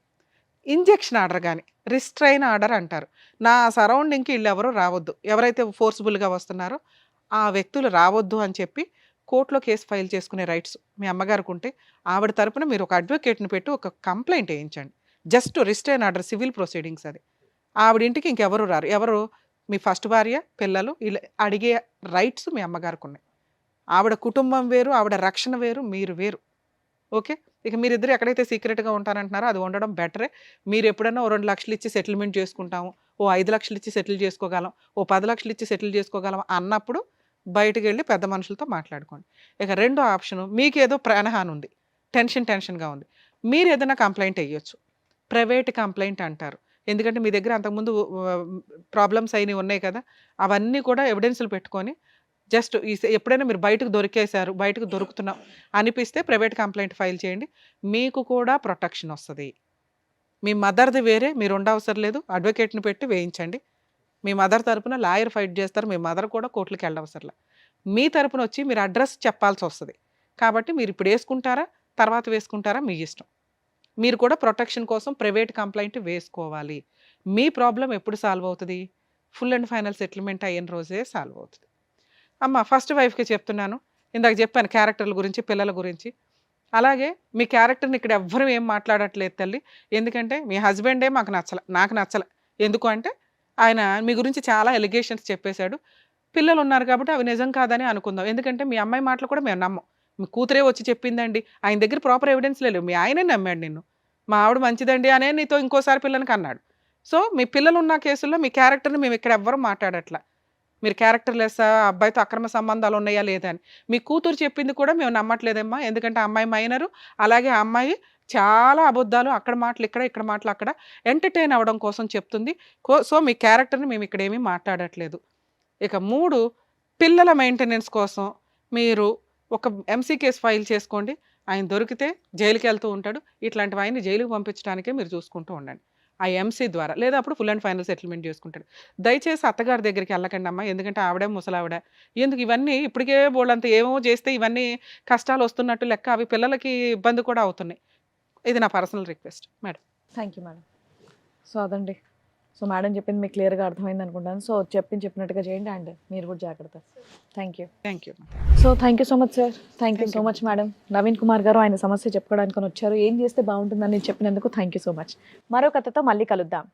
ఇంజెక్షన్ ఆర్డర్ కానీ, రిస్ట్రైన్ ఆర్డర్ అంటారు, నా సరౌండింగ్కి వీళ్ళు ఎవరు రావద్దు, ఎవరైతే ఫోర్స్ఫుల్గా వస్తున్నారో ఆ వ్యక్తులు రావద్దు అని చెప్పి కోర్టులో కేసు ఫైల్ చేసుకునే రైట్స్ మీ అమ్మగారికి ఉంటే ఆవిడ తరపున మీరు ఒక అడ్వకేట్ని పెట్టి ఒక కంప్లైంట్ వేయించండి. Just restrain order, civil proceedings అది. ఆవిడ ఇంటికి ఇంకెవరు రారు, ఎవరు మీ ఫస్ట్ భార్య, పిల్లలు, ఇలా అడిగే రైట్స్ మీ అమ్మగారికి ఉన్నాయి. ఆవిడ కుటుంబం వేరు, ఆవిడ రక్షణ వేరు, మీరు వేరు. ఓకే, ఇక మీరిద్దరు ఎక్కడైతే సీక్రెట్గా ఉంటారంటున్నారో అది ఉండడం బెటరే. మీరు ఎప్పుడైనా ఓ 2,00,000 ఇచ్చి సెటిల్మెంట్ చేసుకుంటాము, ఓ 5,00,000 ఇచ్చి సెటిల్ చేసుకోగలం, ఓ 10,00,000 ఇచ్చి సెటిల్ చేసుకోగలం అన్నప్పుడు బయటకు వెళ్ళి పెద్ద మనుషులతో మాట్లాడుకోండి. ఇక 2వ ఆప్షను, మీకేదో ప్రాణహాని ఉంది, టెన్షన్గా ఉంది, మీరు ఏదైనా కంప్లైంట్ వేయొచ్చు. ప్రైవేట్ కంప్లైంట్ అంటారు. ఎందుకంటే మీ దగ్గర అంతకుముందు ప్రాబ్లమ్స్ అయినవి ఉన్నాయి కదా, అవన్నీ కూడా ఎవిడెన్స్లు పెట్టుకొని జస్ట్ ఎప్పుడైనా మీరు బయటకు దొరికేశారు, బయటకు దొరుకుతున్నాం అనిపిస్తే ప్రైవేట్ కంప్లైంట్ ఫైల్ చేయండి, మీకు కూడా ప్రొటెక్షన్ వస్తుంది. మీ మదర్ది వేరే, మీరు ఉండవసరం లేదు, అడ్వకేట్ని పెట్టి వేయించండి. మీ మదర్ తరపున లాయర్ ఫైట్ చేస్తారు, మీ మదర్ కూడా కోర్టులకు వెళ్ళవసరం. మీ తరపున వచ్చి మీరు అడ్రస్ చెప్పాల్సి వస్తుంది. కాబట్టి మీరు ఇప్పుడు వేసుకుంటారా, తర్వాత వేసుకుంటారా, మీ ఇష్టం. మీరు కూడా ప్రొటెక్షన్ కోసం ప్రైవేట్ కంప్లైంట్ వేసుకోవాలి. మీ ప్రాబ్లం ఎప్పుడు సాల్వ్ అవుతుంది? ఫుల్ అండ్ ఫైనల్ సెటిల్మెంట్ అయిన రోజే సాల్వ్ అవుతుంది. అమ్మ ఫస్ట్ వైఫ్కి చెప్తున్నాను, ఇందాక చెప్పాను క్యారెక్టర్ల గురించి, పిల్లల గురించి. అలాగే మీ క్యారెక్టర్ని ఇక్కడ ఎవ్వరూ ఏం మాట్లాడట్లేదు తల్లి, ఎందుకంటే మీ హస్బెండే మాకు నాకు నచ్చల. ఎందుకు అంటే ఆయన మీ గురించి చాలా ఎలిగేషన్స్ చెప్పేశాడు. పిల్లలు ఉన్నారు కాబట్టి అవి నిజం కాదని అనుకుందాం, ఎందుకంటే మీ అమ్మాయి మాటలు కూడా మేము నమ్మం. మీ కూతురే వచ్చి చెప్పిందండి, ఆయన దగ్గర ప్రాపర్ ఎవిడెన్స్ లేవు, మీ ఆయనే నమ్మాడు నిన్ను, మా ఆవిడ మంచిదండి అనే నీతో ఇంకోసారి పిల్లలకి అన్నాడు. సో మీ పిల్లలు ఉన్న కేసుల్లో మీ క్యారెక్టర్ని మేము ఇక్కడ ఎవ్వరూ మాట్లాడట్లా. మీరు క్యారెక్టర్ లెస్, అబ్బాయితో అక్రమ సంబంధాలు ఉన్నాయా లేదా అని. మీ కూతురు చెప్పింది కూడా మేము నమ్మట్లేదమ్మా, ఎందుకంటే అమ్మాయి మైనరు, అలాగే ఆ అమ్మాయి చాలా అబద్ధాలు, అక్కడ మాటలు ఇక్కడ, ఇక్కడ మాటలు అక్కడ ఎంటర్టైన్ అవ్వడం కోసం చెప్తుంది. సో మీ క్యారెక్టర్ని మేము ఇక్కడ ఏమీ మాట్లాడట్లేదు. ఇక 3, పిల్లల మెయింటెనెన్స్ కోసం మీరు ఒక ఎంసీ కేసు ఫైల్ చేసుకోండి. ఆయన దొరికితే జైలుకి వెళ్తూ ఉంటాడు. ఇట్లాంటివి ఆయన్ని జైలుకి పంపించడానికే మీరు చూసుకుంటూ ఉండండి ఆ ఎంసీ ద్వారా. లేదా అప్పుడు ఫుల్ అండ్ ఫైనల్ సెటిల్మెంట్ చేసుకుంటాడు. దయచేసి అత్తగారి దగ్గరికి వెళ్ళకండి అమ్మా, ఎందుకంటే ఆవిడే ముసలావిడ. ఎందుకు ఇవన్నీ ఇప్పటికే బోళ్ళంత ఏమో చేస్తే ఇవన్నీ కష్టాలు వస్తున్నట్టు లెక్క, అవి పిల్లలకి ఇబ్బంది కూడా అవుతున్నాయి. ఇది నా personal request madam. Thank you madam. So అదండి, సో మేడం చెప్పింది మీకు క్లియర్గా అర్థమైంది అనుకుంటాను. సో చెప్పినట్టుగా చేయండి అండ్ మీరు కూడా జాగ్రత్త. Thank you. Thank you. So thank you so much sir. Thank you so much madam. Naveen Kumar గారు ఆయన సమస్య చెప్పుకోవడానికి వచ్చారు. ఏం చేస్తే బాగుంటుందని చెప్పినందుకు థ్యాంక్ యూ సో మచ్. మరో కథతో మళ్ళీ కలుద్దాం.